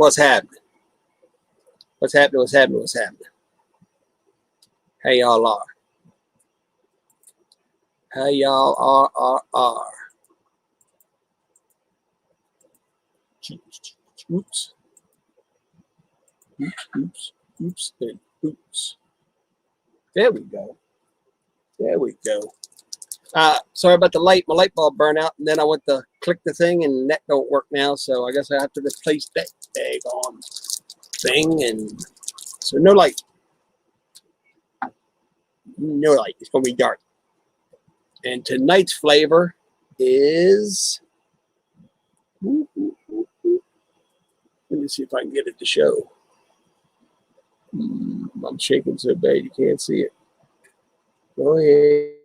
What's happening? What's happening? What's happening? What's happening? How y'all are? How y'all are. Oops. Oops. Oops. And oops. There we go. There we go. Sorry about the light. My light bulb burned out, and then I went to click the thing, and that don't work now. So I guess I have to replace that daggone thing. And so no light. No light. It's gonna be dark. And tonight's flavor is. Let me see if I can get it to show. I'm shaking so bad you can't see it. Go ahead.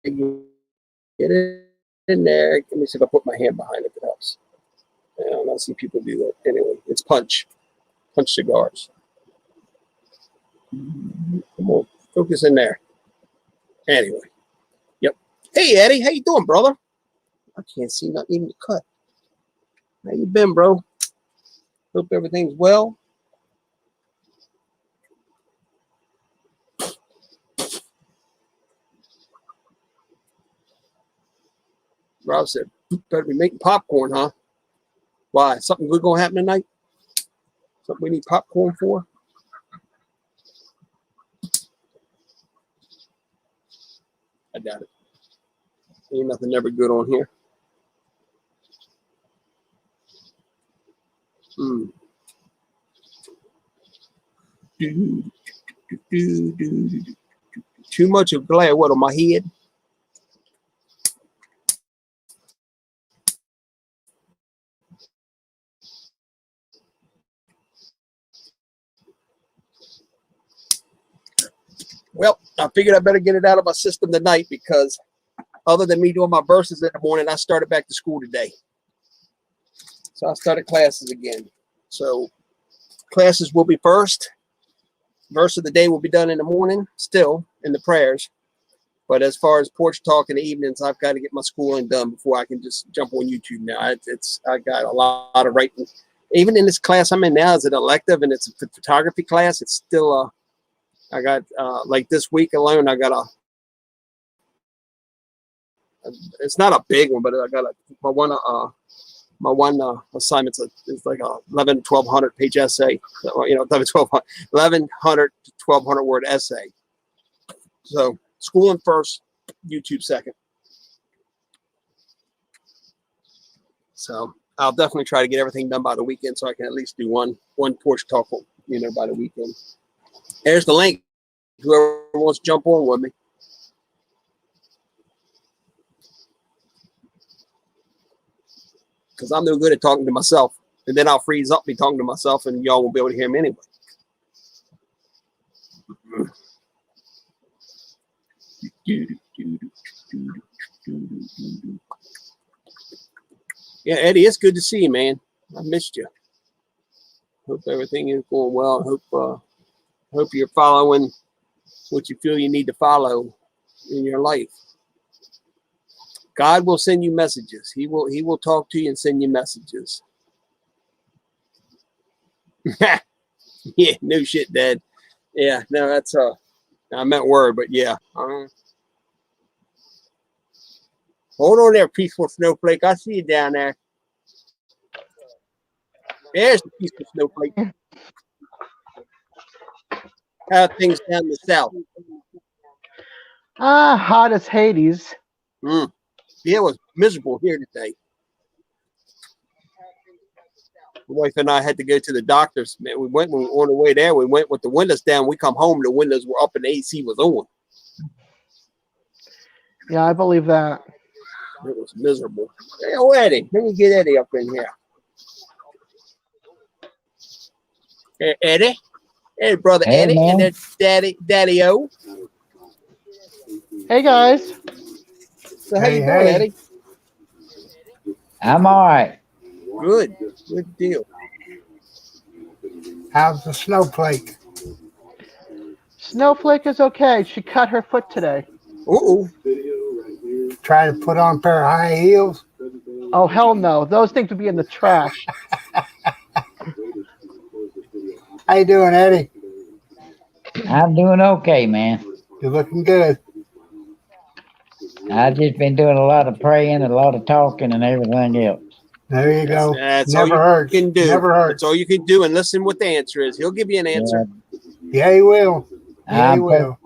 Get it in there. Let me see if I put my hand behind it. If it helps. I don't see people do that. Anyway, it's Punch cigars. Come on, focus in there. Anyway, yep. Hey, Eddie, how you doing, brother? I can't see nothing even to cut. How you been, bro? Hope everything's well. Rob said, better be making popcorn, huh? Why? Something good gonna happen tonight? Something we need popcorn for? I doubt it. Ain't nothing ever good on here. Too much of glare, what, on my head? Well, I figured I better get it out of my system tonight because other than me doing my verses in the morning, I started back to school today. So I started classes again. So classes will be first. Verse of the day will be done in the morning, still in the prayers. But as far as Porch Talk in the evenings, I've got to get my schooling done before I can just jump on YouTube now. I got a lot of writing. Even in this class I'm in now, it's an elective and it's a photography class. It's still I got like this week alone, I got it's not a big one, but I got my one assignment is like a 1,200 page essay. So, 1,100 to 1,200 word essay. So schooling first, YouTube second. So I'll definitely try to get everything done by the weekend so I can at least do one Porch Talk, by the weekend. There's the link. Whoever wants to jump on with me. Because I'm no good at talking to myself. And then I'll freeze up me talking to myself and y'all won't be able to hear me anyway. Yeah, Eddie, it's good to see you, man. I missed you. Hope everything is going well. Hope you're following what you feel you need to follow in your life. God will send you messages. He will talk to you and send you messages. Yeah, no shit, Dad. Yeah, no, that's I meant word, but yeah. Hold on there, peaceful snowflake. I see you down there. There's the peaceful snowflake. How are things down the south? Hot as Hades. Yeah, it was miserable here today. My wife and I had to go to the doctor's. Man, we went on the way there. We went with the windows down. We come home, the windows were up and the AC was on. Yeah, I believe that. It was miserable. Hey, oh, Eddie, let me get Eddie up in here. Hey, Eddie. Hey, brother Hey, Eddie, man. and there's Daddy O. Hey, guys. So how you doing, Eddie? I'm all right. Good deal. How's the snowflake? Snowflake is okay. She cut her foot today. Uh-oh. Try to put on a pair of high heels? Oh, hell no. Those things would be in the trash. How you doing, Eddie? I'm doing okay, man. You're looking good. I've just been doing a lot of praying, a lot of talking, and everything else. There you go. That's all Never you hurts. can do. Never hurts. That's all you can do, and listen what the answer is. He'll give you an answer. Yeah, he will. Yeah, he I'm will.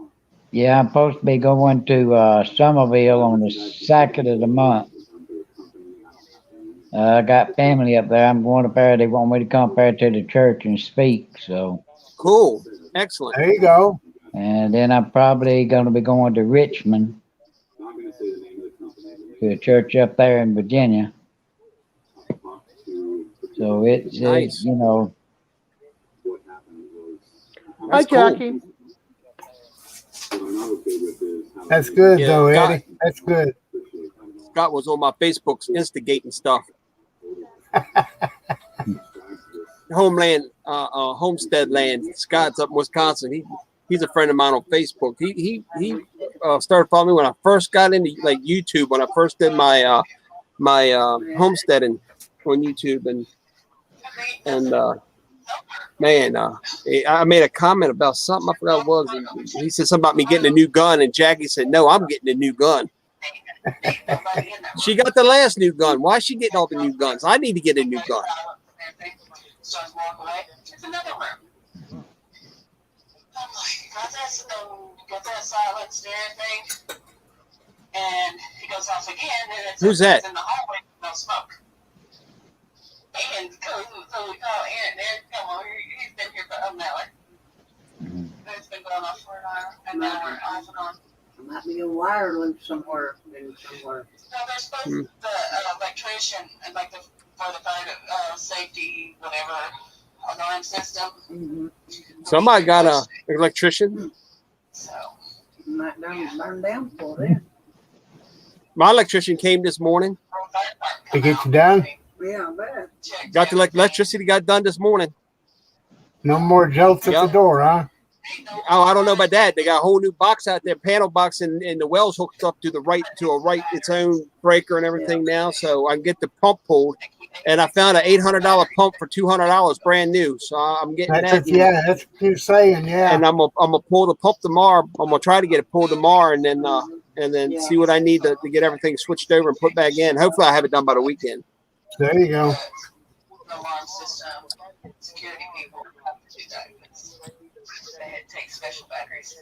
I'm supposed to be going to Somerville on the 2nd of the month. I got family up there. I'm going up there. They want me to come up there to the church and speak. So, Cool. Excellent. There you go. and then I'm probably going to be going to Richmond to a church up there in Virginia. So it's Nice. you know, Hi, That's cool. Jackie. That's good, Yeah, though, God. Eddie. That's good. Scott was on my Facebook's instigating stuff. Homestead land. Scott's up in Wisconsin. He's a friend of mine on Facebook. He started following me when I first got into like YouTube, when I first did my homesteading on YouTube, and man, I made a comment about something. I forgot what it was. And he said something about me getting a new gun, and Jackie said, "No, I'm getting a new gun." She got the last new gun. Why is she getting all the new guns? I need to get a new gun. Who's that? And so we call Aaron. Aaron, come on. He's been here for an hour. It's been going on for an hour, and now we're off and on. Might be a wire loop somewhere. No, they're supposed to, the electrician and like for the fire safety, whatever, alarm system. Mm-hmm. Somebody got a electrician. So Might burn down for that. My electrician came this morning. To get you done? Yeah, I bet. Got the electricity got done this morning. No more jolts at Yep. the door, huh? Oh, I don't know about that. They got a whole new box out there, panel box, and the well's hooked up to its own breaker and everything now, so I can get the pump pulled. And I found an $800 pump for $200, brand new. So I'm getting That's that. yeah, that's what you're saying, yeah. And I'm gonna pull the pump tomorrow. I'm gonna try to get it pulled tomorrow, and then see what I need to get everything switched over and put back in. Hopefully, I have it done by the weekend. There you go. alarm system, security people have to do that. It takes special batteries.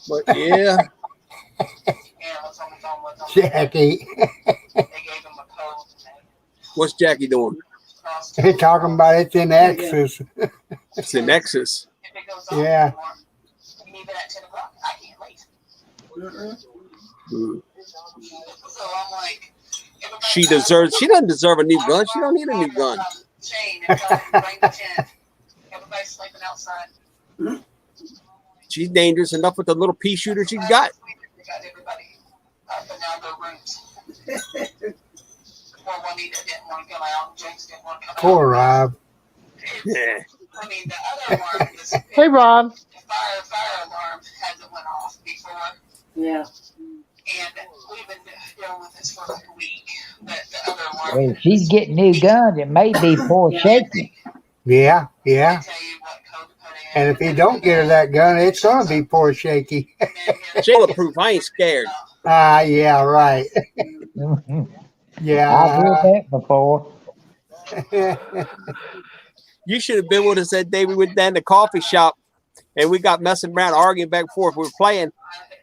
But yeah, What's on the phone with them. Jackie. They gave him a code. what's Jackie doing? They're talking about it's in Axis. It's in Nexus. If it goes off Yeah. anymore, you need it at 10 o'clock. I can't wait. Mm. So I'm like, She doesn't deserve a new gun. She don't need a new gun. Chain and tell them to bring the tent. Everybody's sleeping outside. She's dangerous enough with the little pea shooter she's got. We got everybody up and down their rooms. Poor Juanita didn't want to come out. James didn't want to come out. Poor Rob. Yeah. I mean, the other alarm is Hey, Ron. the fire alarm hasn't went off before. Yeah. And we've been dealing with this for like a week. But the other alarm. well, if she's getting new guns, it may be poor shaky. Yeah, yeah. Tell you what code to put in. And if you don't get her that gun, it's gonna be poor shaky. She bulletproof. I ain't scared. Yeah, right. I've Yeah. heard that before. You should have been with us that day. We went down to the coffee shop and we got messing around, arguing back and forth. We were playing,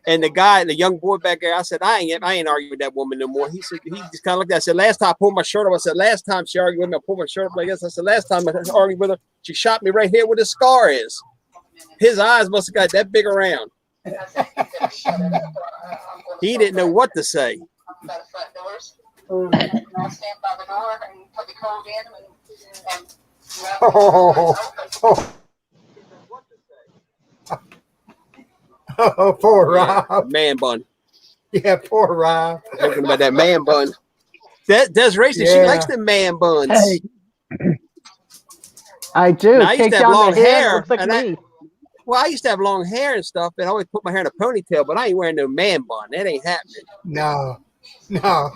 and the young boy back there, I said, I ain't arguing with that woman no more. He said, he just kind of looked at. I said, last time I pulled my shirt up. I said, last time she argued with me, I pulled my shirt up like this. I said, last time I argued with her, she shot me right here where the scar is. His eyes must have got that big around. He didn't know what to say. By the front doors. Oh, And I'll stand by the door and put the code in and Oh, oh, poor Rob. Man bun. Yeah, poor Rob. Talking about that man bun. Desiree, she Yeah. likes the man buns. Hey. I do. Now, I used Take to have down long the hair. hair, Looks like and me. Well, I used to have long hair and stuff, and I always put my hair in a ponytail, but I ain't wearing no man bun. That ain't happening. No. No.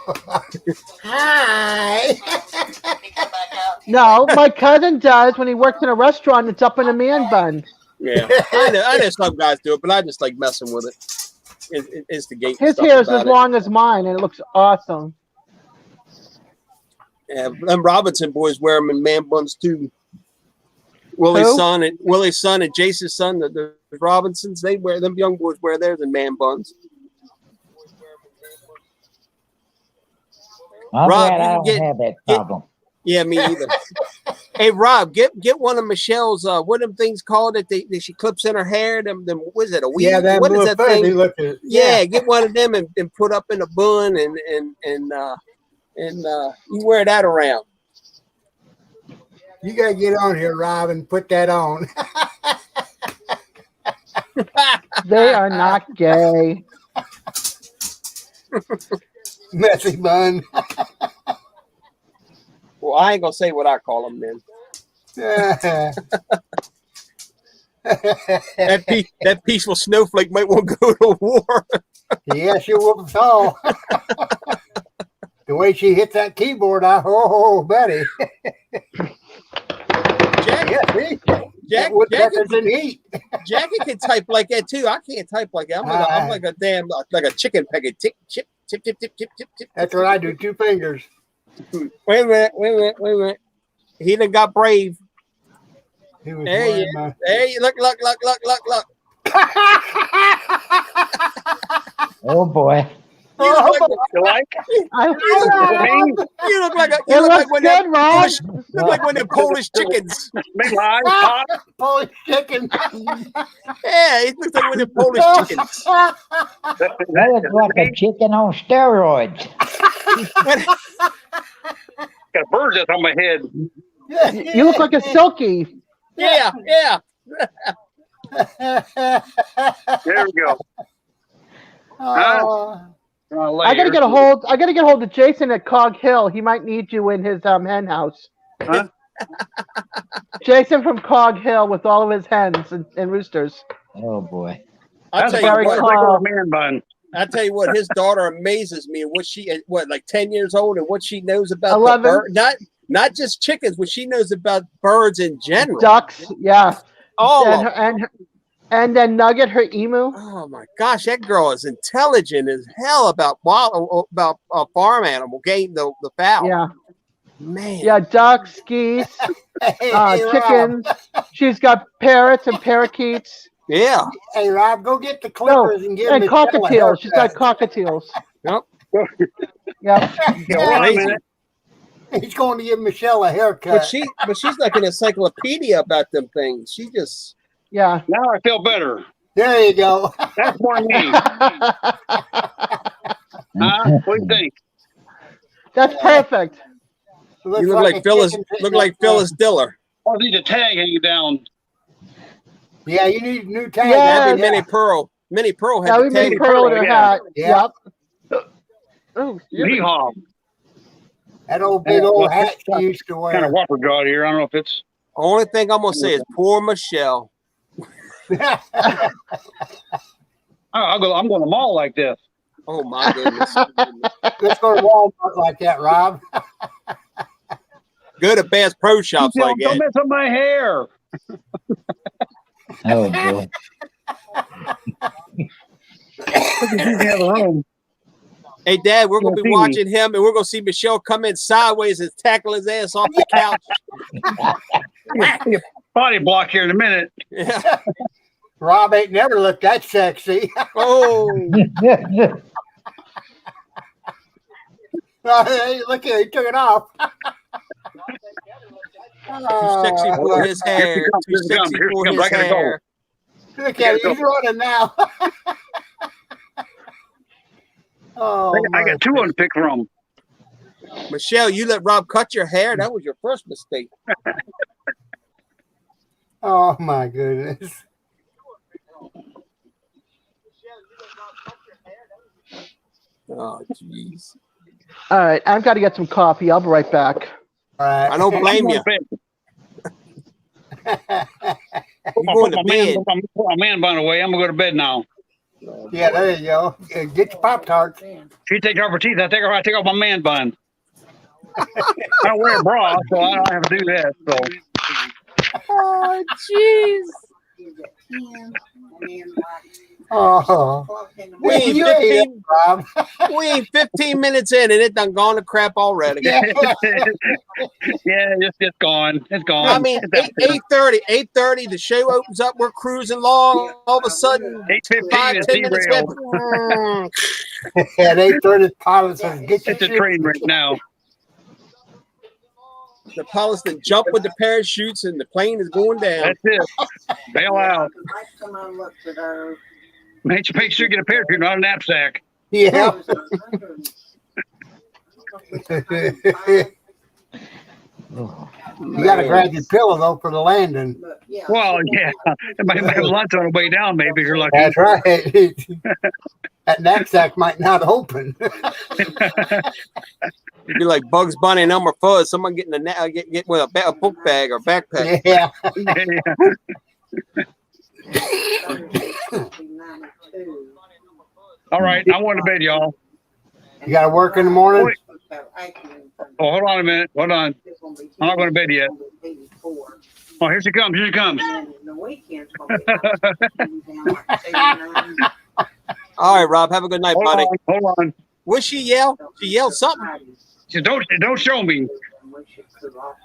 Hi. He come back out. No, my cousin does when he works in a restaurant. It's up in a man bun. Yeah, I know some guys do it, but I just like messing with it. Instigate His stuff hair is about as it. long as mine, and it looks awesome. Yeah, them Robinson boys wear them in man buns too. Willie's Who? son and Jason's son, the Robinsons, they wear them young boys wear theirs in man buns. I'm Rob, glad you I can don't have that problem. Yeah, me either. Hey Rob, get one of Michelle's what are them things called that she clips in her hair? Them what is it, a weave? Yeah, that What is little that thing? fuzzy looking. Yeah, get one of them and put up in a bun and you wear that around. You gotta get on here, Rob, and put that on. They are not gay. Messy bun. Well, I ain't gonna say what I call them then. That peaceful snowflake might want to go to war. Yeah, she'll whoop us all. The way she hit that keyboard, buddy. Woodpeckers in heat. Jackie can type like that too. I can't type like that. I'm like a damn like a chicken packet. Tick, chip, tip, tip, tip, tip, tip, tip. That's what I do. 2 fingers. Wait a minute. He done got brave. He was There wearing you my- There you look. Oh boy. You look like You like? I, Me? you look like it looks good, Rob. Polish, look like one of them Polish chickens. Me live, hot. Polish chicken. Yeah, he looks like one of them Polish chickens. That looks like a chicken on steroids. Got birds that's on my head. You look like a silky. Yeah. There we go. Oh. I gotta get a hold. I gotta get a hold of Jason at Cog Hill. He might need you in his hen house. Huh? Jason from Cog Hill with all of his hens and roosters. Oh boy. I'll That's tell very you a what. cool. man bun. I tell you what, his daughter amazes me. What she, like 10 years old, and what she knows about 11. the bird, not just chickens, what she knows about birds in general. Ducks, yeah. All and, of them. and then Nugget, her emu. Oh my gosh, that girl is intelligent as hell about farm animal game, the fowl. Yeah, Man. yeah. Ducks, geese, Hey, Rob. chickens. She's got parrots and parakeets. Yeah. Hey, Rob, go get the clippers and give And Michelle a cockatiels. She's got haircut. cockatiels. Yep. Yep. Hold on a minute. He's going to give Michelle a haircut. But she's like an encyclopedia about them things. She just Yeah. Now I feel better. There you go. That's more than me. Huh? What do you think? That's perfect. Looks you look like a Phyllis chicken look like Phyllis Diller. Oh, I need a tag hanging down. Yeah, you need a new tag. Yeah. That'd be Yeah. Minnie Pearl. Minnie Pearl had Yeah, the we made tag. Pearl in her yeah. hat. Yeah. Yep. Oh, Yeehaw. That old big old hat she used to Kind of wear. whopper jaw here. I don't know if it's. Only thing I'm gonna say is poor Michelle. I'm going to the mall like this. Oh my goodness. Let's go to Walmart like that, Rob. Go to Bass Pro Shops like Don't that. mess up my hair. Oh boy. Look at you in the other room. Hey Dad, we're gonna You'll be see watching him and we're gonna see Michelle come in sideways and tackle his ass off the couch. Body block here in a minute. Yeah. Rob ain't never looked that sexy. Oh, Hey, look at it, he took it off. too sexy for his hair. Here Too she comes. sexy Here she for comes. his I gotta go. hair. Look at it, he's running now. Oh, I got two on pick from. Michelle, you let Rob cut your hair. That was your first mistake. oh my goodness. Oh, jeez. All right, I've got to get some coffee. I'll be right back. All right. I don't blame you. You going to bed? I'm a man bun away. I'm gonna go to bed now. Oh Yeah, there you go. Get your Pop Tarts. She takes off her teeth. I take off my man bun. I don't wear a bra, so I don't have to do that. So Oh, jeez. Oh, We ain't you ate it, 15, Rob. we ain't 15 minutes in and it done gone to crap already. Yeah. yeah, it's gone. It's gone. I mean, It's out there. 8:30, the show opens up, we're cruising along. All of a sudden, 8:15 5, is 10 minutes in. derailed. At 8:30, the pilot says, get your It's a shit. train wreck now. The pilots then jump with the parachutes and the plane is going down. That's it. Bail out. Come on, look at our. Make sure you get a parachute, not a knapsack. Yeah. You got to grab your pillow, though, for the landing. Well, yeah. It might have lunch on the way down, maybe, if you're lucky. That's right. That knapsack might not open. It'd be like Bugs Bunny and Elmer Fudd. Someone getting get with a book bag or backpack. Yeah. All right, I'm going to bed, y'all. You got to work in the morning? Oh, hold on a minute. Hold on. I'm not going to bed yet. Oh, here she comes. Here she comes. All right, Rob. Have a good night, buddy. Hold on. What'd she yell? She yelled something. She said, don't show me.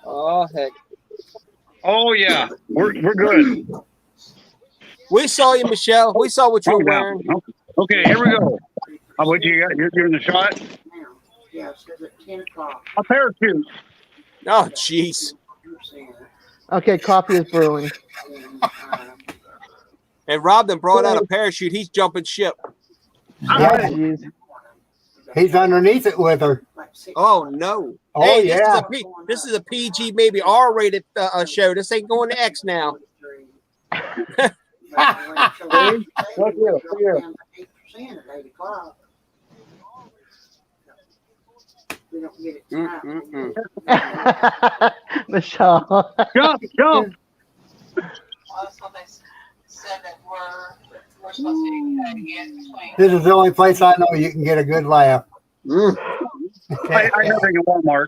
Oh, heck. Oh, yeah. We're good. We saw you, Michelle. We saw what you were wearing. Okay, here we go. What you got? You're doing the shot? Yeah, it says at 10 o'clock. A parachute. Oh, jeez. Okay, coffee is brewing. And Rob then brought out a parachute. He's jumping ship. Yeah. Jeez. He's underneath it with her. Oh, no. Oh, Hey, yeah. this is a PG, maybe R-rated show. This ain't going to X now. Look here. We don't get it tonight. Michelle. Jump. Well, that's what they said that we're supposed to get between. This is the only place I know you can get a good laugh. I got to at Walmart.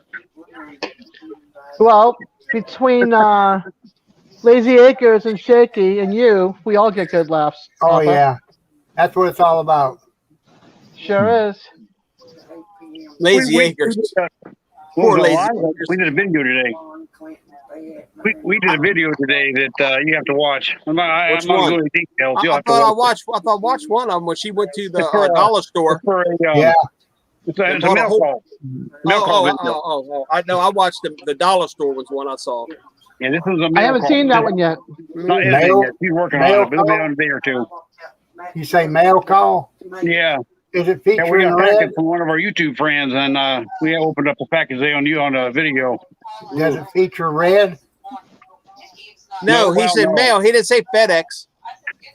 Well, between Lazy Acres and Shaky and you, we all get good laughs. Oh, Papa. yeah. That's what it's all about. Sure is. Lazy Acres. Poor Lazy Acres. We did a video today. We did a video today that you have to watch. I'm not Which going one? to go into details. You'll I have to thought watch. I watched one of them when she went to the For, dollar store. For a, Yeah. It's a mail call. Mail call video. I know. I watched the dollar store was one I saw. Yeah, this was a mail I haven't call. seen that one yet. Not Mail- editing yet. He's working on mail it, but it'll be call? on a day or two. You say mail call? Yeah. Is it Yeah, we featuring got a packet red? from one of our YouTube friends, and we opened up the package on you on a video. Does it feature red? No, No, he well, said no. mail. He didn't say FedEx.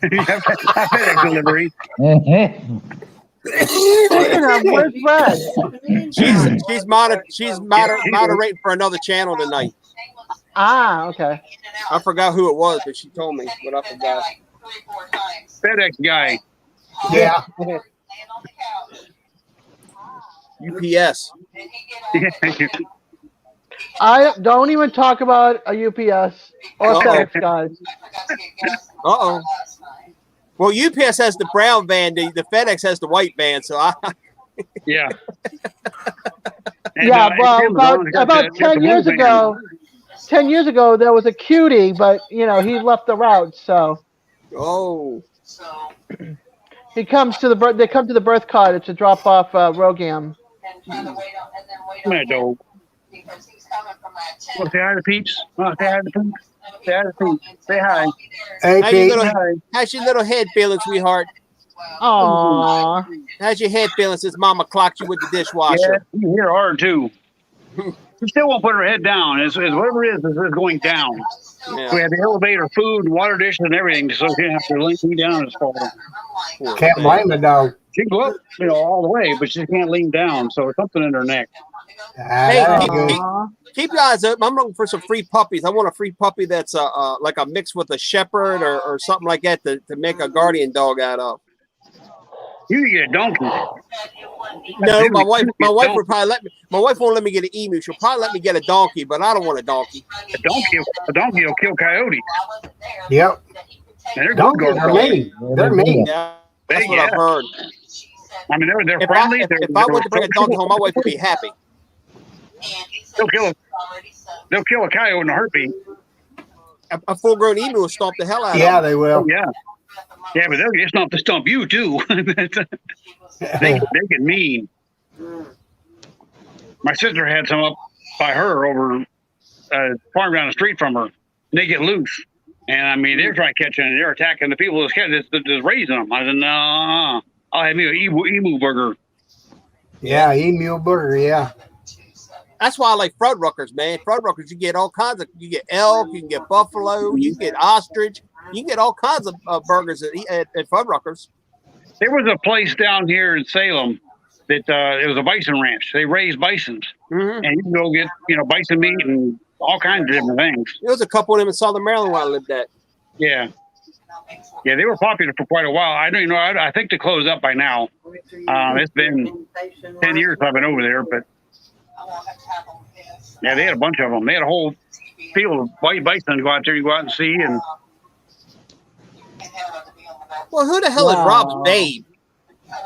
FedEx delivery. Where's Red? She's moderating for another channel tonight. Ah, okay. I forgot who it was, but she told me, but I forgot. FedEx guy. Yeah. UPS. I don't even talk about a UPS or FedEx, guys. Uh-oh. Well, UPS has the brown van. The FedEx has the white van. So Yeah. And, Yeah, well, Amazon got about the 10 blue years van. ago, 10 years ago, there was a cutie, but, you know, he left the route, so. oh. They come to the birth cottage to drop off Rogam. Mad dog. Because he's coming from that Well, say hi to Peeps. Say hi to Peeps. Say hi to Peeps. Say hi. Hey, How you Pete. little, how's your little head feeling, sweetheart? Aww. How's your head feeling since Mama clocked you with the Yeah, dishwasher? you hear hard too. She still won't put her head down. It's whatever it is going down. Yeah. We had the elevator, food, water dishes, and everything, so she didn't have to lean me down as far. Can't blame the dog. She can go up, all the way, but she can't lean down, so it's something in her neck. Hey, That ain't good. keep your eyes open. I'm looking for some free puppies. I want a free puppy that's like a mix with a shepherd or something like that to make a guardian dog out of. You get a donkey. No, my wife would probably let me. My wife won't let me get an emu. She'll probably let me get a donkey, but I don't want a donkey. A donkey will kill coyotes. Yep. And they're good Donkeys are dogs. mean. They're mean. Yeah, that's Big, what I've yeah. heard. I mean, they're If friendly. if I went to bring a donkey home, my wife would be happy. They'll kill a coyote in a heartbeat. A full-grown emu will stomp the hell out of Yeah, them. they will. Yeah. Yeah, but they'll get to stomp you too. they get mean. My sister had some up by her over farm down the street from her. And they get loose. And I mean, they're trying to catch them and they're attacking the people that's raising them. I said, no, I'll have me an emu burger. Yeah, emu burger, yeah. That's why I like Fuddruckers, man. Fuddruckers, you get all kinds of. You get elk, you can get buffalo, you can get ostrich, you can get all kinds of burgers at Fuddruckers. There was a place down here in Salem that it was a bison ranch. They raised bisons, and you can go get bison meat and all kinds of different things. There was a couple of them in Southern Maryland where I lived at. Yeah, they were popular for quite a while. I don't know. I think they closed up by now. It's been 10 years I've been over there, but yeah, they had a bunch of them. They had a whole field of white bison to go out there. You go out and see. And well, who the hell is Rob's babe?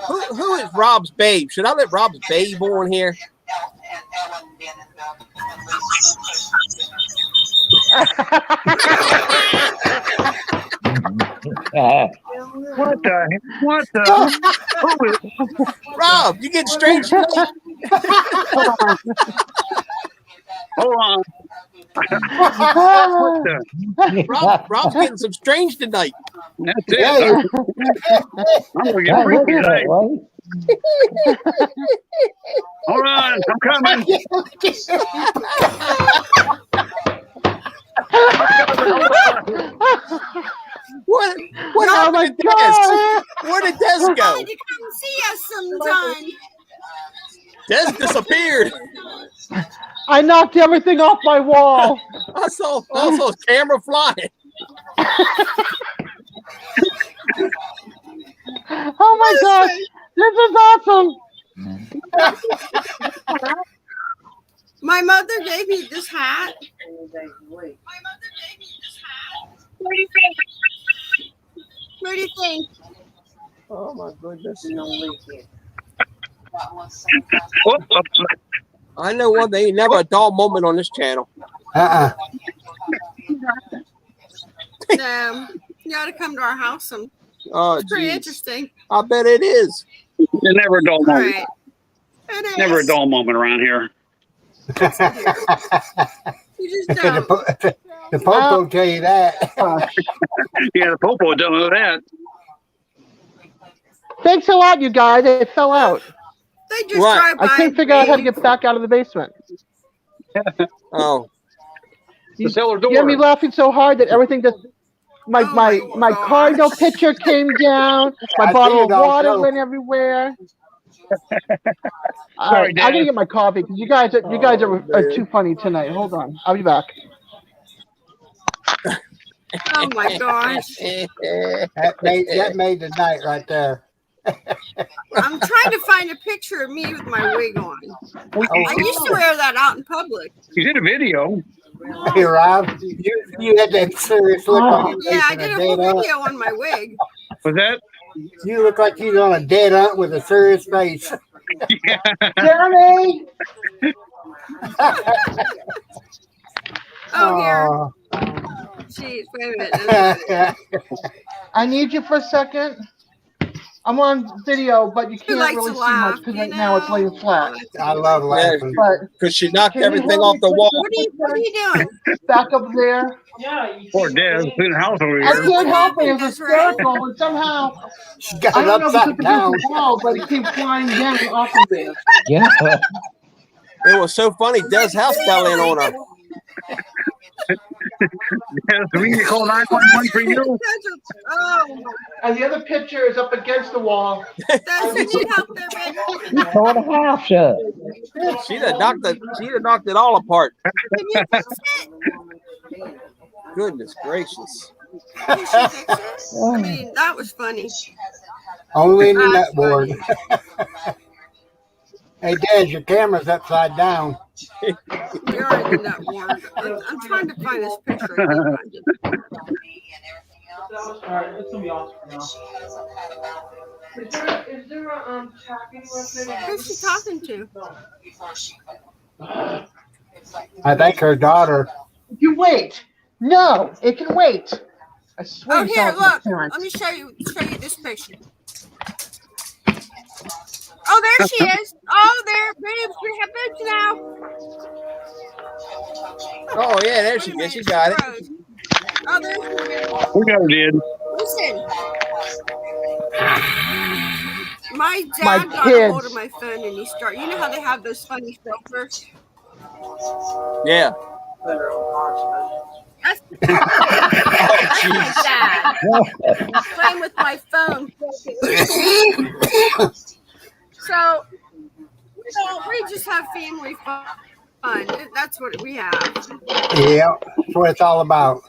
Who is Rob's babe? Should I let Rob's babe on here? What the? Rob, you get strange. Hold on. What the? Rob's getting some strange tonight. That's it. I'm gonna get freaky tonight. Hold on, I'm coming. What Oh happened my to Des? God! Where did Des go? To come see us sometime. Des disappeared. I knocked everything off my wall. I saw his camera flying. Oh my gosh, this is awesome. My mother gave me this hat. What do you think? Oh my goodness. I know one thing, never a dull moment on this channel. You ought to come to our house. Oh, it's pretty geez. interesting. I bet it is. There's never a dull All moment. right. It is. Never a dull moment around here. You just don't. The Popo will tell you that. Yeah, the Popo don't know that. Thanks a lot, you guys. It fell out. They just drive by. I couldn't figure out how to get back out of the basement. Oh. The cellar door. You had me laughing so hard that everything just my cardinal picture came down. My bottle of water went everywhere. Sorry, I gotta get my coffee because you guys are too funny tonight. Hold on, I'll be back. Oh my gosh! that made the night right there. I'm trying to find a picture of me with my wig on. I used to wear that out in public. You did a video. Hey, Rob, you had that serious look on your face. Yeah, I did a whole video on my wig. Was that? You look like you was on a dead hunt with a serious face. Yeah. Jeremy! Oh, here. Jeez, wait a minute. I need you for a second. I'm on video, but you can't likes really to see laugh, much because you right now it's laying flat. I love laughing. Because she knocked everything off the wall. What are you doing? Back up there. Poor Des, cleaning the house over I here. can't help it. It was hysterical, and somehow She got I it don't know if upside it's down. the wall, but it came flying down off of there. Yeah. It was so funny. Des' house fell in on her. Yeah, so we can call 911 for you. Oh, And the other picture is up against the wall. Des, you need help there, baby? You tore the house up. She'd have knocked it all apart. Can you fix it? Goodness gracious. Can she fix it? I mean, that was funny. Only in the That's nut board. funny. Hey, Dad, your camera's upside down. You're in the nut ward. I'm trying to find this picture. I can't find it. All right, it's gonna be awesome now. Is there a chat anywhere? Who's she talking to? I think her daughter. You wait. No, it can wait. I swear Oh, you here, saw my look. parents. Let me show you this picture. Oh, there she is. Oh, there, boobs. We have boobs now. Oh yeah, there she Wait a is. She minute, got it. froze. Oh, there she is. We never did. Listen. My My dad got a hold kids. of my phone and he started. You know how they have those funny filters? Yeah. That's, Oh, that's my jeez. dad. Playing with my phone. So, we just have family fun. That's what we have. Yeah, that's what it's all about.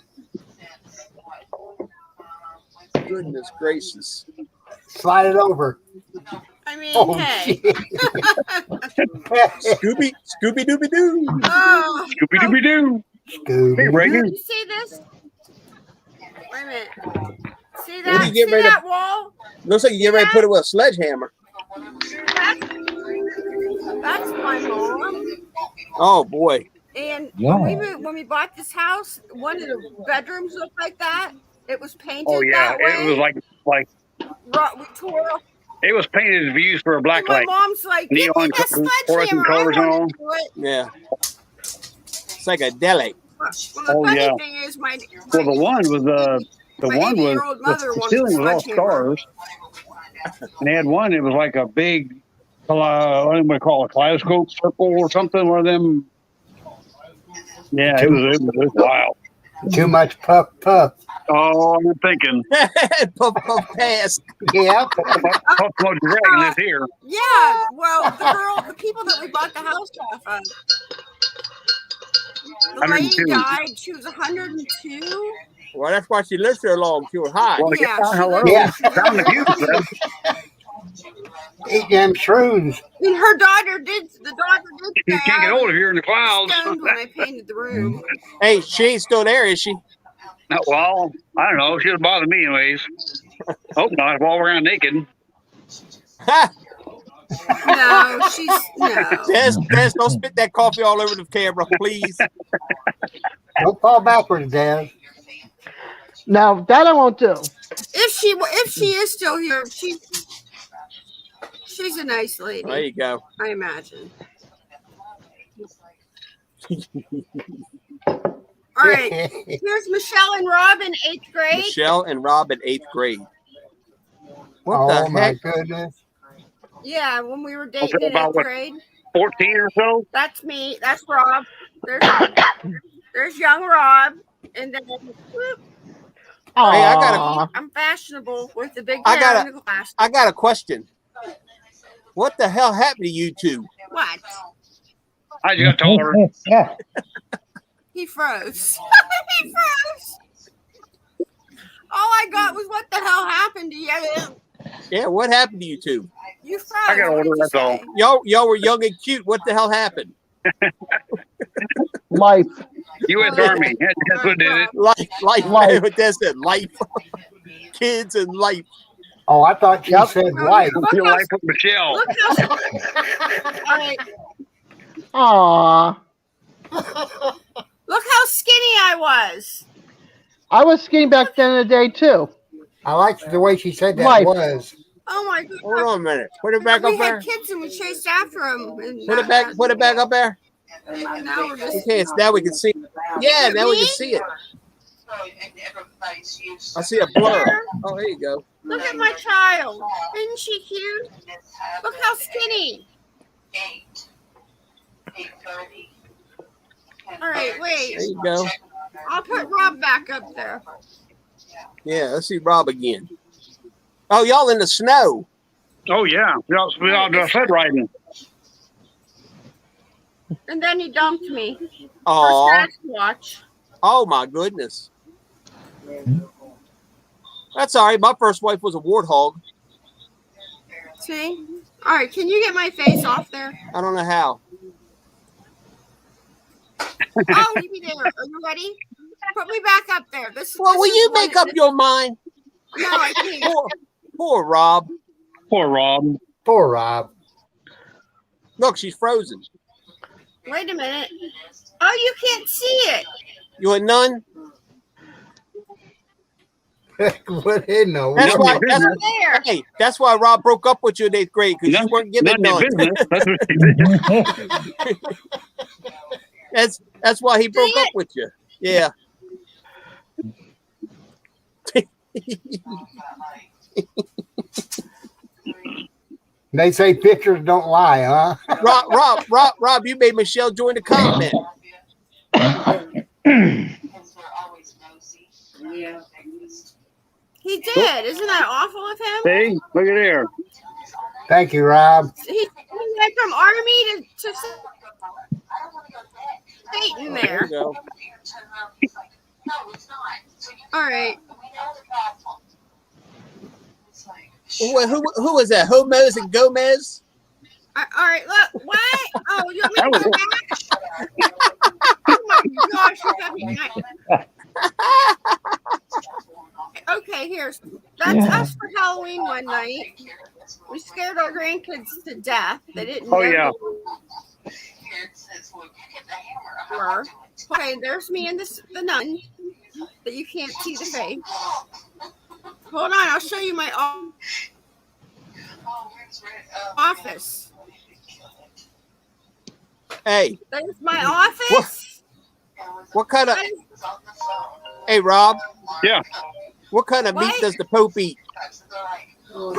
Goodness gracious. Slide it over. I mean, Oh, hey. shit. Scooby Dooby Doo. Oh, Scooby Dooby Doo. Hey, Scooby. Reagan. you see this? Wait a minute. See What that? are you getting See ready that wall? Looks like you get ready to put it with a sledgehammer. That's my mom. Oh boy. And Yeah. when we bought this house, one of the bedrooms looked like that. It was painted Oh yeah, that way. it was like We tore up. it was painted as views for a black And my light, mom's like, "Give me neon that colors, fluorescent sledgehammer. I colors and all. want to do it." Yeah. It's like a deli. Well, the Oh, funny yeah. thing is, my Well, the one was my 80-year-old mother the wanted ceiling a was all sledgehammer. stars, and they had one. It was like a big, what do we call it, kaleidoscope circle or something. One of them. Yeah, it was wild. Too much puff puff. Oh, I'm thinking. Puff puff pass. Yeah. Puff Mojo Dragon lives here. Yeah, well, the people that we bought the house off of, the lady 102. died. She was 102. Well, that's why she lived so long. She was hot. Well, Yeah, yeah, she hello. lived- Yeah. Down the views, man. Eat them shrooms. And her daughter did. The daughter did You say can't get I old if you're in the was clouds. stoned when I painted the room. Hey, she ain't still there, is she? No, well, I don't know. She doesn't bother me anyways. Hope not. Walk around naked. Ha! No, she's no. Des, don't spit that coffee all over the camera, please. Don't fall backwards, Dad. Now that I won't do. If she is still here, she's a nice There lady. you go. I imagine. All right. Here's Michelle and Rob in 8th grade. Michelle and Rob in 8th grade. What Oh the my heck? goodness. Yeah, when we were Okay, dating in about 8th what? grade. 14 or so. That's me. That's Rob. There's young Rob, and then whoop, Hey, I got Aw. I'm fashionable with the big I hair gotta- and the glasses. I got a question. What the hell happened to you two? What? I just got taller. He froze. He froze. All I got was what the hell happened to you? Yeah, what happened to you two? You froze. I got What did older, you that's all. say? Y'all were young and cute. What the hell happened? Life. U.S. Army. That's what did it. Life. Life. What that said? Life. Kids and life. Oh, I thought she Yep. said life. Feel like with Michelle. Look how. All right. Aw. Look how skinny I was. I was skinny back then in the day too. I liked the way she said that Life. was. Oh my god. Hold on a minute. Put it back We up there. had kids and we chased after them. Put it back. Put it back up there. Now we're just. Okay, now we can see. Yeah, now we can see it. I see a blur. Oh, there you go. Look at my child. Isn't she cute? Look how skinny. All right, wait. There you go. I'll put Rob back up there. Yeah, let's see Rob again. Oh, y'all in the snow. Oh, yeah. We all do sled riding. And then he dumped me. Oh, Watch. oh my goodness. That's all right. My first wife was a warthog. See? All right, can you get my face off there? I don't know how. Oh, leave me there. Are you ready? Put me back up there. Well, this will is you one make that- up your mind? No, I can't. Poor Rob. Poor Rob. Poor Rob. Look, she's frozen. Wait a minute. Oh, you can't see it. You a nun? What in the That's None why. of your That's, business. There. hey, that's why Rob broke up with you in 8th grade because you weren't giving None of your none. business. That's what she did. That's why he broke up with you. Yeah. They say pictures don't lie, huh? Rob, you made Michelle join the comment. He did. Isn't that awful of him? See? Look at there. Thank you, Rob. He went from army to Satan There there. you go. All right. Who was that? Homos and Gomez? All right. Look. What? Oh, you want me to go back? Oh my gosh! You got me. Okay, that's us for Halloween one night. We scared our grandkids to death. They didn't know Oh, yeah. who we were. Okay, there's me and the nun that you can't see the face. Hold on, I'll show you my office. Hey, There's my office. what kind of? Hey, Rob. Yeah. What kind of meat What? does the Pope eat? There's me in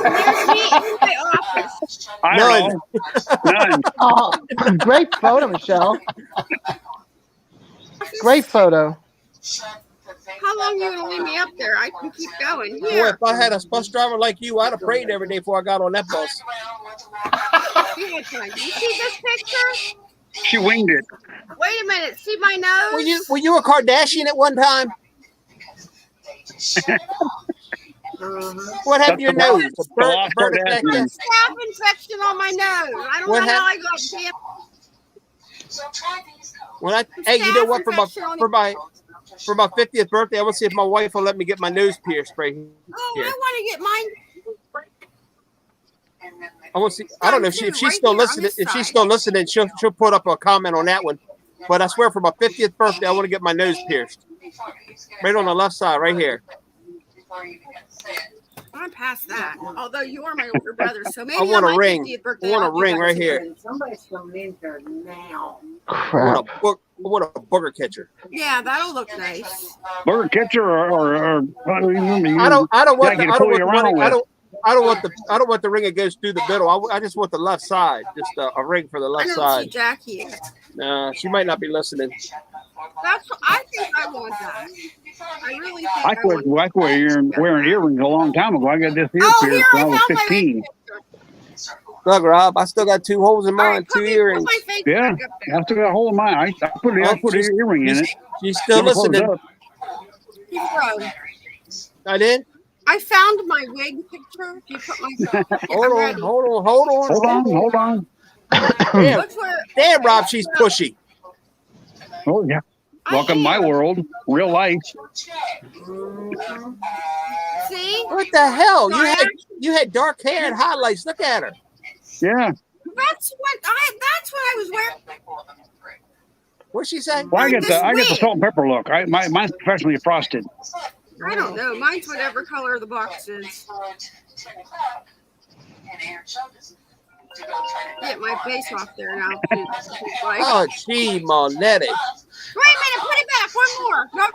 my office. I don't know. None. Oh, great photo, Michelle. Great photo. How long are you gonna leave me up there? I can keep going. Boy, Here. if I had a bus driver like you, I'd have prayed every day before I got on that bus. You see this picture? She winged it. Wait a minute. See my nose? Were you a Kardashian at one time? What happened to your nose? A lost burn Kardashian. effect? Staph infection on my nose. I don't What know how I got damn. Hey, you know what? For my 50th birthday, I want to see if my wife will let me get my nose pierced right here. Oh, I want to get mine. I want to see. I don't know if she's still listening. If she's still listening, she'll put up a comment on that one. But I swear, for my 50th birthday, I want to get my nose pierced, right on the left side, right here. I'm past that. Although you are my older brother, so maybe I want on a my ring. 50th birthday, I want a I'll do ring that right too. here. Somebody's coming in here now. I Crap. want a booger catcher. Yeah, that'll look nice. Burger catcher or I don't want the, I don't want the money. I don't want the ring that goes through the middle. I just want the left side. Just a ring for the I left don't see side. Jackie. No, she might not be listening. That's what I think. I want that. I really think I quit wearing earrings a long time ago. I got this ear Oh, pierced here when I I was found my 15. ring picture. Look, Rob, I still got 2 holes in All mine, right, 2 put earrings. my face Yeah, back up there. I still got a hole in mine. I put an earring in it. She's still Never closed listening. up. Keep going. I did. I found my wig picture. You put my. Hold on. Damn, Look where. damn, Rob, she's pushy. Oh yeah. Welcome to my world, real life. See? What the hell? You had dark hair and highlights. Look at her. Yeah. That's what I was wearing. What'd she say? Well, I get the salt and pepper look. Mine's professionally frosted. I don't know. Mine's whatever color the box is. Get my face off there now. Like, Oh, gee, Monetti. wait a minute. Put it back. One more. No.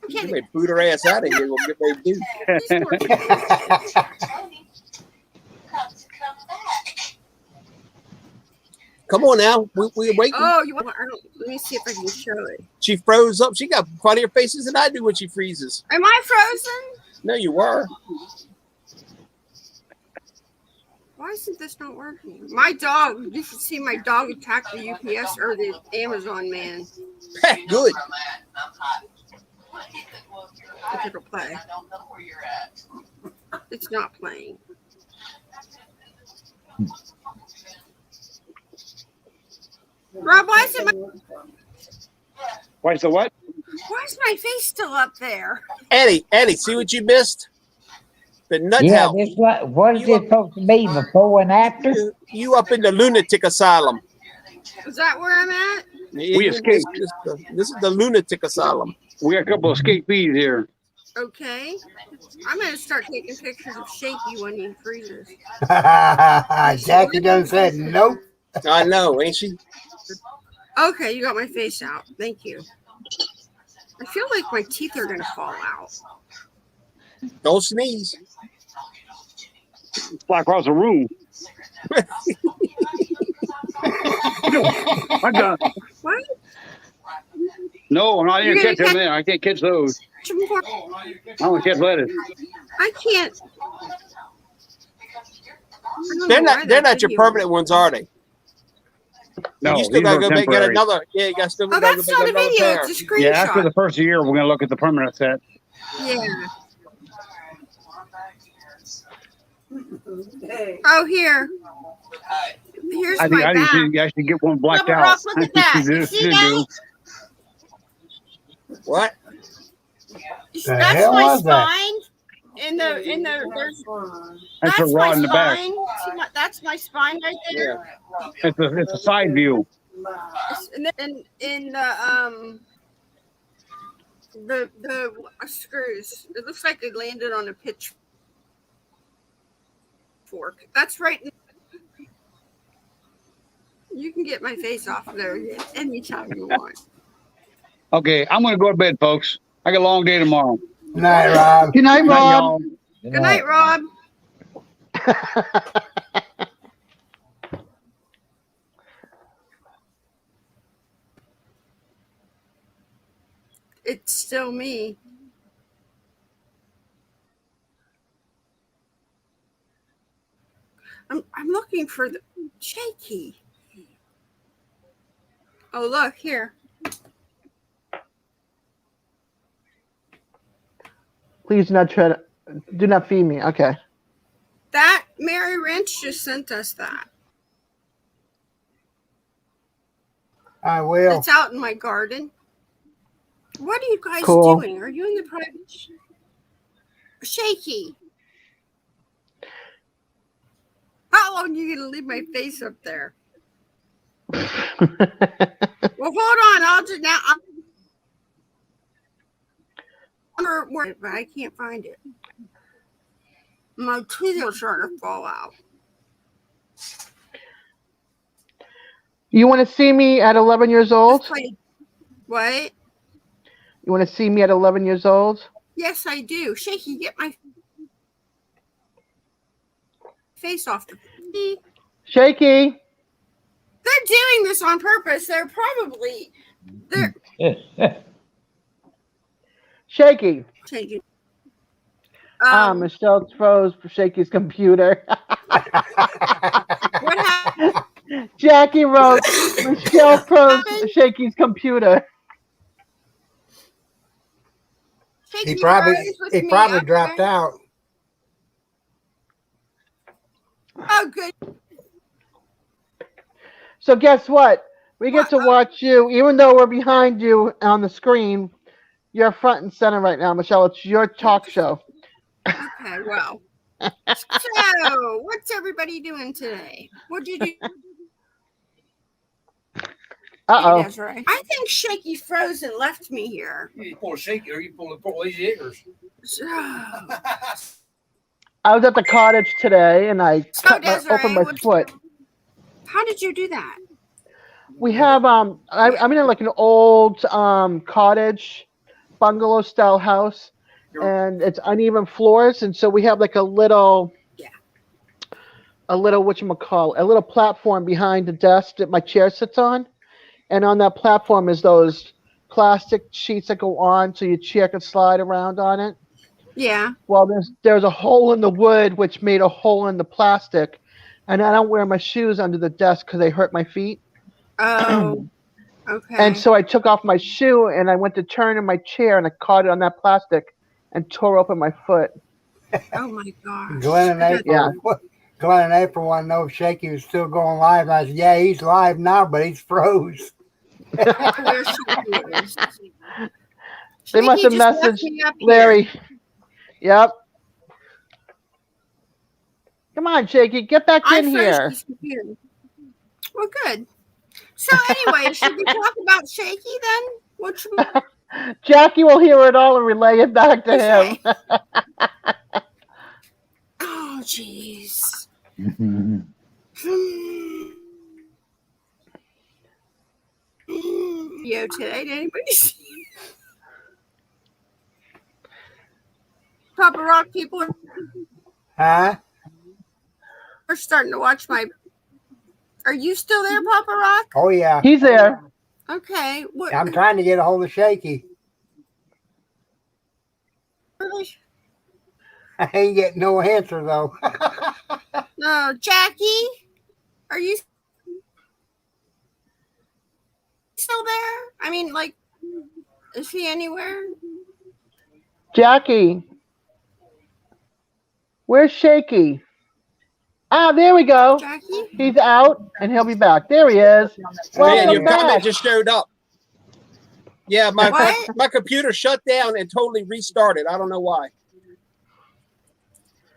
You may boot her ass out of here. We'll get ready to do. These poor Come on now. We're waiting. Oh, let me see if I can show it. She froze up. She got funnier faces than I do when she freezes. Am I frozen? No, you were. Why isn't this not working? My dog, you should see my dog attack the UPS or the Amazon man. Good. If it'll play. It's not playing. Rob, why is What's the what? my face still up there? Eddie, see what you missed? The nut Yeah, house. what is You this up- supposed to be, before and after? You up in the lunatic asylum. Is that where I'm at? We escaped. This is the lunatic asylum. We got a couple of escapees here. Okay. I'm going to start taking pictures of Shaky when he freezes. Jackie done said nope. I know, ain't she? Okay, you got my face out. Thank you. I feel like my teeth are going to fall out. Don't sneeze. Fly across the room. I got. What? No, I'm not You're even gonna catch them there. I can't catch those. I only catch lettuce. I can't. They're not your permanent ones, are they? No, you still these gotta are go back get temporary. another. Yeah, you got still Oh, gotta that's go back not a get another video. pair. It's a screenshot. Yeah, after the first year, we're gonna look at the permanent set. Yeah. Hey. Oh, here. Here's I think my I back. need to actually get one blacked Rubber out. Rock, look at that. You see that? What? The That's hell my was that? spine. There's That's a that's rod my in the back. spine. See that's my spine right there. It's a side view. In the screws. It looks like it landed on a pitchfork. That's right. You can get my face off there anytime you want. Okay, I'm gonna go to bed, folks. I got a long day tomorrow. Night, Rob. Good night, Night, Rob. y'all. Good night, Rob. It's still me. I'm looking for the Shaky. Oh, look here. Please do not do not feed me. Okay. That Mary Wrench just sent us that. I will. It's out in my garden. What are you guys Cool. doing? Are you in the private? Shaky. How long are you going to leave my face up there? Well, hold on. I'll just now. But I can't find it. My teeth are starting to fall out. You want to see me at 11 years old? What? You want to see me at 11 years old? Yes, I do. Shaky, get my face off the. Shaky. They're doing this on purpose. They're Shaky. changing. Michelle froze for Shaky's computer. What happened? Jackie wrote, Michelle froze Shaky's computer. Shaky He probably froze with me. dropped out. Oh, good. So guess what? We get to watch you, even though we're behind you on the screen. You're front and center right now, Michelle. It's your talk show. Okay, well. So, what's everybody doing today? What'd you do? Uh-oh. Desiree? I think Shaky froze and left me here. You pull a Shaky or you pull these ears. I was at the cottage today, and I Desiree, opened my foot. How did you do that? We have I'm in like an old cottage bungalow style house, and it's uneven floors, and so we have like a little whatchamacallit, a little platform behind the desk that my chair sits on, and on that platform is those plastic sheets that go on so your chair can slide around on it. Yeah. Well, there's a hole in the wood which made a hole in the plastic, and I don't wear my shoes under the desk because they hurt my feet. Oh, okay. And so I took off my shoe and I went to turn in my chair and I caught it on that plastic and tore open my foot. Oh my gosh. Glenn and April. Glenn and April want to know if Shaky was still going live. I said, yeah, he's live now, but he's froze. Where Shaky is. They must have Shaky just left messaged me up here. Larry. Yep. Come on, Shaky, get back in here. Well, good. So anyway, should we talk about Shaky then? What should we... Jackie will hear it all and relay it back to him. Oh, jeez. Yo, today, did anybody see? Papa Rock people Huh? are starting to watch my. Are you still there, Papa Rock? Oh, yeah. He's there. Okay. What? I'm trying to get a hold of Shaky. I ain't getting no answer, though. No, Jackie, are you still there? I mean, like, is he anywhere? Jackie. Where's Shaky? Ah, there we go. Jackie? He's out, and he'll be back. There he is. Man, your Welcome comment back. just showed up. Yeah, my What? computer shut down and totally restarted. I don't know why.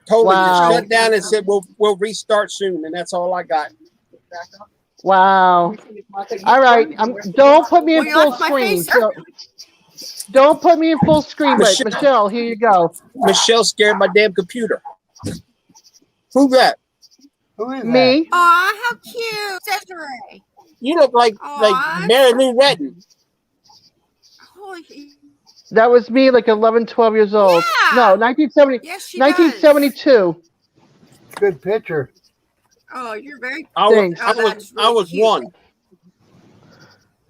Totally just Wow. shut down and said we'll restart soon, and that's all I got. Wow. All right. Don't put me in Well, you full left my screen. face So, don't put me in full screen, but Michelle, here you go. Michelle scared my damn computer. Who's that? Who is that? Me. Aw, how cute. Desiree. You look like Aw. Mary Lou Retton. Holy. That was me, like 11, 12 years old. Yeah. No, 1970, Yes, she 1972. Good picture. does. Oh, you're very. I was, Thanks. I was, I was cute. one.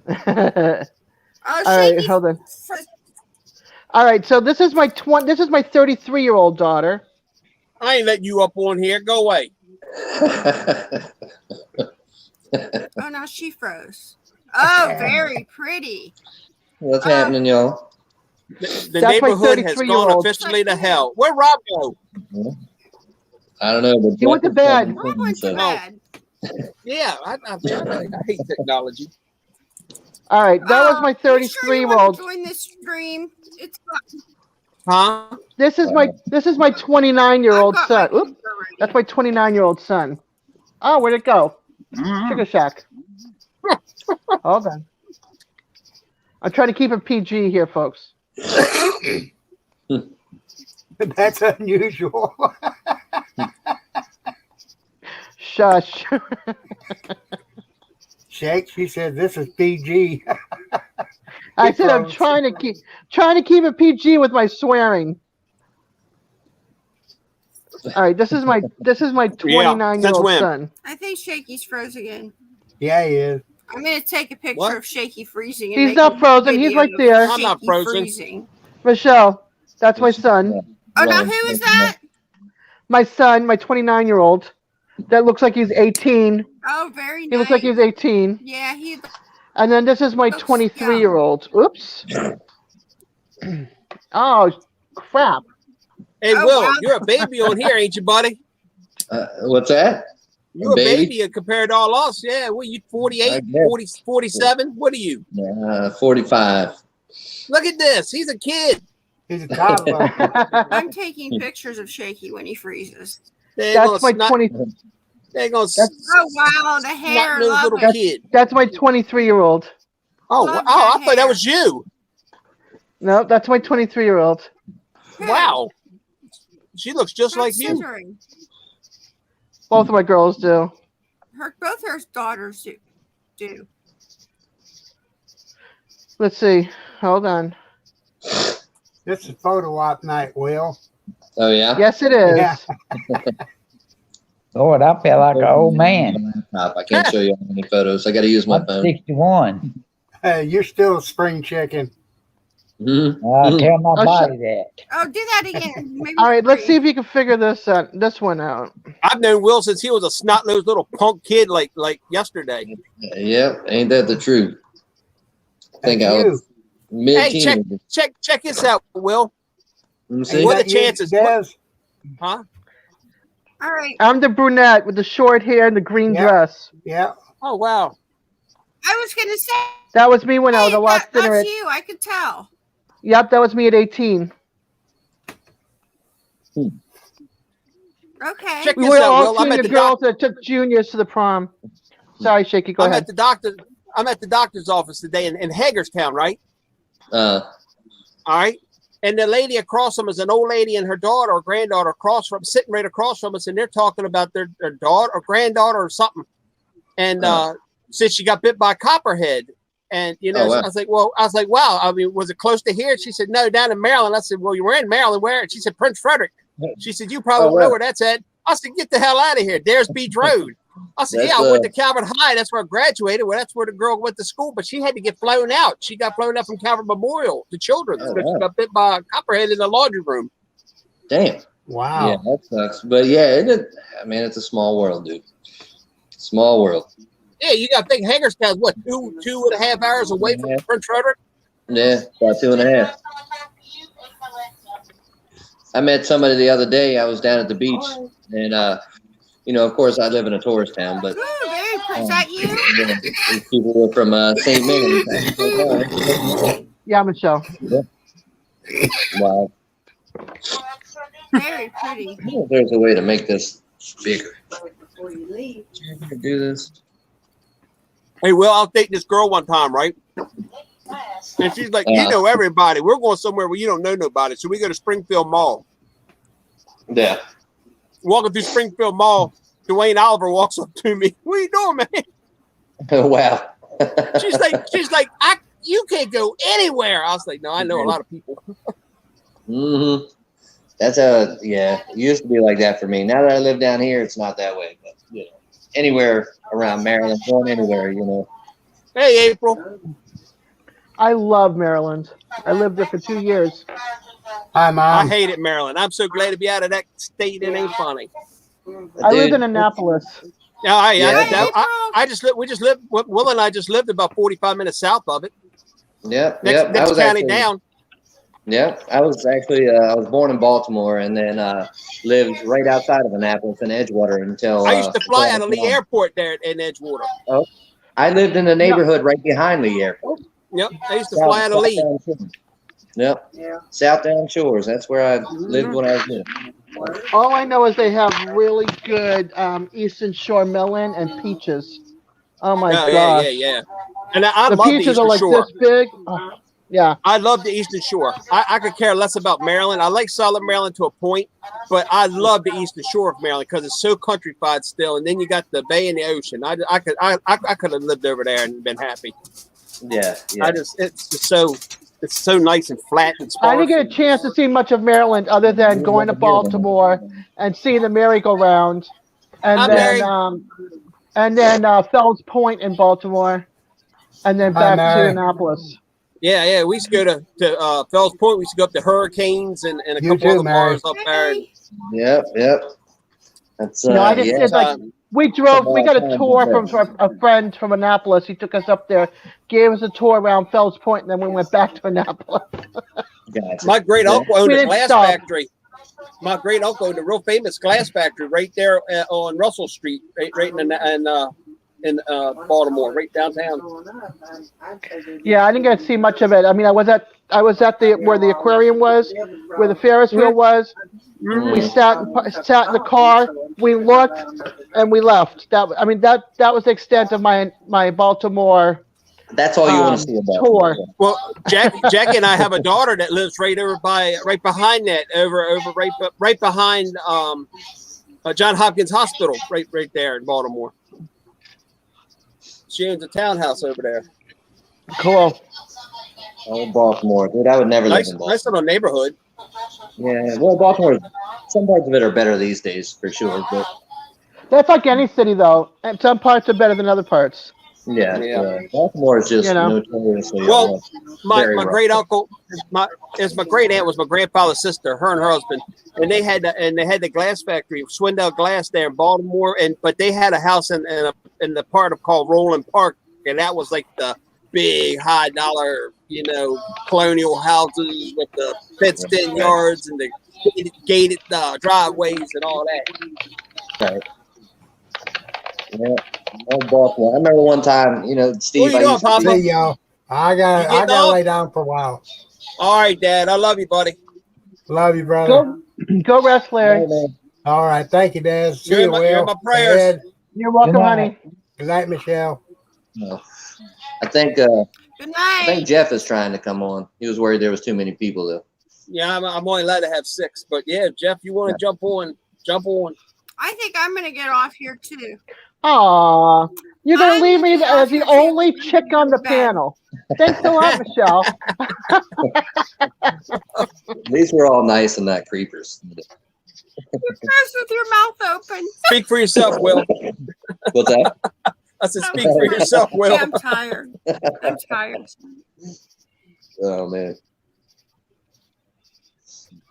All Oh, right, Shaky. hold on. All right, so this is my 33-year-old daughter. I ain't letting you up on here. Go away. Oh, now she froze. Oh, very pretty. What's happening, y'all? The That's my neighborhood has gone 33-year-old. officially to hell. Where Rob go? I don't know, but He went to bed. Rob went to bed. Yeah, I hate technology. All right, that was my You sure you want 33-year-old. to join this stream? It's Huh? This is my 29-year-old I've got son. my Oops, pizza ready. that's my 29-year-old son. Oh, where'd it go? Sugar Shack. Hold on. I'm trying to keep it PG here, folks. That's unusual. Shush. Shake, she said this is PG. I said I'm trying to keep it PG with my swearing. All right, this is my 29-year-old when? son. I think Shaky's froze again. Yeah, he is. I'm going to take a picture What? of Shaky freezing. And He's make not a frozen. He's video right of there. I'm not Shaky frozen. Freezing. Michelle, that's my son. Oh, now who is that? My son, my 29-year-old. That looks like he's 18. Oh, very nice. He looks like he's 18. Yeah, he. And then this is my Looks 23-year-old. Oops. Oh, crap. Hey, Oh, Will, wow. you're a baby on here, ain't you, buddy? What's that? You're a baby compared to all us. Yeah, what, you 48, 40, 47? What are you? 45. Look at this. He's a kid. He's a toddler. I'm taking pictures of Shaky when he freezes. That's my 20. They're going Oh, wow, the hair. nose Love little it. kid. That's my 23-year-old. Oh, Love I that thought that hair. was you. No, that's my 23-year-old. Wow. She looks just like That's you. scissoring. Both of my girls do. Both her daughters do. Let's see. Hold on. This is photo op night, Will. Oh, yeah? Yes, it is. Yeah. Lord, I feel like an old man. I can't show you any photos. I got to use my I'm phone. 61. You're still a spring chicken. I'll tell my Oh, body that. Oh, do that again. Maybe All right, let's three. see if you can figure this one out. I've known Will since he was a snot-nosed little punk kid like yesterday. Yep, ain't that the truth? I think That's I you. was Hey, mid-teenager. check this out, Will. Let me Ain't see. What are that the you, chances? Des? Huh? All right. I'm the brunette with the short hair and the green Yeah. dress. Yeah. Oh wow. I was gonna say That was me when I was a lot thinner. that's you. I could tell. Yep, that was me at 18. Okay. Check We this were out, all Will. I'm at senior the girls that took juniors to the prom. Sorry, Shaky, go I'm ahead. at the doctor. I'm at the doctor's office today in Hagerstown, right? Uh, All right. And the lady across from us, an old lady and her daughter or granddaughter sitting right across from us, and they're talking about their daughter or granddaughter or something. And since she got bit by a copperhead, and you know, Oh, wow. I was like, wow. I mean, was it close to here? She said, no, down in Maryland. I said, well, you were in Maryland. Where? And she said, Prince Frederick. She said, you probably Oh, don't know wow. where that's at. I said, get the hell out of here. There's Beach Road. I said, That's, yeah, I went to Calvert High. That's where I graduated. Well, that's where the girl went to school, but she had to get flown out. She got flown out from Calvert Memorial to Children's Oh, because wow. she got bit by a copperhead in the laundry room. Damn. Wow. Yeah, that sucks. But yeah, I mean, it's a small world, dude. Small world. Yeah, you got to think Hagerstown's what, 2.5 hours away from Prince Frederick? Yeah, about 2.5. I met somebody the other day. I was down at the beach, and you know, of course, I live in a tourist town, but Ooh, very pretty. Is that you? yeah, these people were from St. Mary's. Yeah, Michelle. Yeah. Wow. Very pretty. I wonder if there's a way to make this bigger. Before you leave. Can you do this? Hey, Will, I'll date this girl one time, right? And she's like, you know everybody. We're going somewhere where you don't know nobody. So we go to Springfield Mall. Yeah. Walking through Springfield Mall, Dwayne Oliver walks up to me. What are you doing, man? Wow. She's like, you can't go anywhere. I was like, no, I know a lot of people. Mm-hmm. That's yeah, it used to be like that for me. Now that I live down here, it's not that way. But, you know, anywhere around Maryland, going anywhere, you know. Hey, April. I love Maryland. I lived there for 2 years. Hi, Mom. I hated Maryland. I'm so glad to be out of that state. It ain't funny. I lived in Annapolis. Yeah, I just lived. We just lived. Will and I just lived about 45 minutes south of it. Yep. Next county down. Yeah, I was actually I was born in Baltimore and then lived right outside of Annapolis in Edgewater until I used to fly out of Lee Airport there in Edgewater. Oh, I lived in the neighborhood right behind Lee Airport. Yep, I used to fly out of Lee. Yep. Yeah. South Down Shores. That's where I lived when I was little. All I know is they have really good Eastern Shore melon and peaches. Oh my gosh. Yeah. And I The love the peaches Eastern are like Shore. this big. Oh, yeah. I love the Eastern Shore. I could care less about Maryland. I like Southern Maryland to a point, but I love the Eastern Shore of Maryland because it's so countrified still. And then you got the bay and the ocean. I could have lived over there and been happy. Yeah. It's so nice and flat and sparse. I didn't get a chance to see much of Maryland other than going to Baltimore and seeing the merry-go-round, and then Fells Point in Baltimore, and then back to Annapolis. Yeah. We used to go to Fells Point. We used to go up to Hurricanes and a couple other bars up there. Yep. That's I just did like we got a tour from a friend from Annapolis. He took us up there, gave us a tour around Fells Point, and then we went back to Annapolis. Gotcha. My great uncle owned We a didn't glass stop. factory. My great uncle owned a real famous glass factory right there on Russell Street, right in Baltimore, right downtown. Yeah, I didn't get to see much of it. I mean, I was at where the aquarium was, where the Ferris wheel was. We sat in the car. We looked and we left. That was the extent of my Baltimore. That's all you want to see about tour. Well, Jackie and I have a daughter that lives right behind that, right behind John Hopkins Hospital, right there in Baltimore. She owns a townhouse over there. Cool. Oh, Baltimore, dude, I would never live in Baltimore. Nice little neighborhood. Yeah, well, Baltimore, some parts of it are better these days for sure, but That's like any city, though. And some parts are better than other parts. yeah. Baltimore is just notoriously my rough. great uncle, my great aunt was my grandfather's sister, her and her husband, and they had the glass factory, Swindell Glass, there in Baltimore, but they had a house in the part called Roland Park, and that was like the big high dollar, colonial houses with the fenced in yards and the gated driveways and all that. Right. Yeah. Oh, Baltimore. I remember one time, Steve. What are you doing, Papa? See y'all. I gotta lay down for a while. All right, Dad. I love you, buddy. Love you, brother. Go rest, Larry. All right. Thank you, Dad. See you, Will. You're in my prayers. Ed. You're welcome, honey. Good night, Michelle. No. I think Good night. Jeff is trying to come on. He was worried there was too many people though. Yeah, I'm only allowed to have 6, but yeah, Jeff, you want to jump on? I think I'm gonna get off here too. Aw, you're gonna leave me as the only chick on the panel. Thanks a lot, Michelle. At least we're all nice and not creepers. You're gross with your mouth open. Speak for yourself, Will. What's that? I said, speak for yourself, Will. Yeah, I'm tired. I'm tired. Oh man.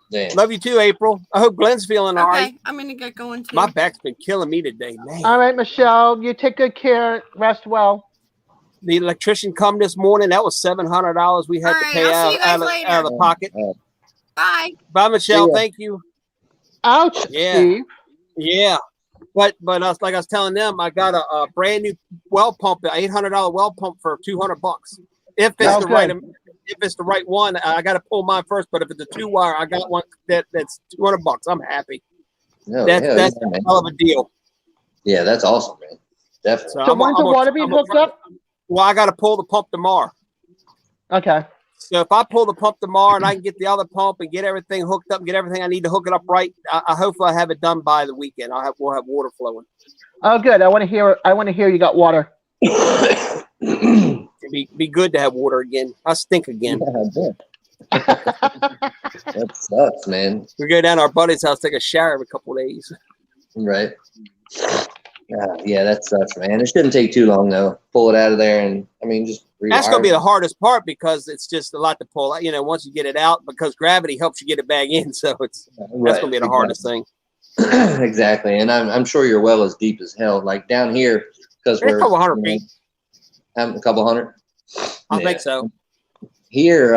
Damn. Love you too, April. I hope Glenn's feeling all right. Okay, I'm gonna get going too. My back's been killing me today, man. All right, Michelle, you take good care. Rest well. The electrician come this morning. That was $700 we had to pay out of the pocket. Bye. Bye, Michelle. Thank you. Ouch, Steve. Yeah. But like I was telling them, I got a brand new well pump, an $800 well pump for $200. If it's the right one, I got to pull mine first. But if it's a 2-wire, I got one that's $200. I'm happy. That's a hell of a deal. Yeah, that's awesome, man. Definitely. So when's the water being hooked up? Well, I got to pull the pump tomorrow. Okay. So if I pull the pump tomorrow and I can get the other pump and get everything hooked up, and get everything I need to hook it up right, I hopefully I have it done by the weekend. We'll have water flowing. Oh, good. I want to hear you got water. Be good to have water again. I stink again. That sucks, man. We go down to our buddy's house, take a shower every couple of days. Right. Yeah, that sucks, man. It shouldn't take too long though. Pull it out of there, and just. That's going to be the hardest part because it's just a lot to pull out. Once you get it out, because gravity helps you get it back in, so that's going to be the hardest thing. Exactly, and I'm sure your well is deep as hell. Like down here, because we're a couple hundred feet. A couple hundred. I think so. Here,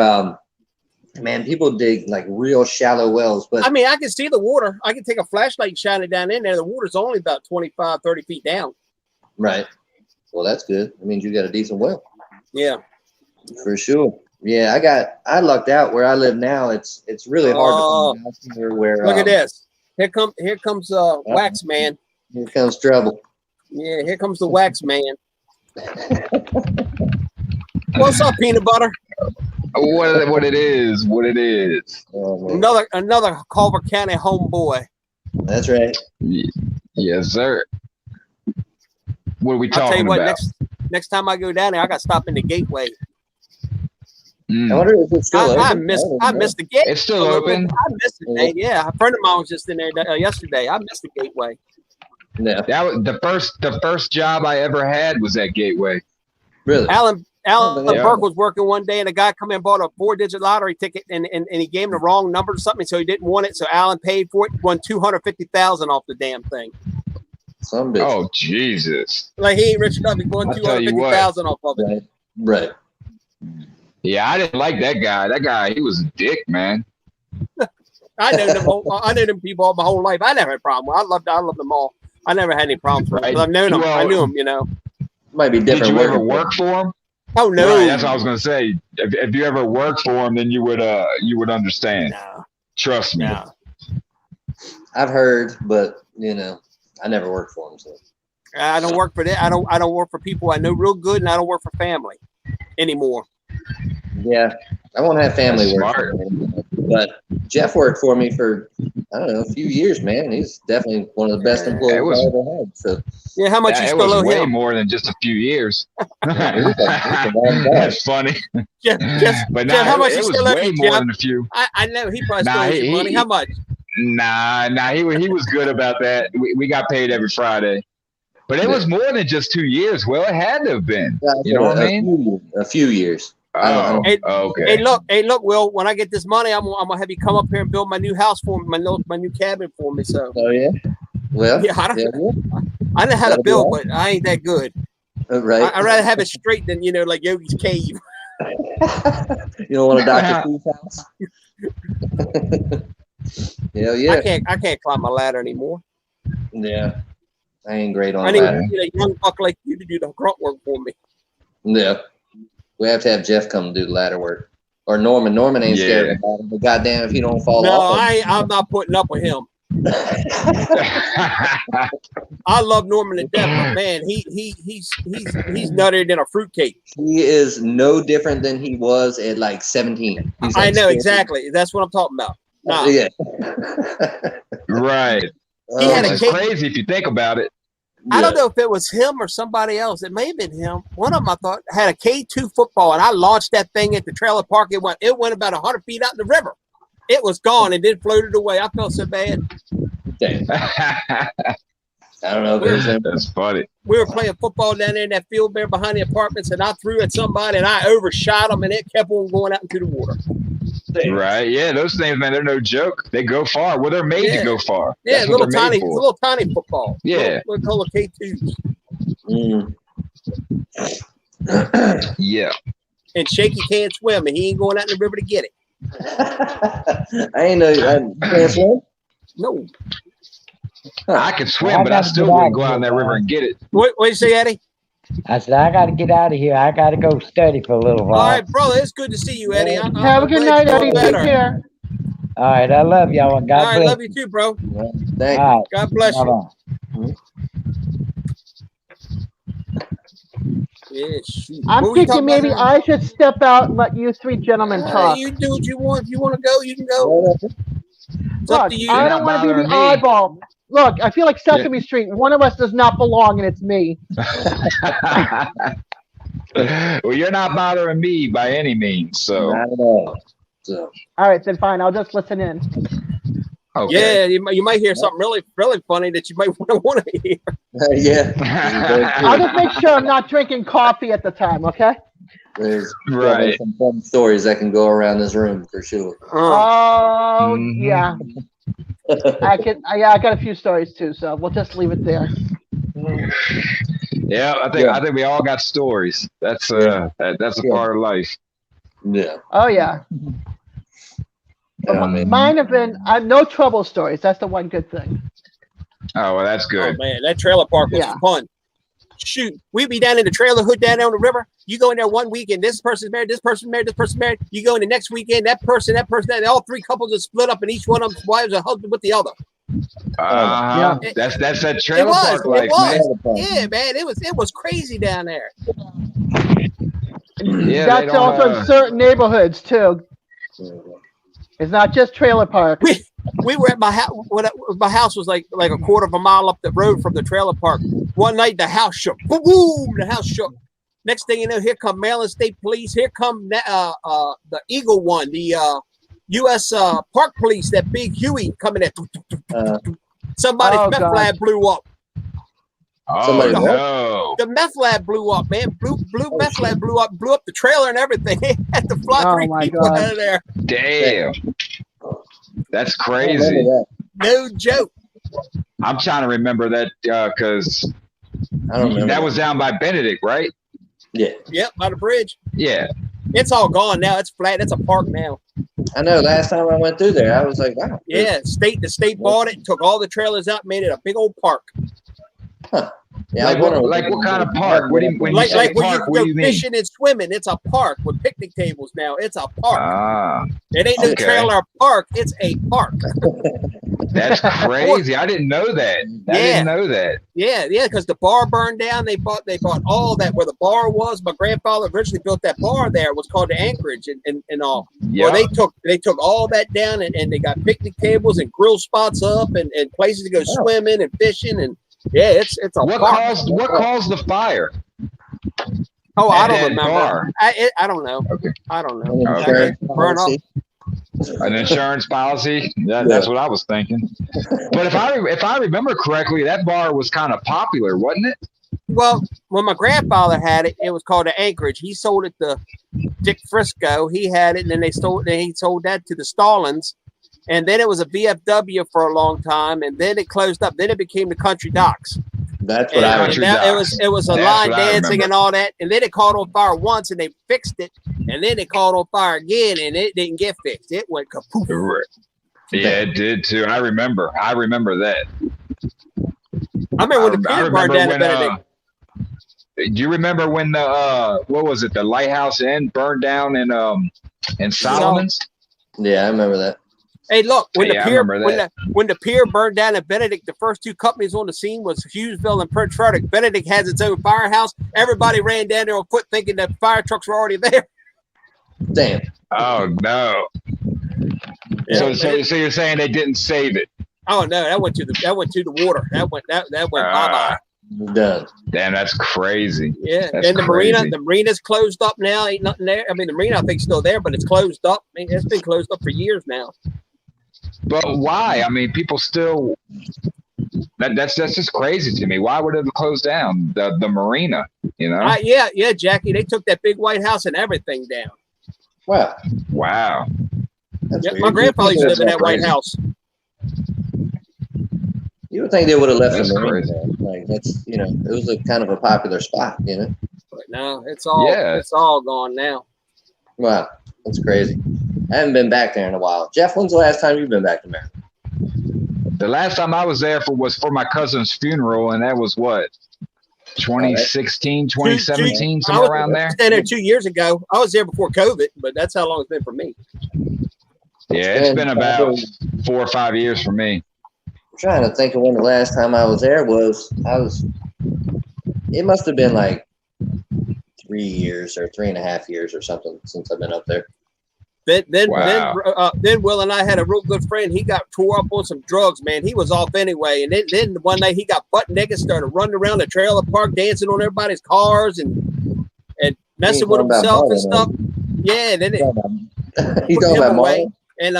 man, people dig like real shallow wells, but I can see the water. I can take a flashlight and shine it down in there. The water's only about 25, 30 feet down. Right. Well, that's good. That means you got a decent well. Yeah. For sure. Yeah, I lucked out where I live now. It's really hard to find here where. Look at this. Here comes Wax Man. Here comes trouble. Yeah, here comes the Wax Man. What's up, peanut butter? What it is? Oh, another Culver County homeboy. That's right. Yes, sir. What are we talking about? Next time I go down there, I got to stop in the Gateway. I wonder if it's still open. I missed the Gateway. It's still open. I missed it, man. Yeah, a friend of mine was just in there yesterday. I missed the Gateway. Yeah. That was the first job I ever had was at Gateway. Really? Alan Burke was working one day, and a guy come in and bought a 4-digit lottery ticket, and he gave him the wrong number or something, so he didn't want it. So Alan paid for it, won $250,000 off the damn thing. Some bitch. Oh Jesus! Like he ain't rich enough. He won $250,000 off of it. Right. Yeah, I didn't like that guy. That guy, he was a dick, man. I know them people my whole life. I never had a problem. I loved them all. I never had any problems with them. I've known them. I knew them. Might be different. Did you ever work for him? Oh no! Right, that's what I was gonna say. If you ever worked for him, then you would understand. No. Trust me. No. I've heard, but I never worked for him. So I don't work for that. I don't work for people I know real good, and I don't work for family anymore. Yeah, I won't have family work for me. But Jeff worked for me for a few years, man. He's definitely one of the best employees I ever had. So yeah, how much you still owe him? Way more than just a few years. That's funny. Jeff, how much you still owe way you, more Jeff? than a few. I know he probably still owes you money. How much? Nah, he was good about that. We got paid every Friday. But it was more than just 2 years. Well, it had to have been. You know what I mean? A few years. Okay. Hey, look, Will. When I get this money, I'm gonna have you come up here and build my new house for me, my new cabin for me. So. Oh yeah. Well. Yeah, I know how to build, but I ain't that good. Right. I'd rather have it straight than like Yogi's cave. You don't want a Dr. Seuss house. Hell yeah. I can't climb a ladder anymore. Yeah. I ain't great on I need ladder. a young buck like you to do the grunt work for me. Yeah. We have to have Jeff come do the ladder work. Or Norman. Norman ain't scared of ladder, but goddamn if he don't fall off. I'm not putting up with him. I love Norman to death, but man, he's nuttier than a fruitcake. He is no different than he was at like 17. He's like I know exactly. That's what I'm talking about. Nah. Yeah. Right. He had It's crazy if you think about it. I don't know if it was him or somebody else. It may have been him. One of them, I thought, had a K2 football, and I launched that thing at the trailer park. It went about 100 feet out in the river. It was gone and then floated away. I felt so bad. I don't know if it was him. That's funny. We were playing football down there in that field there behind the apartments, and I threw at somebody, and I overshot them, and it kept on going out into the water. Right. Yeah, those things, man, they're no joke. They go far. Well, they're made to go far. Yeah, That's little what they're made for. tiny football. Yeah. We'll call it K2s. Yeah. And Shaky can't swim, and he ain't going out in the river to get it. I ain't know you can't swim? No. I can swim, but I still wouldn't go out in that river and get it. What you say, Eddie? I said, I got to get out of here. I got to go study for a little while. All right, brother. It's good to see you, Eddie. Have a good night, Eddie. Take care. All right. I love y'all. God All right, bless. love you too, bro. Thank you. Right. God bless you. Bye-bye. Yeah, shoot. I'm What were you thinking talking maybe about? I should step out and let you three gentlemen talk. You do what you want. If you want to go, you can go. It's up Look, to you. I don't want to be the bothering me. oddball. Look, I feel like Sesame Street. One of us does not belong, and it's me. Well, you're not bothering me by any means, so. Not at all. So. All right, then fine. I'll just listen in. Okay. Yeah, you might hear something really funny that you might want to hear. Yeah. I'll just make sure I'm not drinking coffee at the time, okay? There's Right. some fun stories that can go around this room for sure. Oh, Mhm. yeah. I got a few stories too, so we'll just leave it there. Yeah, I think we all got stories. That's that's a part of life. Yeah. Oh, yeah. Mine have been no trouble stories. That's the one good thing. Oh, well, that's Oh good. man, that trailer park was fun. Shoot, we'd be down in the trailer hood down there on the river. You go in there one weekend, this person's married, this person's married, this person's married. You go in the next weekend, that person, all three couples are split up, and each one of them's wives are husband with the other. Yeah. That's that trailer park life, man. Yeah, man, it was crazy down there. Yeah, that's also in certain neighborhoods too. It's not just trailer park. We were at my house. My house was like a quarter of a mile up the road from the trailer park. One night the house shook. Boom, boom, the house shook. Next thing you know, here come Maryland State Police. Here come the Eagle One, the U.S. Park Police. That big Huey coming in. Somebody's meth lab blew up. Oh no! The meth lab blew up, man. Meth lab blew up the trailer and everything. They had to fly three people out of there. Damn, that's crazy. No joke. I'm trying to remember that because I don't remember. That was down by Benedict, right? Yeah. Yep, by the bridge. Yeah. It's all gone now. It's flat. It's a park now. I know. Last time I went through there, I was like, wow. Yeah, the state bought it, took all the trailers out, made it a big old park. Huh. Yeah, like what kind of park? What do you, when you say where park, you what go do you mean? fishing and swimming. It's a park with picnic tables now. It's a park. It ain't no okay. trailer park. It's a park. That's crazy. I didn't know that. I didn't know that. Yeah, because the bar burned down. They bought all that where the bar was. My grandfather originally built that bar there. It was called the Anchorage and all. Yeah. Well, they took all that down and they got picnic tables and grill spots up and places to go swimming and fishing and it's a what park. caused the fire? Oh, I don't that remember. bar? I don't know. Okay. I don't know. Okay. Burn up. An insurance policy? That's what I was thinking. But if I remember correctly, that bar was kind of popular, wasn't it? Well, when my grandfather had it, it was called the Anchorage. He sold it to Dick Frisco. He had it, and then he sold that to the Stallings. And then it was a VFW for a long time, and then it closed up. Then it became the Country Docks. That's what I remember. It was a line dancing and all that, and then it caught on fire once, and they fixed it, and then it caught on fire again, and it didn't get fixed. It went kapoof. Yeah, it did too. I remember that. I remember when the pier burned down in Benedict. Do you remember when the what was it? The Lighthouse Inn burned down in Solomon's? Yeah, I remember that. Hey, look, when Yeah, the pier I remember that. when the pier burned down in Benedict, the first two companies on the scene was Hughesville and Porch Talk. Benedict has its own firehouse. Everybody ran down there on foot thinking that fire trucks were already there. Damn. Oh no. Yeah, so you're saying they didn't save it? Oh no, that went to the water. That went bye-bye. Done. Damn, that's crazy. Yeah, that's and the crazy. marina's closed up now. Ain't nothing there. I mean, the marina I think is still there, but it's closed up. I mean, it's been closed up for years now. But why? I mean, people still. That's just crazy to me. Why would it close down the marina? You know? Yeah, Jackie. They took that big white house and everything down. Wow. Yeah, my grandfather used to live in that White House. You would think they would have left That's the marina. crazy. Like that's it was a kind of a popular spot, you know. But no, it's all gone now. Wow, that's crazy. I haven't been back there in a while. Jeff, when's the last time you've been back to Maryland? The last time I was there was for my cousin's funeral, and that was what, 2016, 2017, somewhere around there. I was there 2 years ago. I was there before COVID, but that's how long it's been for me. Yeah, it's been about 4 or 5 years for me. I'm trying to think of when the last time I was there was. It must have been like 3 years or 3.5 years or something since I've been up there. Then Will and I had a real good friend. He got tore up on some drugs, man. He was off anyway. And then one night he got butt naked, started running around the trailer park, dancing on everybody's cars and messing with himself and stuff. Yeah, and then He's talking about away. And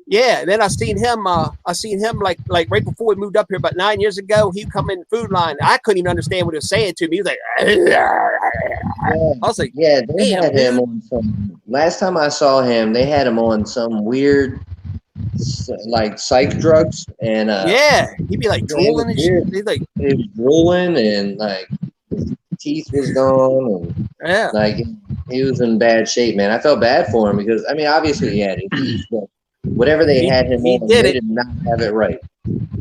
yeah, then I seen him like right before we moved up here about 9 years ago. He come in the food line. I couldn't even understand what he was saying to me. He was like, I was like, yeah, they had him on some. Last time I saw him, they had him on some weird, like psych drugs, and yeah, he'd be like drooling and shit. He was drooling, and like his teeth was gone, and like he was in bad shape, man. I felt bad for him because I mean, obviously he had it, but whatever they had him on, they did not have it right.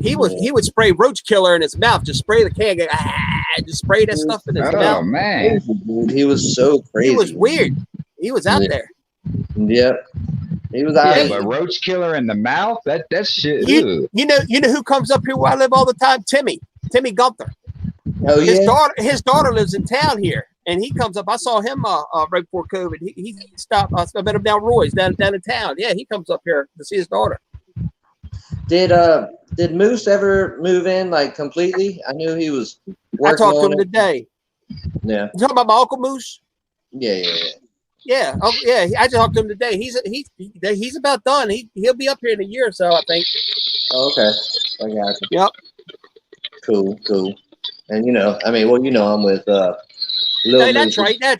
He would spray roach killer in his mouth, just spray the can, just spray that stuff in his mouth. Oh man, he was so crazy. He was weird. He was out there. Yep. He was out there. But roach killer in the mouth? That shit. You know who comes up here where I live all the time? Timmy Gunther. Oh yeah. His daughter lives in town here, and he comes up. I saw him right before COVID. He stopped. I met him down Roy's down in town. Yeah, he comes up here to see his daughter. Did Moose ever move in like completely? I knew he was working. I talked to him today. Yeah. You talking about my Uncle Moose? Yeah. Yeah. Oh, yeah. I just talked to him today. He's about done. He'll be up here in a year or so, I think. Oh, okay. I got you. Yep. Cool. And I'm with Lil Hey, that's Moose. right. Yeah.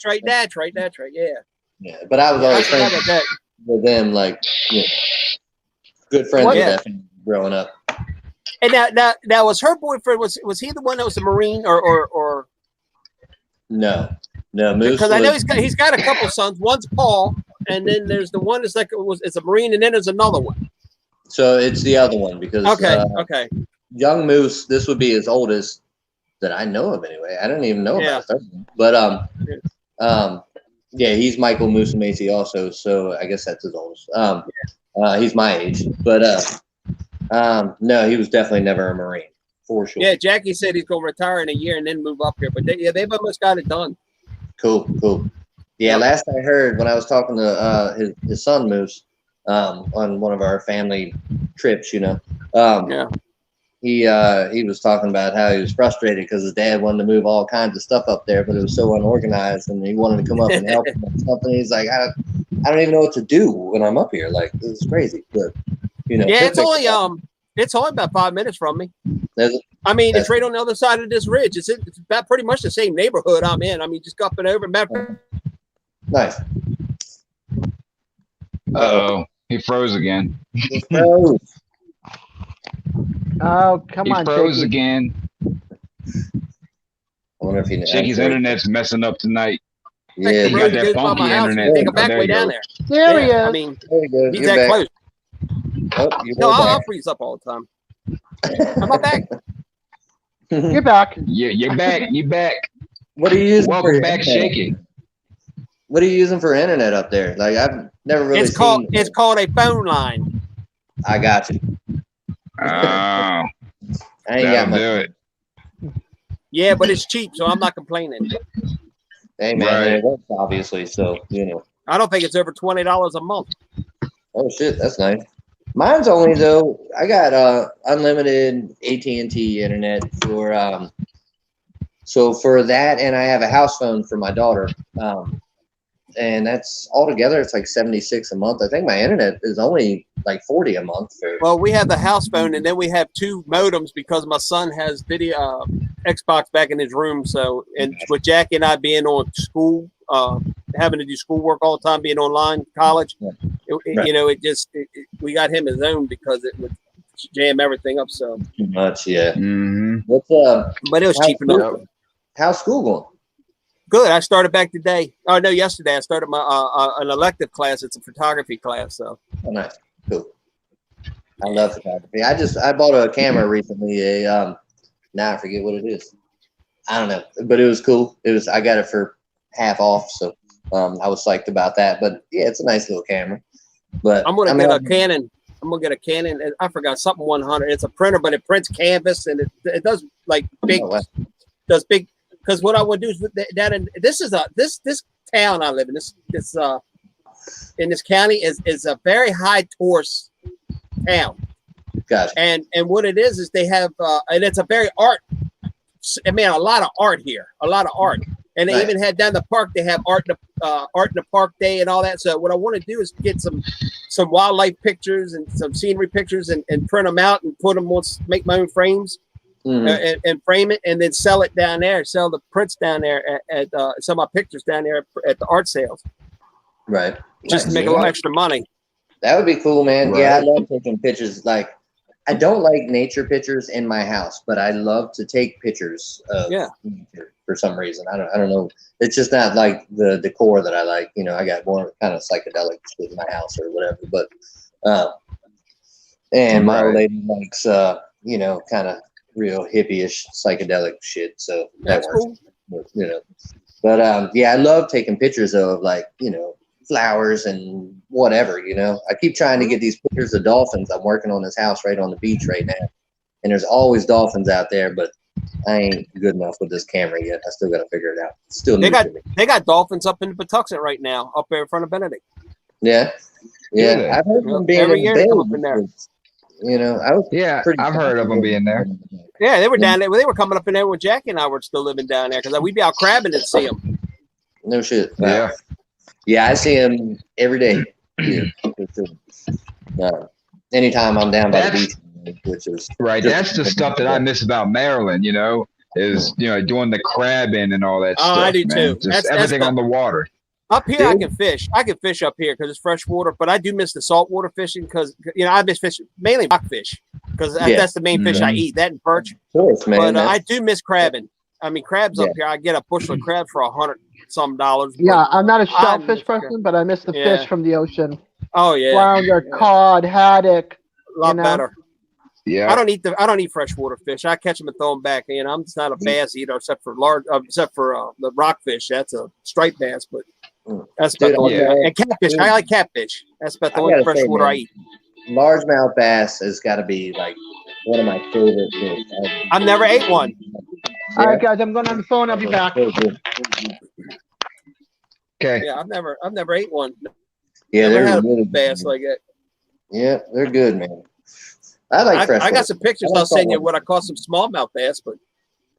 Yeah, but I was always friends with them, like good friends with that family growing up. And now was her boyfriend was he the one that was a Marine or No, Moose. Because I know he's got a couple sons. One's Paul, and then there's the one that's like it's a Marine, and then there's another one. So it's the other one because okay. Young Moose, this would be his oldest that I know of anyway. I don't even know about third one. But yeah, he's Michael Moose Macy also, so I guess that's his oldest. He's my age, but no, he was definitely never a Marine for sure. Yeah, Jackie said he's gonna retire in a year and then move up here, but they've almost got it done. Cool. Yeah, last I heard when I was talking to his son Moose on one of our family trips, he was talking about how he was frustrated because his dad wanted to move all kinds of stuff up there, but it was so unorganized, and he wanted to come up and help him with something. He's like, I don't even know what to do when I'm up here. Like, this is crazy, but yeah, it's only about 5 minutes from me. I mean, it's right on the other side of this ridge. It's about pretty much the same neighborhood I'm in. I mean, just up and over. Nice. Uh-oh, he froze again. He froze. Oh, come on, he froze Jakey. again. I wonder if Jakey's internet's messing up tonight. Yeah, he got that funky internet. Take him back way down there. There he is. I mean, there you go. he's You're that back. close. No, I'll freeze up all the time. Am I back? You're back. You're back. You're back. What are you using? Welcome back, Shaky. What are you using for internet up there? Like I've never really It's called a phone line. I got you. Oh, I ain't got that'll much. do it. Yeah, but it's cheap, so I'm not complaining. Hey man, Right. it works obviously. So you know. I don't think it's over $20 a month. Oh shit, that's nice. Mine's only though. I got unlimited AT&T internet for so for that, and I have a house phone for my daughter. And that's altogether it's like 76 a month. I think my internet is only like 40 a month. Well, we have the house phone, and then we have 2 modems because my son has video Xbox back in his room. So, and with Jackie and I being on school, having to do schoolwork all the time, being online, college, you know, we got him his own because it would jam everything up. So Too much, yeah. Mm-hmm. What's but it was cheap enough. How's school going? Good. I started back today. Oh no, yesterday I started my an elective class. It's a photography class. So. Oh, nice. Cool. I love photography. I bought a camera recently. Now I forget what it is. I don't know, but it was cool. I got it for half off, so I was psyched about that. But yeah, it's a nice little camera. But I'm gonna get a Canon. I'm gonna get a Canon, and I forgot something 100. It's a printer, but it prints canvas, and it does like big, does big. Because what I would do is that, and this town I live in, this in this county is a very high tourist town. Gotcha. And what it is they have and it's a very art. I mean, a lot of art here, a lot of art, and they even had down the park. They have art in the park day and all that. So what I want to do is get some wildlife pictures and some scenery pictures and print them out and put them on, make my own frames. Mm-hmm. And frame it and then sell it down there, sell the prints down there at some of my pictures down there at the art sales. Right. Just to make a little extra money. That would be cool, man. Right. Yeah, I love taking pictures. Like, I don't like nature pictures in my house, but I love to take pictures of nature for some reason. I don't know. It's just not like the decor that I like. You know, I got more kind of psychedelic shit in my house or whatever. But and my old lady likes you know, kind of real hippie-ish psychedelic shit, so that works. Cool. You know, but yeah, I love taking pictures of, like, you know, flowers and whatever. You know, I keep trying to get these pictures of dolphins. I'm working on this house right on the beach right now, and there's always dolphins out there, but I ain't good enough with this camera yet. I still got to figure it out. It's still new to me. They got dolphins up in the Patuxent right now, up there in front of Benedict. Yeah. I've heard them being every year. They come up in there. You know, I've heard of them being there. Yeah, they were down there. They were coming up in there when Jackie and I were still living down there because we'd be out crabbing and see them. No shit. Yeah. Yeah, I see them every day. Anytime I'm down by the beach, which is right. That's the stuff that I miss about Maryland. You know, is doing the crabbing and all that stuff. I do man. too. Just everything on the water. Up here, I can fish. I can fish up here because it's fresh water, but I do miss the saltwater fishing because, you know, I miss fishing mainly rockfish because that's the main fish I eat, that and perch. Of course, man. But I do miss crabbing. I mean, crabs up here, I get a bushel of crabs for $100-some. Yeah, I'm not a shellfish person, but I miss the fish from the ocean. Oh, yeah. Flounder, cod, haddock. A lot better. Yeah. I don't eat freshwater fish. I catch them and throw them back. You know, I'm just not a bass eater except for the rockfish. That's a striped bass, but that's about the only and catfish. I like catfish. That's about the only freshwater I eat. Largemouth bass has got to be like one of my favorite fish. I've never ate one. All right, guys, I'm going on the phone. I'll be back. Okay. Yeah, I've never ate one. Yeah, never they're had really a bass like that. Yeah, they're good, man. I like fresh. I got some pictures. I'll send you what I caught some smallmouth bass, but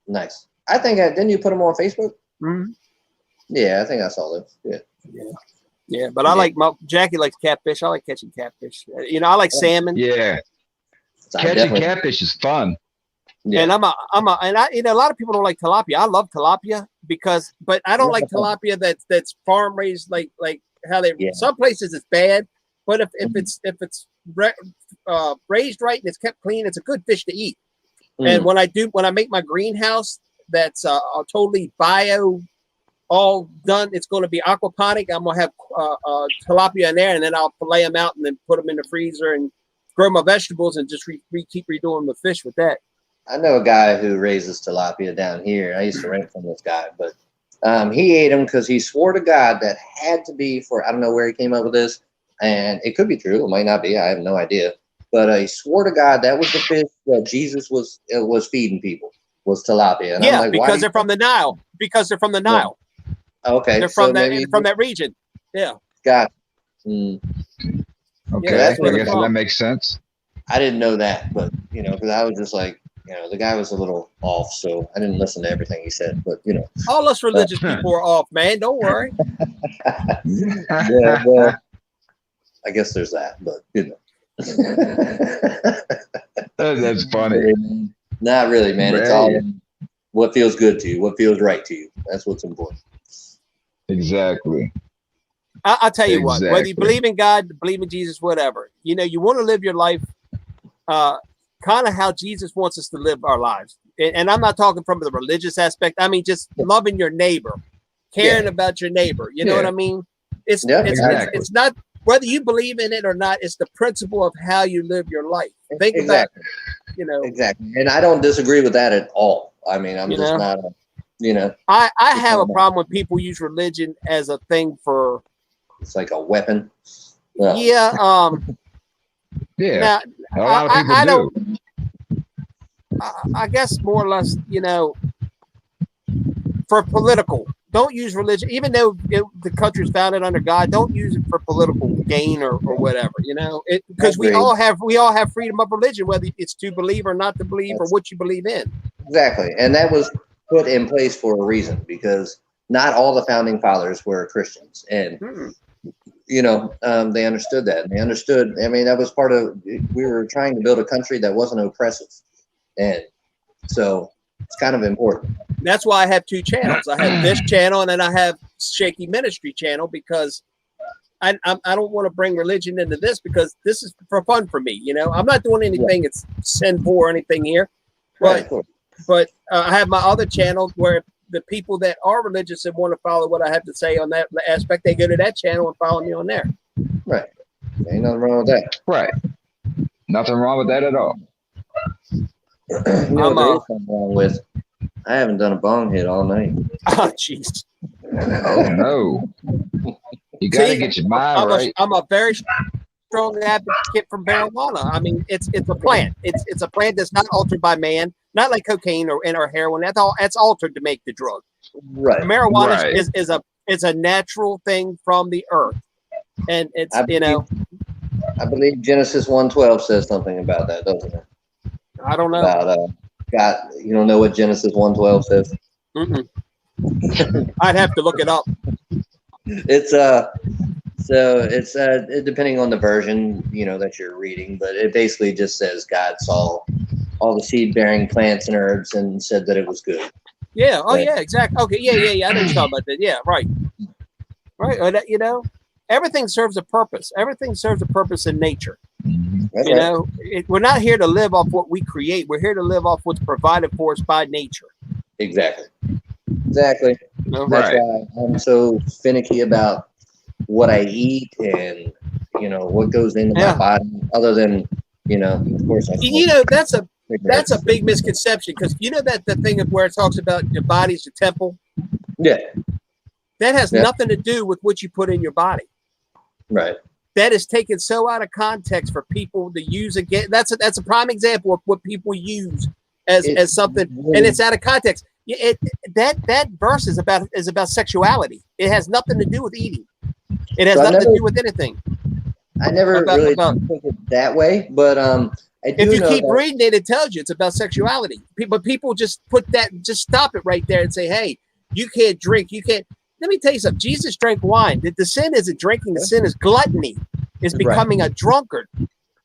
nice. I think didn't you put them on Facebook? Mm-hmm. Yeah, I think I saw those. Yeah. But I like Jackie likes catfish. I like catching catfish. You know, I like salmon. Yeah, catching catfish is fun. Yeah. And a lot of people don't like tilapia. I love tilapia but I don't like tilapia that's farm raised like how they. Some places it's bad, but if it's raised right and it's kept clean, it's a good fish to eat. And when I make my greenhouse, that's totally bio, all done. It's going to be aquaponic. I'm gonna have tilapia in there, and then I'll fillet them out and then put them in the freezer and grow my vegetables and just keep redoing the fish with that. I know a guy who raises tilapia down here. I used to rent from this guy, but he ate them because he swore to God that had to be for, I don't know where he came up with this, and it could be true. It might not be. I have no idea. But he swore to God that was the fish that Jesus was feeding people, was tilapia. And yeah, I'm like, because they're from the Nile. Because they're from the Nile. Yeah. Okay. They're from that region. Yeah. Got Okay, yeah, that's I guess that makes sense. I didn't know that, but because I was just like, the guy was a little off, so I didn't listen to everything he said. But all us religious people are off, man. Don't worry. Yeah, well, I guess there's that, but That's funny. Not really, man. It's all what feels good to you, what feels right to you. That's what's important. Exactly. I'll tell you what, whether you believe in God, believe in Jesus, whatever, you want to live your life kind of how Jesus wants us to live our lives. And I'm not talking from the religious aspect. I mean, just loving your neighbor, caring about your neighbor. You know what I mean? It's not whether you believe in it or not. It's the principle of how you live your life. Think about, Exactly. And I don't disagree with that at all. I mean, I'm just not, I have a problem when people use religion as a thing for. It's like a weapon. Yeah. Yeah. Now, a lot of people do. I guess more or less, for political. Don't use religion, even though the country is founded under God. Don't use it for political gain or whatever. Because we all have freedom of religion, whether it's to believe or not to believe or what you believe in. Exactly, and that was put in place for a reason because not all the founding fathers were Christians, and they understood that. And they understood. I mean, that was part of. We were trying to build a country that wasn't oppressive, and so it's kind of important. That's why I have two channels. I have this channel and then I have Shaky Ministry channel because I don't want to bring religion into this because this is for fun for me. I'm not doing anything that's sinful or anything here, but I have my other channel where the people that are religious and want to follow what I have to say on that aspect, they go to that channel and follow me on there. Right. Ain't nothing wrong with that. Right. Nothing wrong with that at all. There is something wrong with. I haven't done a bong hit all night. Oh, jeez. Oh, no. You got to get your mind right. I'm a very strong advocate for marijuana. I mean, it's a plant. It's a plant that's not altered by man, not like cocaine or heroin. That's altered to make the drug. Right. Marijuana is a natural thing from the earth, and it's I believe Genesis 1:12 says something about that, doesn't it? I don't know. About God, you don't know what Genesis 1:12 says? I'd have to look it up. It's depending on the version that you're reading, but it basically just says God saw all the seed-bearing plants and herbs and said that it was good. Yeah. Oh, yeah. Exactly. Okay. Yeah. I know you're talking about that. Yeah. Right. Everything serves a purpose. Everything serves a purpose in nature. We're not here to live off what we create. We're here to live off what's provided for us by nature. Exactly. That's why I'm so finicky about what I eat and what goes into my body. Other than of course, that's a big misconception because that the thing of where it talks about your body's your temple. Yeah. That has nothing to do with what you put in your body. Right. That is taken so out of context for people to use again. That's a prime example of what people use as something, and it's out of context. That verse is about sexuality. It has nothing to do with eating. It has nothing to do with anything. I never really took it that way, but if you keep reading it, it tells you it's about sexuality. People just stop it right there and say, "Hey, you can't drink. You can't." Let me tell you something. Jesus drank wine. The sin isn't drinking. The sin is gluttony. It's becoming a drunkard.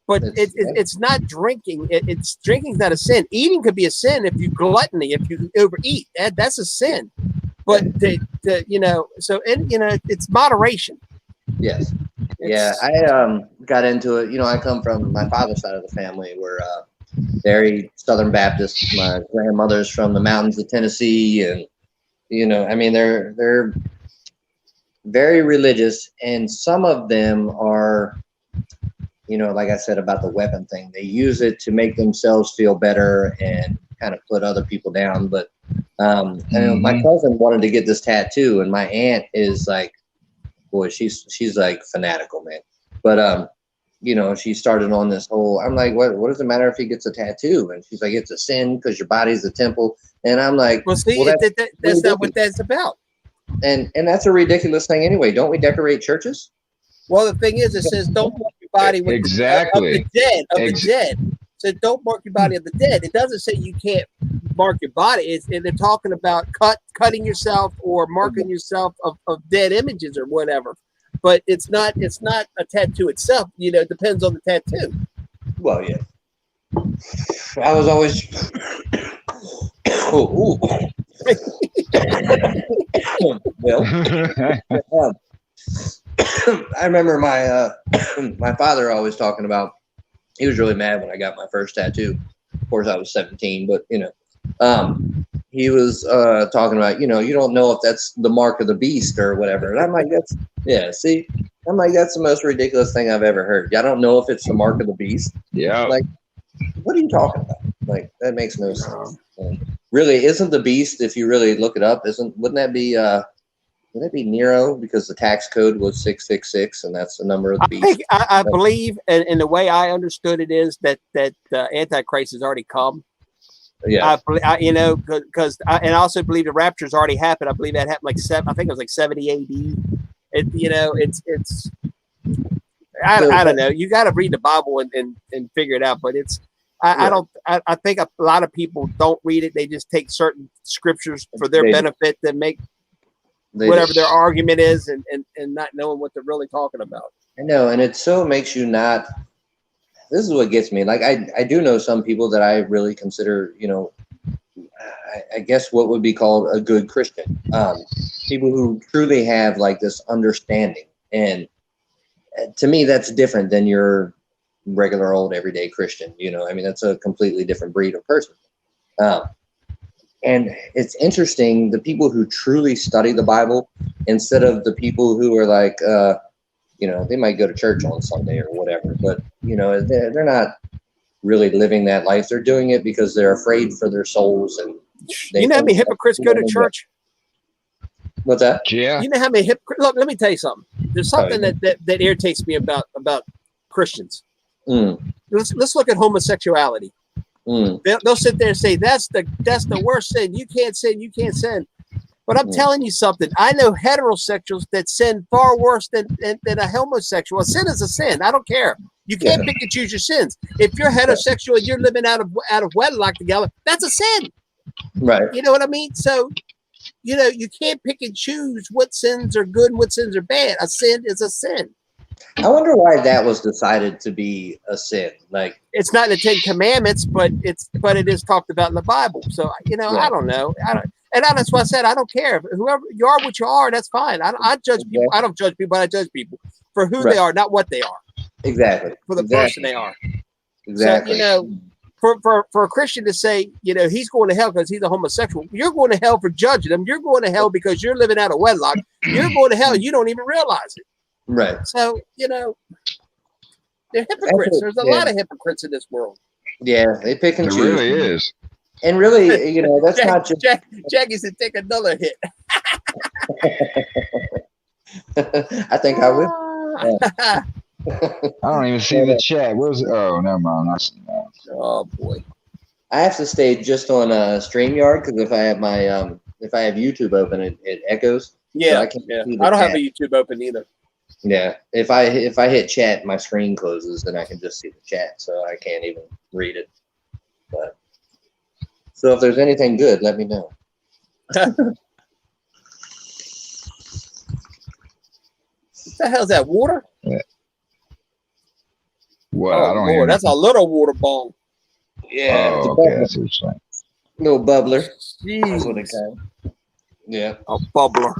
But it's not drinking. It's drinking's not a sin. Eating could be a sin if you gluttony, if you overeat. That's a sin. But it's moderation. Yes. I got into it. I come from my father's side of the family. We're very Southern Baptist. My grandmother's from the mountains of Tennessee, and they're very religious, and some of them are you know, like I said about the weapon thing, they use it to make themselves feel better and kind of put other people down. But and my cousin wanted to get this tattoo, and my aunt is like, boy, she's like fanatical, man. But you know, she started on this whole. I'm like, what does it matter if he gets a tattoo? And she's like, it's a sin because your body's a temple. And I'm like, well, see, that's not what that's about. And that's a ridiculous thing anyway. Don't we decorate churches? Well, the thing is, it says don't mark your body with of the dead. It says don't mark your body of the dead. It doesn't say you can't mark your body. And they're talking about cutting yourself or marking yourself of dead images or whatever. But it's not a tattoo itself. You know, it depends on the tattoo. Well, yeah. I was always. Well, I remember my father always talking about. He was really mad when I got my first tattoo. Of course, I was 17, but you know, he was talking about, you know, you don't know if that's the mark of the beast or whatever. And I'm like, see, I'm like, that's the most ridiculous thing I've ever heard. I don't know if it's the mark of the beast. Yeah. Like, what are you talking about? Like, that makes no sense. And really, isn't the beast, if you really look it up, wouldn't that be Nero, because the tax code was 666 and that's the number of the beast? I believe, and the way I understood it is that Antichrist has already come. Yeah, you know, because and I also believe the rapture's already happened. I believe that happened I think it was like 70 AD. You know, it's I don't know. You got to read the Bible and figure it out. But it's I think a lot of people don't read it. They just take certain scriptures for their benefit that make whatever their argument is, and not knowing what they're really talking about. I know, and it so makes you not. This is what gets me. Like I do know some people that I really consider, you know, I guess what would be called a good Christian. People who truly have like this understanding, and to me, that's different than your regular old everyday Christian. You know, I mean, that's a completely different breed of person. And it's interesting, the people who truly study the Bible instead of the people who are like, you know, they might go to church on Sunday or whatever, but, you know, they're not really living that life. They're doing it because they're afraid for their souls. And you know how many hypocrites go to church? What's that? Yeah. You know how many hypocrites? Look, let me tell you something. There's something that irritates me about Christians. Let's look at homosexuality. They'll sit there and say that's the worst sin. You can't sin. But I'm telling you something. I know heterosexuals that sin far worse than a homosexual. A sin is a sin. I don't care. You can't pick and choose your sins. If you're heterosexual and you're living out of wedlock together, that's a sin. Right. You know what I mean? So, you know, you can't pick and choose what sins are good and what sins are bad. A sin is a sin. I wonder why that was decided to be a sin. Like, it's not in the 10 Commandments, but it is talked about in the Bible. So, you know, I don't know. And that's why I said I don't care. Whoever you are, what you are, that's fine. I judge people. I don't judge people, but I judge people for who they are, not what they are. Exactly. For the person they are. Exactly. So, you know, for a Christian to say, you know, he's going to hell because he's a homosexual, you're going to hell for judging him. You're going to hell because you're living out of wedlock. You're going to hell. You don't even realize it. Right. So, you know, they're hypocrites. There's a lot of hypocrites in this world. Yeah, they pick and choose. It really is. And really, you know, that's not just. Jackie said, take another hit. I think I will. I don't even see the chat. Where's it? Oh, never mind. I see that. Oh boy. I have to stay just on StreamYard because if I have my if I have YouTube open, it echoes. Yeah, so I don't have a YouTube open either. Yeah, if I hit chat, my screen closes, then I can just see the chat, so I can't even read it. But so if there's anything good, let me know. What the hell's that? Water? Yeah. Well, oh, I don't Lord, that's a little water bong. Yeah. Oh, okay, that's what you're saying. Little bubbler. Jeez. That's what it called. Yeah. A bubbler.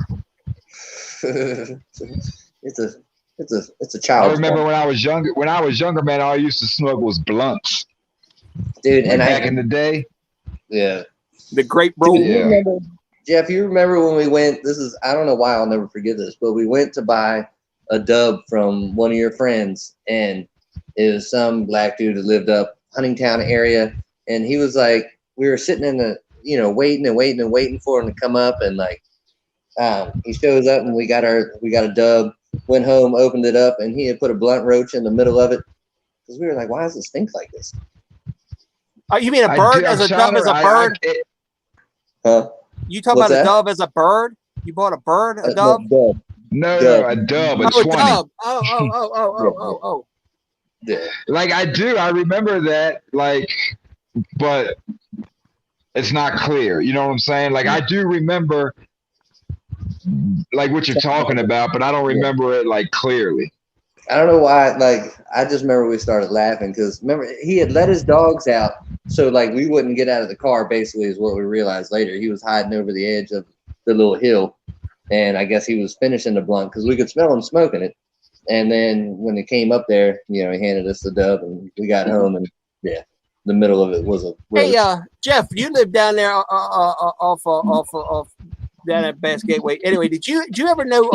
It's a child. I remember when I was younger, man, all I used to smoke was blunts. Dude, and back in the day. Yeah. The great bro. Yeah. Jeff, you remember when we went, I don't know why I'll never forget this, but we went to buy a dub from one of your friends, and It was some black dude that lived up Huntingtown area, and he was like, we were sitting in the, waiting for him to come up, and like, he shows up, and we got a dub. Went home, opened it up, and he had put a blunt roach in the middle of it, because we were like, why does it stink like this? Oh, you mean a bird as a dove as a bird? Huh? You talking about a dove as a bird? You bought a bird, a dove? No, a dub, a 20. A dove. Oh. Yeah. Like I do, I remember that, like, but it's not clear. You know what I'm saying? Like I do remember, like what you're talking about, but I don't remember it like clearly. I don't know why. Like I just remember we started laughing because remember he had let his dogs out, so like we wouldn't get out of the car. Basically, is what we realized later. He was hiding over the edge of the little hill, and I guess he was finishing the blunt because we could smell him smoking it. And then when it came up there, he handed us the dub, and we got home, and the middle of it was a roach. Hey, Jeff, you live down there off down at Bass Gateway. Anyway, did you ever know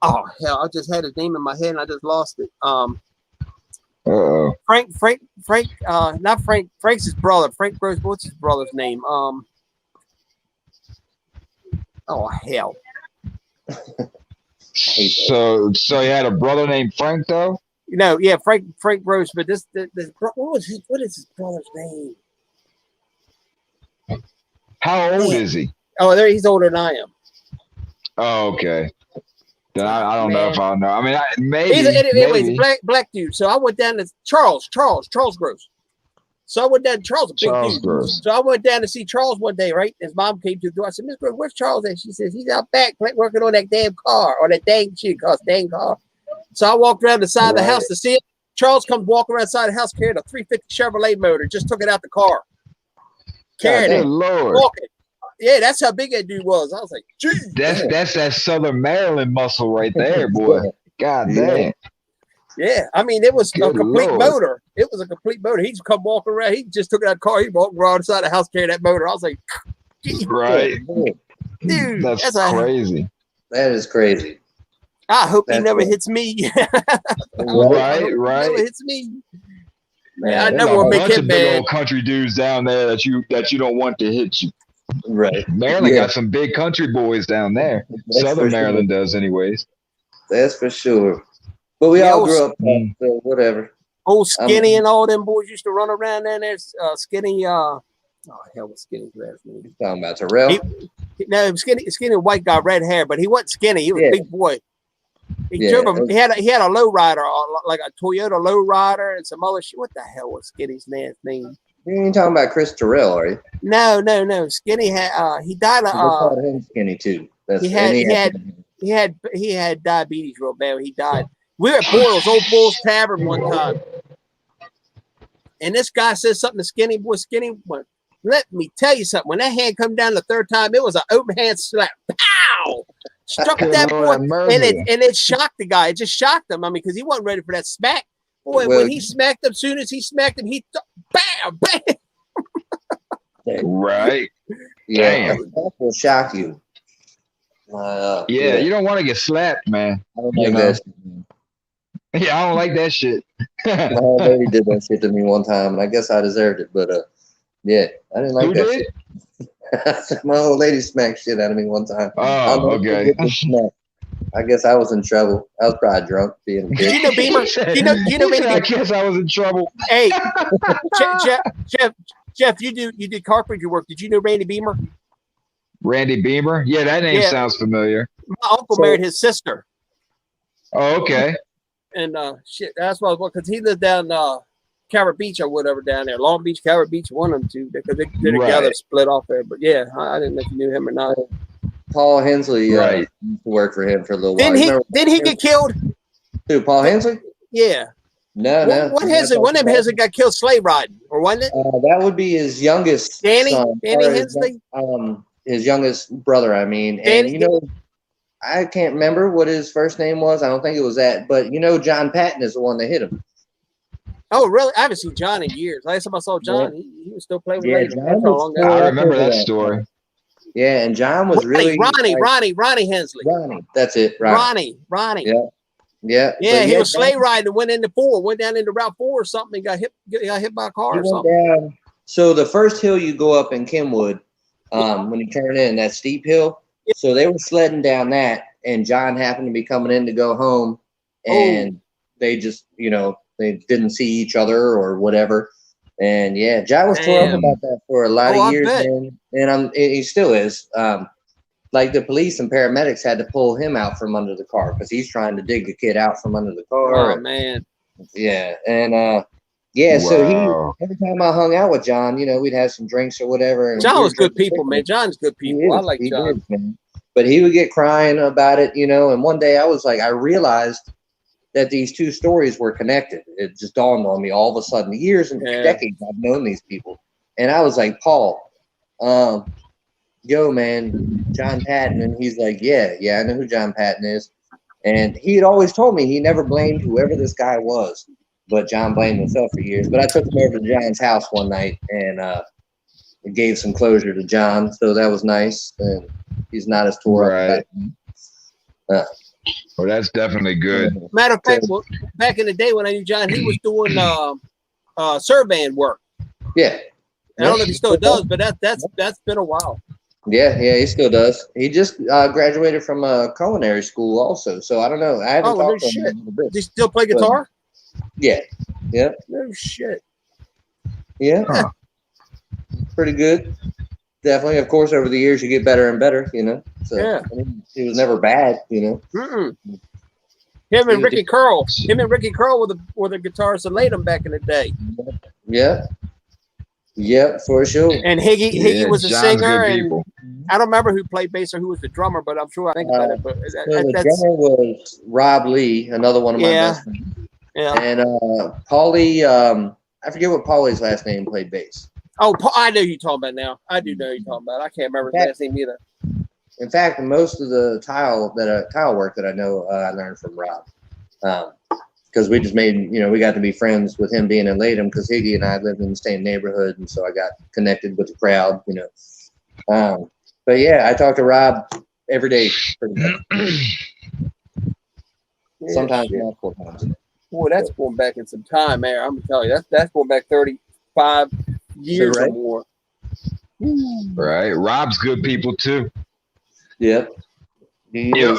oh hell, I just had his name in my head and I just lost it. Frank, not Frank. Frank's his brother. Frank Gross. What's his brother's name? Oh hell. So he had a brother named Frank though? No, yeah, Frank Gross, but this what is his brother's name? How old is he? Oh, he's older than I am. Oh, okay. Then I don't know if I'll know. I mean, maybe. Anyways, black dude. So I went down to Charles Gross. So I went down to Charles, a big dude. Gross. So I went down to see Charles one day, right? His mom came to the door. I said, Miss Gross, where's Charles at? She says, he's out back working on that damn car, or that dang car. So I walked around the side of the house to see it. Charles comes walking around the side of the house carrying a 350 Chevrolet motor. Just took it out the car. Carrying it. Lord. Walking. Yeah, that's how big that dude was. I was like, geez. That's that Southern Maryland muscle right there, boy. God damn. Yeah, I mean, it was a complete motor. It was a complete motor. He just come walking around. He just took out the car. He walked around the side of the house carrying that motor. I was like, right. Dude, that's crazy. That is crazy. I hope he never hits me. Right. Never hits me. Man, I never want to make him big mad. old country dudes down there that you don't want to hit you. Right. Maryland got some big country boys down there. Southern Maryland does, anyways. That's for sure. But we all grew up, so whatever. Old Skinny and all them boys used to run around down there. Skinny, hell, what's Skinny's last name? You talking about Terrell? No, Skinny white guy, red hair, but he wasn't skinny. He was a big boy. He drove he had a low rider, like a Toyota low rider and some other shit. What the hell was Skinny's name? You ain't talking about Chris Terrell, are you? No. Skinny had he died of called him Skinny too. He had diabetes real bad. He died. We were at Old Bull's Tavern one time, and this guy says something to Skinny boy. Skinny went, let me tell you something. When that hand come down the third time, it was an open hand slap. Pow! Struck that boy, and it shocked the guy. It just shocked him. I mean, because he wasn't ready for that smack. Boy, when he smacked him, soon as he smacked him, he bam, bam. Right. Yeah, that will shock you. You don't want to get slapped, man. I don't like that. Yeah, I don't like that shit. My old lady did that shit to me one time, and I guess I deserved it. But I didn't like that shit. My old lady smacked shit out of me one time. Oh, okay. I guess I was in trouble. I was probably drunk, being a kid. You know Beamer? You know Beamer? I guess I was in trouble. Hey, Jeff, you did carpentry work. Did you know Randy Beamer? Randy Beamer? Yeah, that name sounds familiar. My uncle married his sister. Oh, okay. And that's why because he lived down Calvert Beach or whatever down there, Long Beach, Calvert Beach, one of them two, because they together split off there. But yeah, I didn't know if you knew him or not. Paul Hensley used to work for him for a little while. Didn't he get killed? Who, Paul Hensley? Yeah. No. One of them Hensley got killed slave riding, or wasn't it? That would be his youngest Danny Hensley? His youngest brother, I mean. And, I can't remember what his first name was. I don't think it was that. But, John Patton is the one that hit him. Oh, really? I haven't seen John in years. Last time I saw John, he was still playing with ladies. I remember that story. Yeah, and John was Ronnie Hensley. Ronnie, that's it. Ronnie. Yeah. Yeah. Yeah, he was sleigh riding and went down into Route 4 or something and got hit by a car or something. Down. So the first hill you go up in Kenwood, when you turn in, that steep hill. So they were sledding down that, and John happened to be coming in to go home, and they just, they didn't see each other or whatever. And yeah, John was tore up about that for a lot of years, man. And he still is. Like the police and paramedics had to pull him out from under the car because he's trying to dig the kid out from under the car. Oh man. Yeah. And so every time I hung out with John, we'd have some drinks or whatever. And John was good people, man. John's good people. I like John. Man. But he would get crying about it, and one day I realized that these two stories were connected. It just dawned on me all of a sudden. Years and decades I've known these people. And I was like, Paul, yo, man, John Patton. And he's like, yeah, I know who John Patton is. And he had always told me he never blamed whoever this guy was, but John blamed himself for years. But I took him over to John's house one night and gave some closure to John. So that was nice. And he's not as tore up. Well, that's definitely good. Matter of fact, back in the day when I knew John, he was doing surveying work. Yeah. I don't know if he still does, but that's been a while. Yeah, he still does. He just graduated from a culinary school also. So I don't know. I haven't talked to him in a little bit. Does he still play guitar? Yeah. No shit. Yeah. Huh. Pretty good. Definitely. Of course, over the years, you get better and better, So, I mean, he was never bad, Mm-mm. Him and Ricky Curl were the guitarists that laid him back in the day. Yeah. Yeah, for sure. And Higgy was a singer, and I don't remember who played bass or who was the drummer, but I'm sure I think about it. But the drummer was Rob Lee, another one of my best friends. Yeah. And Paulie, I forget what Paulie's last name, played bass. Oh, I know who you're talking about now. I do know who you're talking about. I can't remember his last name either. In fact, most of the tile work that I know, I learned from Rob. Because we just made, we got to be friends with him being in Latham because Higgy and I lived in the same neighborhood. And so I got connected with the crowd, But yeah, I talk to Rob every day. Pretty much. Sometimes multiple times. Boy, that's going back in some time, man. I'm going to tell you, that's going back 35 years or more. Right. Rob's good people too. Yep. Yep.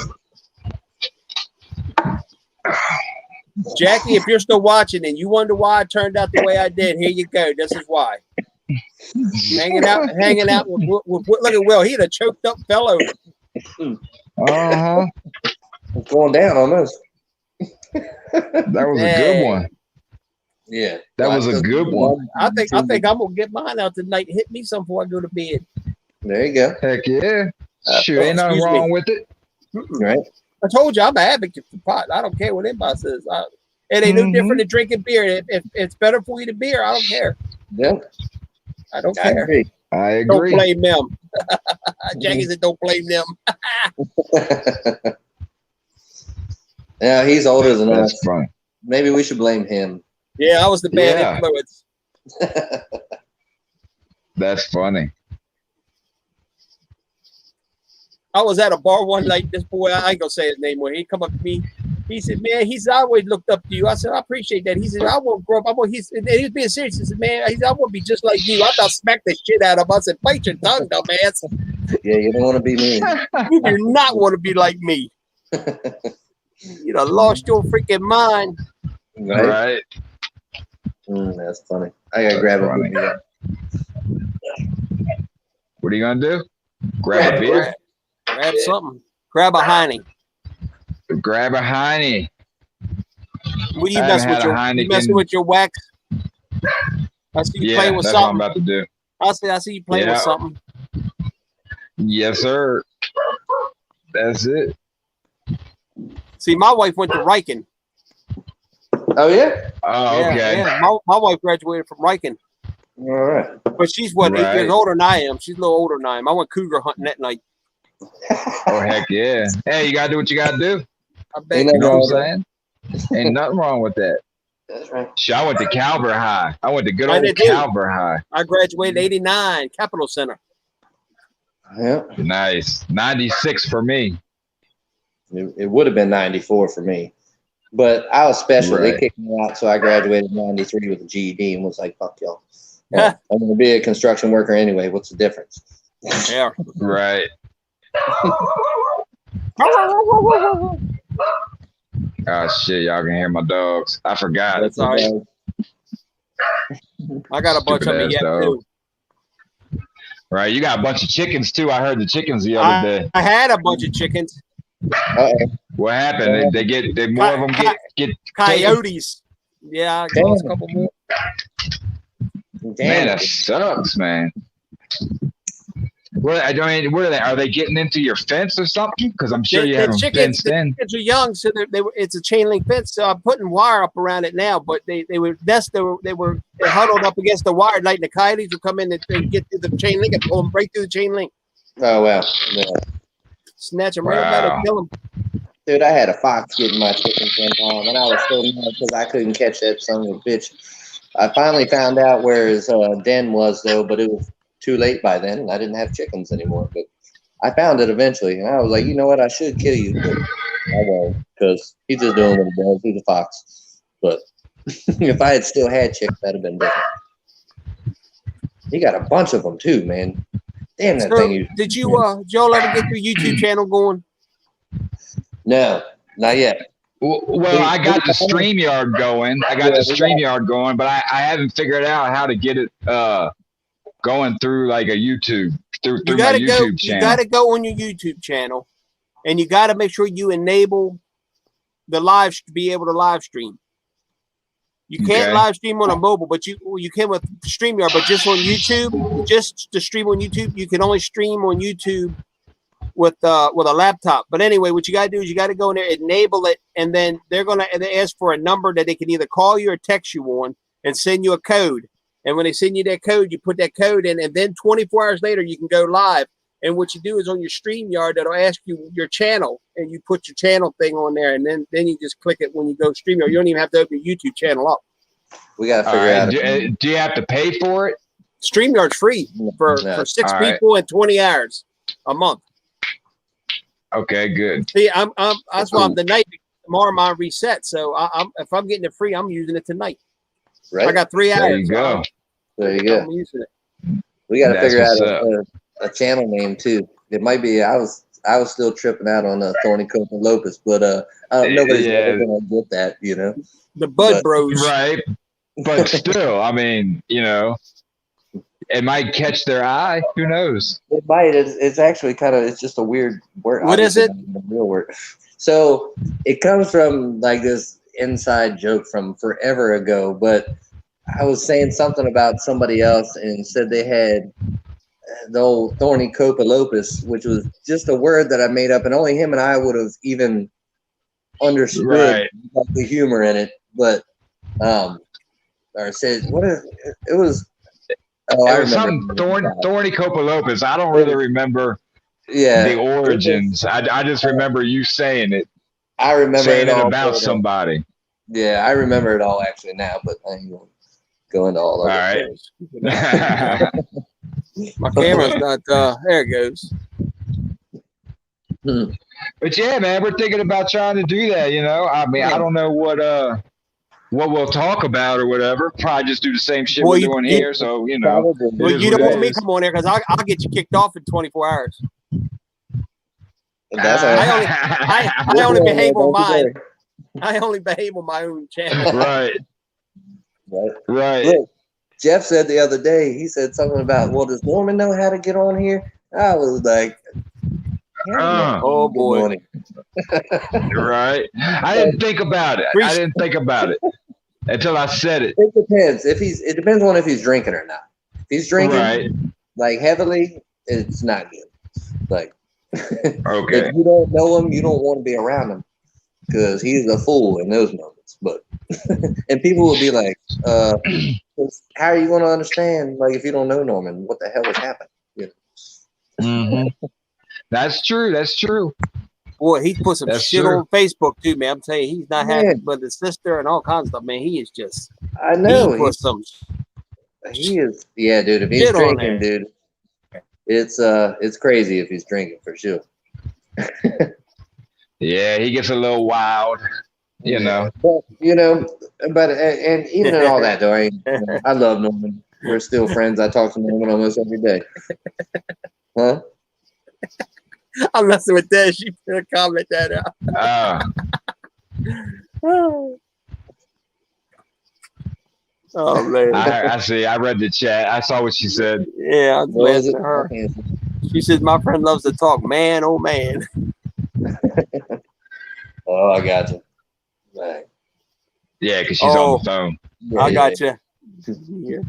Jackie, if you're still watching and you wonder why I turned out the way I did, here you go. This is why. hanging out with look at Will. He had a choked up fellow. Uh-huh. It's going down almost. That was a good one. Yeah. That was a good one. I think I'm gonna get mine out tonight and hit me some before I go to bed. There you go. Heck yeah. Sure, ain't nothing wrong with it. Right. I told you I'm an advocate for pot. I don't care what anybody says. It ain't no different than drinking beer. If it's better for you to beer, I don't care. Yeah. I don't care. I agree. Don't blame them. Jackie said don't blame them. Yeah, he's older than us. That's fun. Maybe we should blame him. Yeah, I was the bad influence. That's funny. I was at a bar one night. This boy, I ain't gonna say his name, where he come up to me. He said, "Man, he's always looked up to you." I said, "I appreciate that." He said, "I won't grow up. I want." He was being serious. He said, "Man, I want to be just like you." I about smacked the shit out of him. I said, "Bite your tongue, dumbass." Yeah, you don't want to be me. You do not want to be like me. You done lost your freaking mind. Right. That's funny. I gotta grab a beer. What are you gonna do? Grab a beer? Grab something. Grab a Heine. Grab a Heine. What do you mess with you messing with your wax? I see you playing with that's something. What I'm about to do. I see you playing with something. Yes, sir. That's it. See, my wife went to Riken. Oh yeah. Oh, okay. Yeah. My wife graduated from Riken. All right. But she's 8 years older than I am. She's a little older than I am. I went cougar hunting that night. Oh heck yeah! Hey, you gotta do what you gotta do. I bet. You know what I'm saying? Ain't nothing wrong with that. That's right. I went to Calvert High. I went to good old Calvert High. I graduated in '89, Capital Center. Yeah. Nice. 96 for me. It would have been 94 for me. But I was special. Right. They kicked me out, so I graduated in '93 with a GED and was like, "Fuck y'all." Yeah, I'm gonna be a construction worker anyway. What's the difference? Yeah. Right. Oh shit, y'all can hear my dogs. I forgot. That's all right. I got a bunch of them yet too. Right, you got a bunch of chickens too. I heard the chickens the other day. I had a bunch of chickens. What happened? They more of them get coyotes. Taken? Yeah, I lost a couple more. Man, that sucks, man. What are they? Are they getting into your fence or something? Because I'm sure you have them fenced in. The chickens are young, so it's a chain link fence. So I'm putting wire up around it now. But they were huddled up against the wire. Like the coyotes would come in and get through the chain link and pull them right through the chain link. Oh wow! Yeah. Snatch them right up and kill them. Dude, I had a fox getting my chickens one time, and I was so mad because I couldn't catch that son of a bitch. I finally found out where his den was, though, but it was too late by then, and I didn't have chickens anymore. But I found it eventually, and I was like, you know what? I should kill you, but I won't, because he's just doing what he does. He's a fox. But if I had still had chicks, that'd have been different. He got a bunch of them too, man. Damn that thing! Did y'all ever get your YouTube channel going? No, not yet. Well, I got the StreamYard going. But I haven't figured out how to get it going through like a YouTube through my YouTube channel. You got to go on your YouTube channel, and you got to make sure you enable the to be able to live stream. You can't live stream on a mobile, but you can with StreamYard, but just on YouTube. Just to stream on YouTube, you can only stream on YouTube with a laptop. But anyway, what you got to do is you got to go in there, enable it, and then they ask for a number that they can either call you or text you on and send you a code. And when they send you that code, you put that code in, and then 24 hours later, you can go live. And what you do is on your StreamYard, that'll ask you your channel, and you put your channel thing on there, and then you just click it when you go StreamYard. You don't even have to open your YouTube channel up. We got to figure out. Do you have to pay for it? StreamYard's free for 6 people and 20 hours a month. Okay, good. See, that's why I'm the night. Tomorrow mine reset, so if I'm getting it free, I'm using it tonight. Right. I got 3 hours. There you go. There you go. I'm using it. We got to figure out a channel name too. It might be. I was still tripping out on Thorny Cope and Lopez, but nobody's ever gonna get that, you know. The Bud Bros, right? But still, I mean, you know, it might catch their eye. Who knows? It might. It's actually it's just a weird word. What is it? A real word. So it comes from like this inside joke from forever ago, but I was saying something about somebody else and said they had the old Thorny Copalopus, which was just a word that I made up, and only him and I would have even understood the humor in it. But or said what is it was. Oh, I remember something Thorny Copalopus. I don't really remember the origins. I just remember you saying it. I remember saying it all about somebody. Yeah, I remember it all actually now, but I ain't going to go into all of it. All right. My camera's not there it goes. But yeah, man, we're thinking about trying to do that, you know. I mean, I don't know what we'll talk about or whatever. Probably just do the same shit we're doing here. So, you know. Well, you don't want me to come on there because I'll get you kicked off in 24 hours. I only behave on mine. I only behave on my own channel. Right. Look, Jeff said the other day, he said something about, well, does Norman know how to get on here? I was like, oh boy. Right. I didn't think about it. Until I said it. It depends. It depends on if he's drinking or not. If he's drinking like heavily, it's not good. Like if you don't know him, you don't want to be around him because he's a fool in those moments. But and people will be like, how are you going to understand? Like if you don't know Norman, what the hell has happened? You know? That's true. Boy, he put some shit on Facebook too, man. I'm telling you, he's not happy with his sister and all kinds of stuff, man. He is just. I know. He is. Yeah, dude. If he's drinking, dude, it's crazy if he's drinking for sure. Yeah, he gets a little wild. You know. But and even in all that though, I love Norman. We're still friends. I talk to Norman almost every day. Huh? I'm messing with that. She put a comment that out. Oh man. I see. I read the chat. I saw what she said. Yeah, I'm glad to her. She says my friend loves to talk. Man, oh man. Oh, I got you. Right. Yeah, because she's on the phone. I got you. Yeah.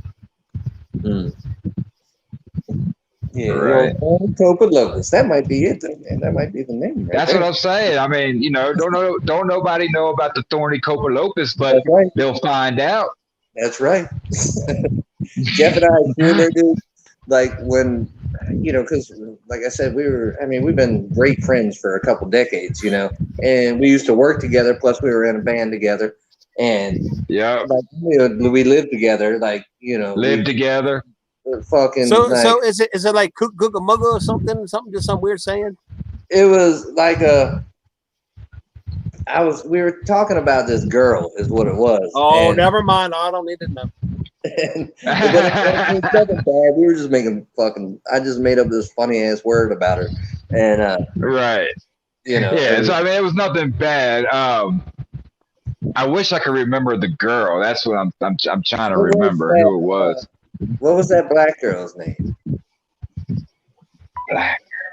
Yeah, right. Copalopus. That might be it, though, man. That might be the name. Right That's there. what I'm saying. I mean, don't nobody know about the thorny Copalopus, but they'll find out. That's right. Jeff and I sure they do. Like when, because like I said, we've been great friends for a couple decades, and we used to work together. Plus, we were in a band together, and we lived together. Lived together. Fucking. So is it like Googa Mugga or something? Just some weird saying? It was like we were talking about this girl is what it was. Oh, never mind. I don't need to know. It was nothing bad. We were just making I just made up this funny ass word about her. And right. Yeah, so I mean it was nothing bad. I wish I could remember the girl. That's what I'm trying to remember who it was. What was that black girl's name? Black girl.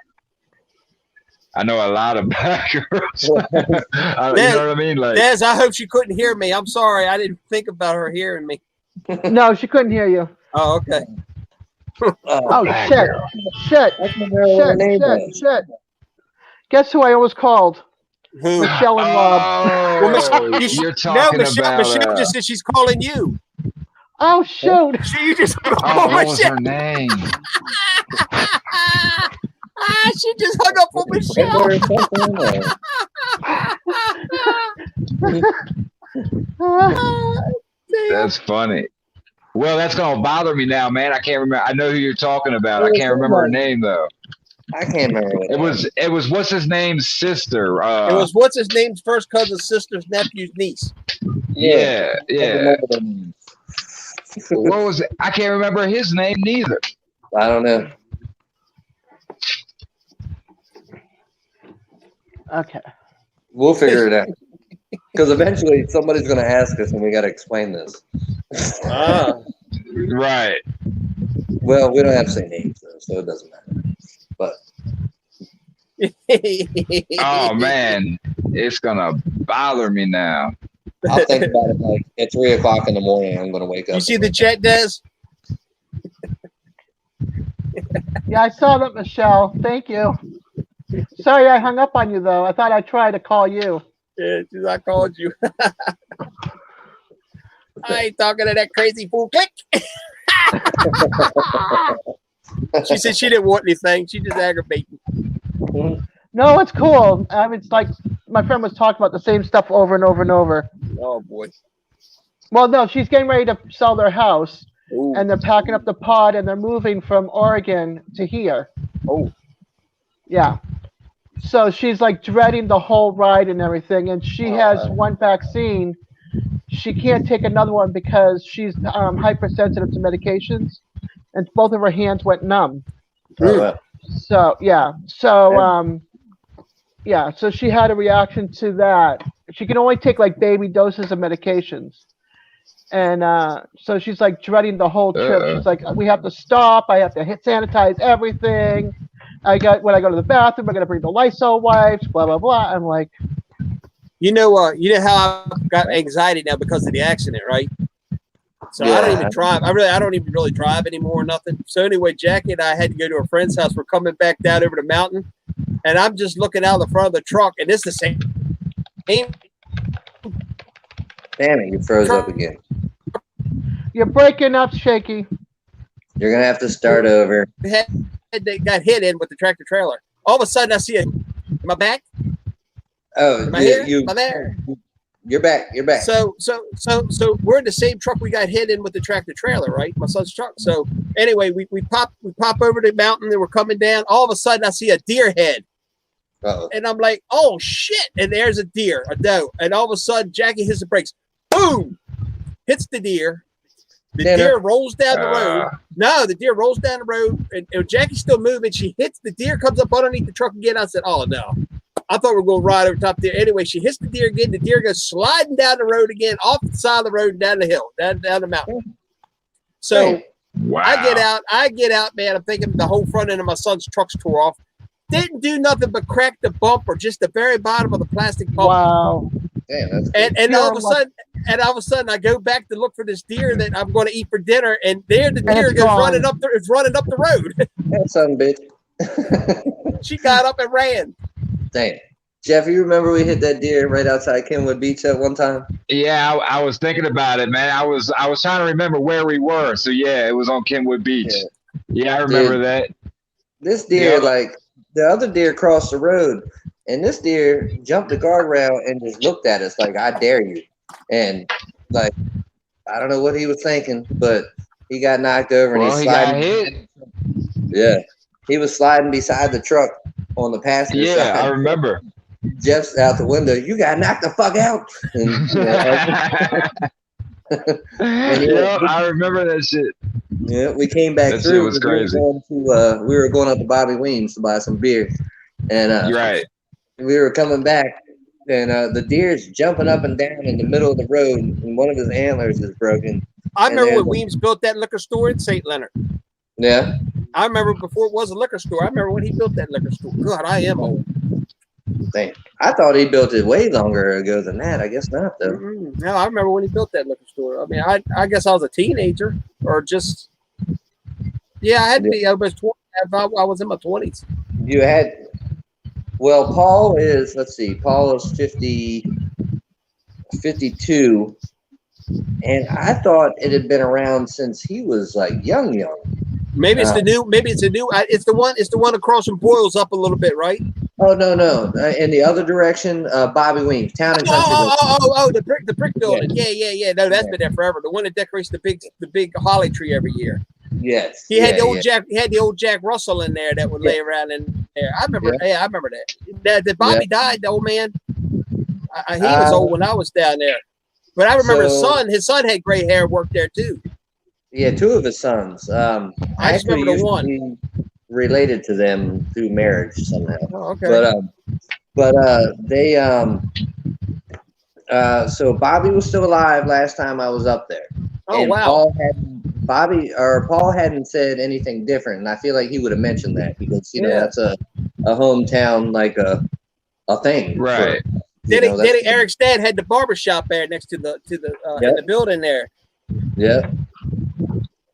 I know a lot of black girls. You know what I mean? Like, Des, I hope she couldn't hear me. I'm sorry. I didn't think about her hearing me. No, she couldn't hear you. Oh, okay. Shit. Guess who I almost called? Who? Michelle and Rob. Well, Michelle, you're talking about Michelle just said she's calling you. Oh shoot! She just what was her name? She just hung up on Michelle. That's funny. Well, that's gonna bother me now, man. I can't remember. I know who you're talking about. I can't remember her name though. I can't remember. It was what's his name's sister. It was what's his name's first cousin's sister's nephew's niece. Yeah. What was it? I can't remember his name neither. I don't know. Okay. We'll figure it out. Because eventually somebody's going to ask us and we got to explain this. Right. Well, we don't have to say names, though, so it doesn't matter. But. Oh, man. It's going to bother me now. I'll think about it like at 3 o'clock in the morning. I'm going to wake up. You see the chat, Des? Yeah, I saw that, Michelle. Thank you. Sorry I hung up on you, though. I thought I'd try to call you. Yeah, I called you. I ain't talking to that crazy fool. Click. She said she didn't want anything. She just aggravating. No, it's cool. It's like my friend was talking about the same stuff over and over and over. Oh, boy. Well, no, she's getting ready to sell their house. Ooh. And they're packing up the pod and they're moving from Oregon to here. Oh. Yeah. So she's like dreading the whole ride and everything. And she has one vaccine. She can't take another one because she's hypersensitive to medications. And both of her hands went numb. Oh, wow. So, yeah. So, so she had a reaction to that. She can only take like baby doses of medications. And so she's like dreading the whole trip. She's like, we have to stop. I have to sanitize everything. When I go to the bathroom, I got to bring the Lysol wipes, blah, blah, blah. I'm like, you know how I've got anxiety now because of the accident, right? So I don't even drive. I don't even really drive anymore or nothing. So anyway, Jackie and I had to go to a friend's house. We're coming back down over the mountain. And I'm just looking out the front of the truck. And it's the same. Damn it, you froze up again. You're breaking up, Shaky. You're going to have to start over. They got hit in with the tractor trailer. All of a sudden, I see it. Am I back? Oh, am I here? Am I there? You're back. You're back. So we're in the same truck we got hit in with the tractor trailer, right? My son's truck. So anyway, we pop over the mountain and we're coming down. All of a sudden, I see a deer head Uh-oh. And I'm like, oh shit! And there's a deer, a doe, and all of a sudden Jackie hits the brakes, boom, hits the deer. The deer rolls down the road. No, the deer rolls down the road, and Jackie's still moving. She hits the deer, comes up underneath the truck again. I said, oh no. I thought we were going to ride over top there. Anyway, she hits the deer again. The deer goes sliding down the road again, off the side of the road, down the hill, down the mountain. So wow. I get out, man. I'm thinking the whole front end of my son's truck's tore off. Didn't do nothing but crack the bumper, just the very bottom of the plastic bumper. Wow. Damn, and all of a sudden, I go back to look for this deer that I'm going to eat for dinner, and there the deer goes running up the road. That son of a bitch. She got up and ran. Damn. Jeff, you remember we hit that deer right outside Kenwood Beach at one time? Yeah, I was thinking about it, man. I was trying to remember where we were. So yeah, it was on Kenwood Beach. Yeah, I remember that. This deer, like the other deer crossed the road, and this deer jumped the guardrail and just looked at us like, I dare you. And like, I don't know what he was thinking, but he got knocked over and he got hit. Yeah. He was sliding beside the truck on the passenger side. Yeah, I remember. Jeff's out the window. You got knocked the fuck out. And, I remember that shit. Yeah, we came back that through. Shit was crazy. We were going up to Bobby Weems to buy some beer, and right. We were coming back, and the deer's jumping up and down in the middle of the road, and one of his antlers is broken. I remember when Weems built that liquor store in St. Leonard. Yeah. I remember before it was a liquor store. I remember when he built that liquor store. God, I am old. Dang. I thought he built it way longer ago than that. I guess not, though. Mm-hmm. No, I remember when he built that liquor store. I mean, I guess I was a teenager or just, I had to be almost 20. I was in my 20s. You had, well, Paul is 52. And I thought it had been around since he was like young. Maybe it's it's the one across from Boyles up a little bit, right? Oh no. In the other direction, Bobby Weems, Town and Country. The brick building. Yeah. No, that's been there forever. The one that decorates the big holly tree every year. Yes. He had the old Jack Russell in there that would lay around in there. I remember that. That Bobby died, the old man. He was old when I was down there. But I remember his son had gray hair, worked there too. Yeah, two of his sons. I just remember the one. Related to them through marriage somehow. Oh, okay. But they so Bobby was still alive last time I was up there. Oh, and wow. Paul hadn't said anything different, and I feel like he would have mentioned that because that's a hometown like a thing. Right. Denny Eric's dad had the barbershop there next to the in the building there. Yeah.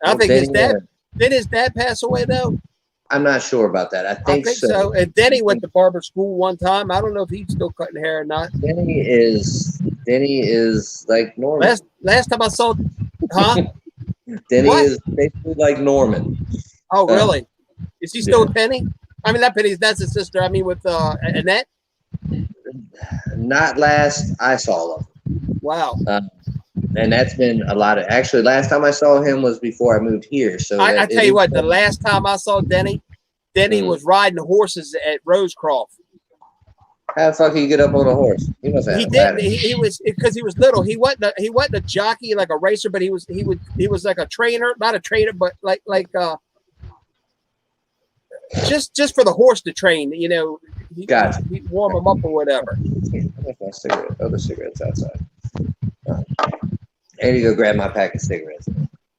I think his dad did his dad pass away though? I'm not sure about that. I think so. And Denny went to barber school one time. I don't know if he's still cutting hair or not. Denny is like Norman. Last time I saw, Denny is basically like Norman. Oh, really? Is he still with Penny? I mean, not Penny. That's his sister. I mean, with Annette. Not last I saw them. Wow. And that's been a lot of. Actually, last time I saw him was before I moved here. So I tell you what, the last time I saw Denny was riding horses at Rosecroft. How the fuck he get up on a horse? He must have. He didn't. He was because he was little. He wasn't a jockey like a racer, but he was like a trainer, not a trainer, but like just for the horse to train. You know, he'd warm him up or whatever. Where's my cigarette? Oh, the cigarette's outside. I need to go grab my pack of cigarettes.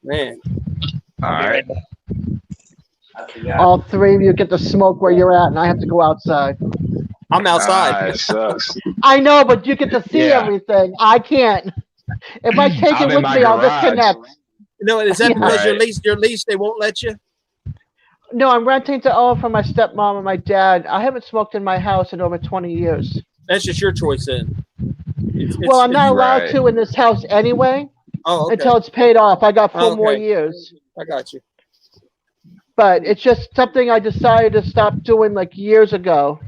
Man. All right. All three of you get to smoke where you're at, and I have to go outside. I'm outside. It sucks. I know, but you get to see everything. I can't. If I take it with me, I'll disconnect. No, is that because your lease they won't let you? No, I'm renting to own from my stepmom and my dad. I haven't smoked in my house in over 20 years. That's just your choice then. Well, I'm not allowed to in this house anyway. Oh, okay. Until it's paid off. I got 4 more years. I got you. But it's just something I decided to stop doing like years ago.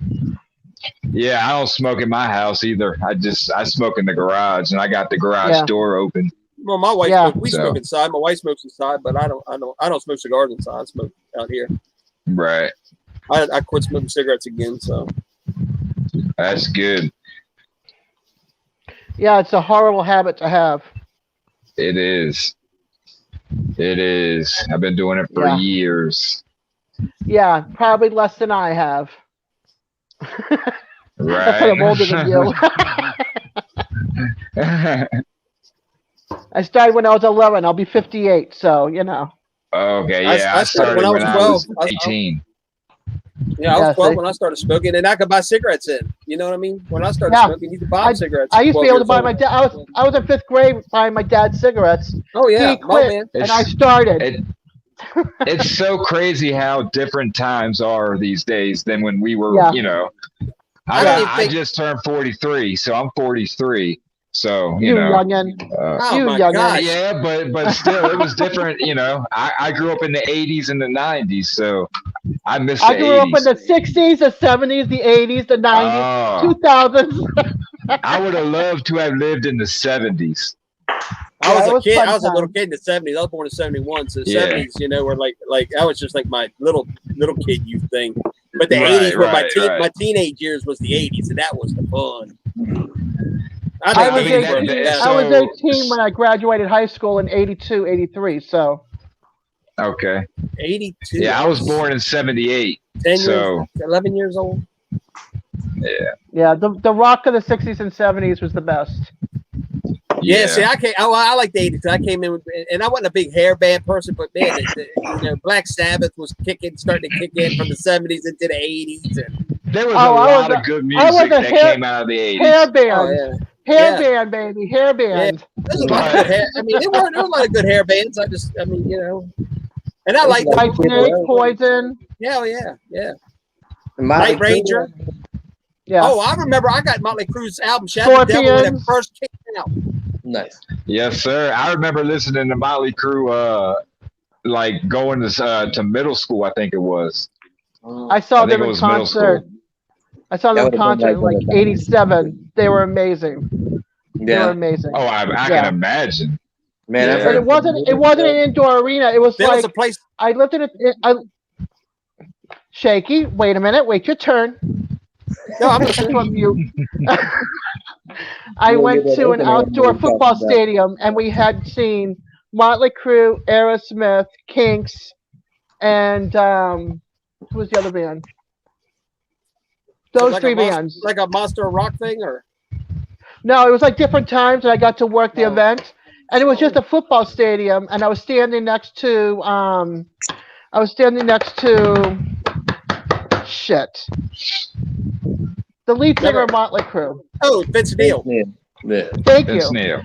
Yeah, I don't smoke in my house either. I smoke in the garage, and I got the garage door open. Well, my wife we smoke inside. My wife smokes inside, but I don't smoke cigars inside. I smoke out here. Right. I quit smoking cigarettes again. So. That's good. Yeah, it's a horrible habit to have. It is. It is. I've been doing it for years. Yeah, probably less than I have. Right. That's what I'm older than you. I started when I was 11. I'll be 58, so you know. Okay, yeah. I started when I was 18. Yeah, I was 12 when I started smoking, and I could buy cigarettes in. You know what I mean? When I started smoking, you could buy cigarettes. I used to be able to buy my dad. I was in 5th grade buying my dad cigarettes. Oh yeah, he quit, and I started. It's so crazy how different times are these days than when we were. You know, I just turned 43, so I'm 43. So you know, youngin. Gosh. Yeah, but still, it was different. You know, I grew up in the 80s and the 90s, so I missed the 80s. I grew up in the 60s, the 70s, the 80s, the 90s, 2000s. I would have loved to have lived in the 70s. I was a kid. I was a little kid in the 70s. I was born in 71, so the 70s, you know, were like I was just like my little kid youth thing. But the 80s were my teenage years was the 80s, and that was the fun. I was 18 when I graduated high school in 82, 83. So. Okay. 82. Yeah, I was born in 78. 11 years old. Yeah. Yeah, the rock of the 60s and 70s was the best. Yeah, see, I like the 80s. I came in with, and I wasn't a big hair band person, but man, you know, Black Sabbath was starting to kick in from the 70s into the 80s. And there was a lot of good music that came out of the 80s. Hair band. Hair band, baby. Hair band. Yeah. There's a lot of good hair. I mean, there were a lot of good hair bands. I mean, you know. And I like White Snake, Poison. Yeah. Night Ranger. Yeah. Oh, I remember I got Motley Crue's album Shadow the Devil when it first came out. Nice. Yes, sir. I remember listening to Motley Crue like going to middle school, I think it was. I saw them in concert. I saw them in concert in like 87. They were amazing. They were amazing. Oh, I can imagine. Man, but it wasn't an indoor arena. It was was a place. I lived in it. Shaky. Wait a minute. Wait your turn. No, I'm listening. On mute. I went to an outdoor football stadium, and we had seen Motley Crue, Aerosmith, Kinks, and who was the other band? Those three bands. Like a Monster Rock thing, or? No, it was like different times, and I got to work the event, and it was just a football stadium, and I was standing next to shit. The lead singer of Motley Crue. Oh, Vince Neil. Thank you.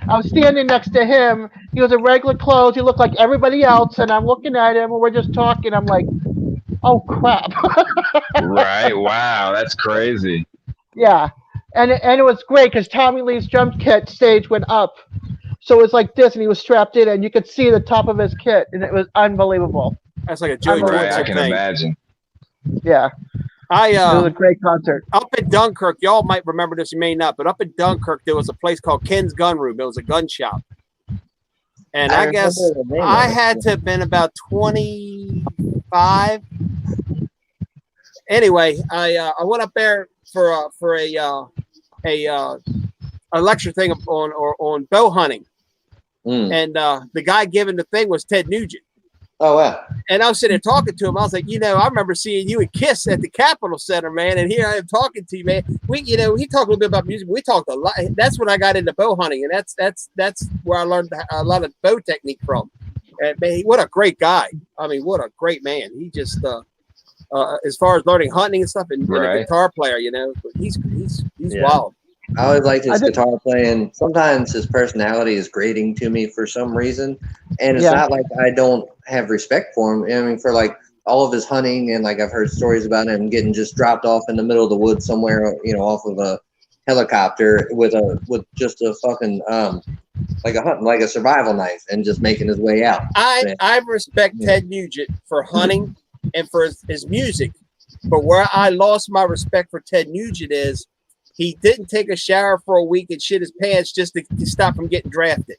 I was standing next to him. He was in regular clothes. He looked like everybody else, and I'm looking at him, and we're just talking. I'm like, oh crap. Right. Wow, that's crazy. Yeah, and it was great because Tommy Lee's drum kit stage went up, so it was like this, and he was strapped in, and you could see the top of his kit, and it was unbelievable. That's like a Joey Right, I can imagine. Yeah. It was a great concert. Up in Dunkirk, y'all might remember this, you may not, but up in Dunkirk, there was a place called Ken's Gun Room. It was a gun shop. And I guess I had to have been about 25. Anyway, I went up there for a lecture thing on bow hunting. And the guy giving the thing was Ted Nugent. Oh, wow. And I was sitting there talking to him. I was like, I remember seeing you at KISS at the Capitol Center, man. And here I am talking to you, man. He talked a little bit about music, but we talked a lot. That's when I got into bow hunting. And that's where I learned a lot of bow technique from. And man, what a great guy. I mean, what a great man. He just, as far as learning hunting and stuff, and a guitar player, but he's wild. I always liked his guitar playing. Sometimes his personality is grating to me for some reason. And it's not like I don't have respect for him. I mean, for like all of his hunting, and like I've heard stories about him getting just dropped off in the middle of the woods somewhere, off of a helicopter with just a fucking like a survival knife and just making his way out. I respect Ted Nugent for hunting and for his music. But where I lost my respect for Ted Nugent is he didn't take a shower for a week and shit his pants just to stop from getting drafted.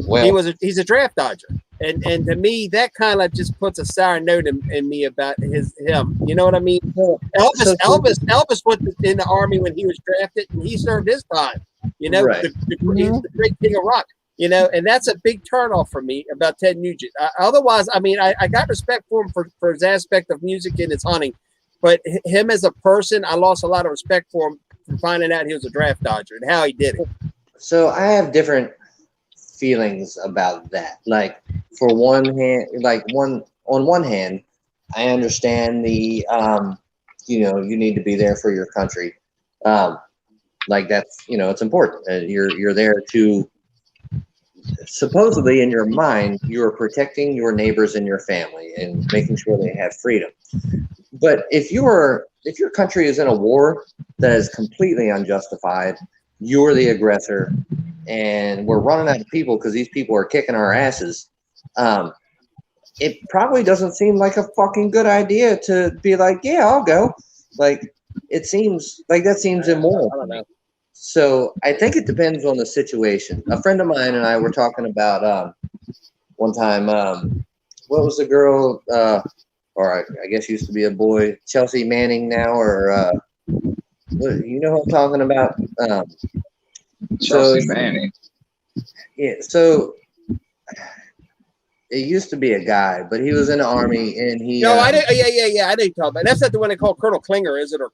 Well, he's a draft dodger, And to me, that kind of just puts a sour note in me about him. You know what I mean? Elvis went in the army when he was drafted, and he served his time. You know, Right. He's the great king of rock. You know, and that's a big turnoff for me about Ted Nugent. Otherwise, I mean, I got respect for him for his aspect of music and his hunting, but him as a person, I lost a lot of respect for him from finding out he was a draft dodger and how he did it. So I have different feelings about that. Like, for one hand, on one hand, I understand the you know, you need to be there for your country. Like, that's, you know, it's important. You're there to, supposedly in your mind, you are protecting your neighbors and your family and making sure they have freedom. But if your country is in a war that is completely unjustified, you're the aggressor, and we're running out of people because these people are kicking our asses. It probably doesn't seem like a fucking good idea to be like, yeah, I'll go. Like, it seems like that seems immoral. I don't know. So I think it depends on the situation. A friend of mine and I were talking about one time. What was the girl? Or I guess used to be a boy, Chelsea Manning now, or you know who I'm talking about? Chelsea Manning. Yeah. So it used to be a guy, but he was in the army, and he. No, I didn't. Yeah. I didn't talk about. That's not the one they call Colonel Klinger, is it, or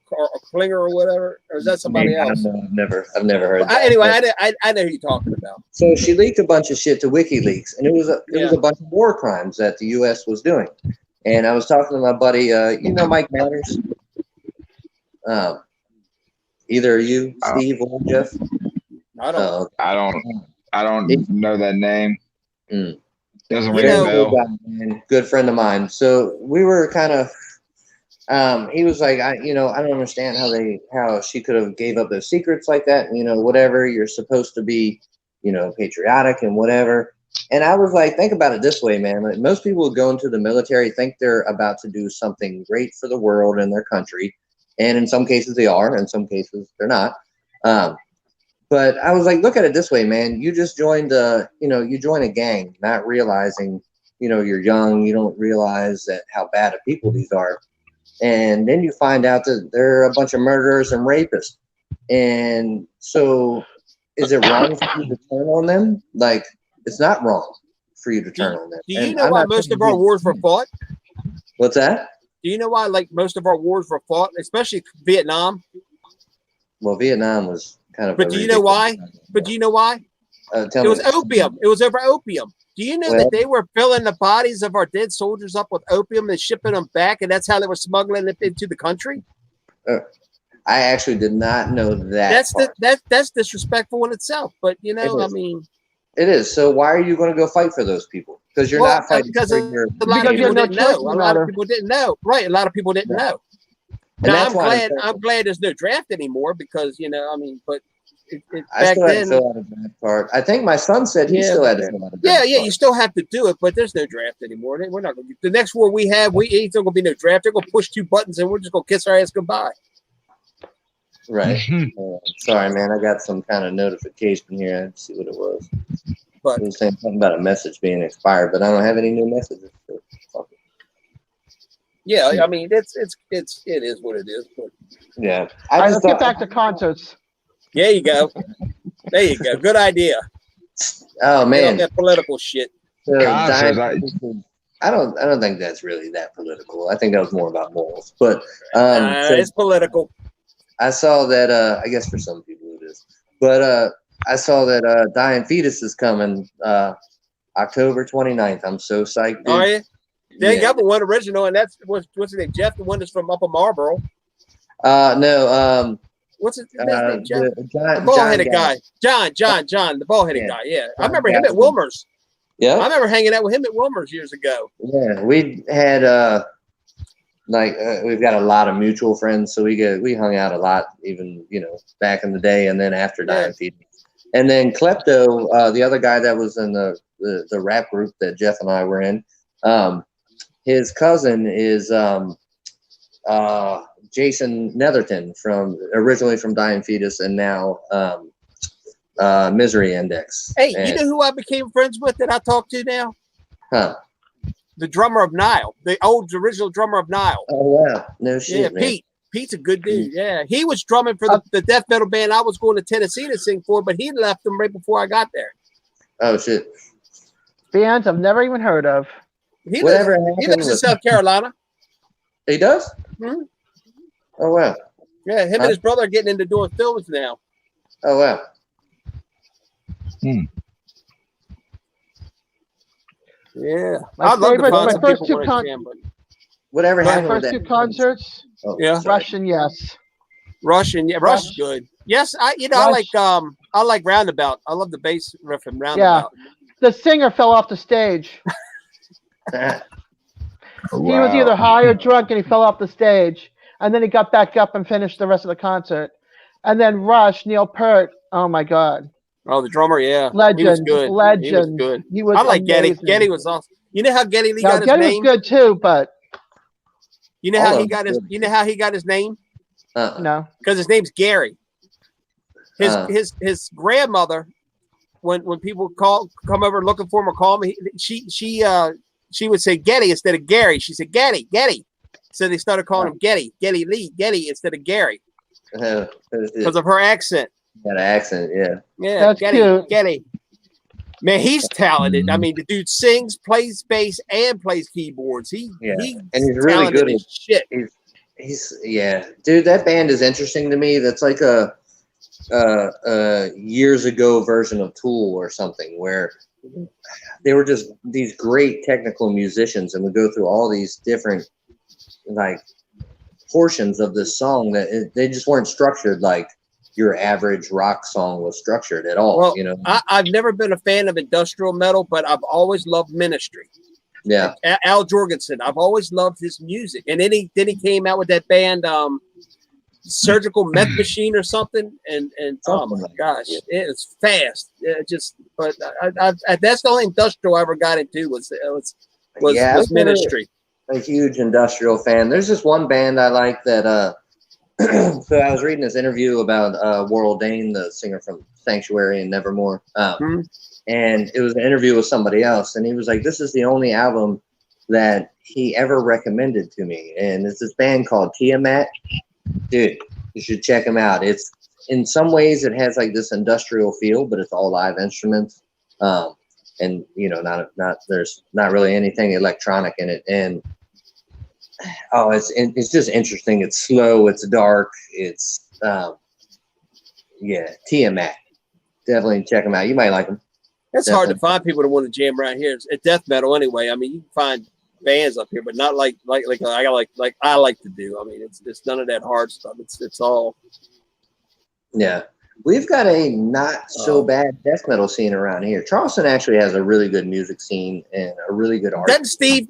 Klinger or whatever, or is that somebody else? I don't know. I've never heard. That, anyway, I know who you're talking about. So she leaked a bunch of shit to WikiLeaks, and it was a bunch of war crimes that the U.S. was doing. And I was talking to my buddy, you know, Mike Manners. Either you, Steve, or Jeff. I don't know that name. Doesn't ring a bell. Good friend of mine. So we were kind of. He was like, I don't understand how she could have gave up those secrets like that. You know, whatever, you're supposed to be, you know, patriotic and whatever. And I was like, think about it this way, man. Like, most people who go into the military think they're about to do something great for the world and their country. And in some cases they are, in some cases they're not. But I was like, look at it this way, man. You just joined you join a gang, not realizing, you know, you're young. You don't realize that how bad of people these are. And then you find out that they're a bunch of murderers and rapists. And so is it wrong for you to turn on them? Like, it's not wrong for you to turn on them. Do you know why most of our wars were fought? What's that? Do you know why, like, most of our wars were fought, especially Vietnam? Well, Vietnam was kind of. But do you know why? It was opium. It was over opium. Do you know that they were filling the bodies of our dead soldiers up with opium and shipping them back, and that's how they were smuggling it into the country? I actually did not know that. That's disrespectful in itself. But you know, I mean. It is. So why are you going to go fight for those people? Because you're not fighting because for a lot of people didn't know. A lot of people didn't know. Right. A lot of people didn't know. Now, I'm glad there's no draft anymore because, you know, I mean, but I still had to fill out a draft card. I think my son said he still had to fill out a draft card. You still have to do it, but there's no draft anymore. We're not going to. The next war we have, ain't going to be no draft. They're going to push 2 buttons and we're just going to kiss our ass goodbye. Right. Sorry, man. I got some kind of notification here. I had to see what it was. But it was saying something about a message being expired, but I don't have any new messages. So yeah, I mean, it is what it is. But yeah. Let's get back to concerts. There you go. There you go. Good idea. Oh man, that political shit. I don't think that's really that political. I think that was more about morals. But it's political. I saw that. I guess for some people it is. But I saw that Dying Fetus is coming October 29th. I'm so psyched. Dude. Are you? They got one original, and that's what's his name? Jeff, the one that's from Upper Marlboro. No. What's his name? Jeff? The bald-headed guy. John, the bald-headed guy. Yeah, I remember him at Wilmer's. Yeah, I remember hanging out with him at Wilmer's years ago. Yeah, we had we've got a lot of mutual friends, so we hung out a lot, even back in the day, and then after Dying Fetus. And then Klepto, the other guy that was in the rap group that Jeff and I were in, his cousin is Jason Netherton, originally from Dying Fetus and now Misery Index. Hey, you know who I became friends with that I talk to now? Huh. The drummer of Nile, the original drummer of Nile. Oh wow, no shit, Yeah, man. Pete. Pete's a good dude. Yeah, he was drumming for the death metal band I was going to Tennessee to sing for, but he left them right before I got there. Oh shit. Bands I've never even heard of. He Whatever lives happened in with South Carolina. He does? Hmm? Oh wow. Yeah, him and his brother are getting into doing films now. Oh wow. Yeah, My I'd love to favorite, find my some first people two when I can, but Whatever my happened with first that? two concerts. Oh, yeah, sorry. Russian, yes. Russian, yeah, Rush is good. Yes, I Rush. I like Roundabout. I love the bass riff in Yeah, Roundabout. the singer fell off the stage. He was either high or drunk, and he fell off the stage. And then he got back up and finished the rest of the concert. And then Rush, Neil Peart. Oh my God, Oh, the drummer, yeah, legend, he was good. legend. He was good. He was I like Getty. amazing. Getty was awesome. You know how Getty Lee Now got his Getty was name? good too, but You know All how of he them got his. good. You know how he got his name? no. Because his name's Gary. His grandmother, when people come over looking for him or call me, she would say Getty instead of Gary. She said Getty. So they started calling him Getty Lee instead of Gary because of her accent. Got an accent, yeah. Yeah, That's cute. Getty. Man, he's talented. I mean, the dude sings, plays bass, and plays keyboards. And he's really good as shit. He's dude. That band is interesting to me. That's like a years ago version of Tool or something, where they were just these great technical musicians, and would go through all these different like portions of this song that they just weren't structured like your average rock song was structured at all. Well, you know, I've never been a fan of industrial metal, but I've always loved Ministry. Yeah, Al Jorgensen. I've always loved his music, and then he came out with that band, Surgical Meth Machine or something, and oh my gosh, it's fast. But that's the only industrial I ever got into was Ministry. A huge industrial fan. There's this one band I like that. So I was reading this interview about Warrell Dane, the singer from Sanctuary and Nevermore. And it was an interview with somebody else, and he was like, "This is the only album that he ever recommended to me, and it's this band called Tiamat. Dude, you should check them out. It's in some ways it has like this industrial feel, but it's all live instruments, and you know, not there's not really anything electronic in it, and it's just interesting. It's slow, it's dark, it's Tiamat. Definitely check them out. You might like them." It's hard to find people that want to jam around here. It's death metal anyway. I mean, you can find bands up here, but not like I like to do. I mean, it's none of that hard stuff. It's all. Yeah, we've got a not so bad death metal scene around here. Charleston actually has a really good music scene and a really good art. That Steve,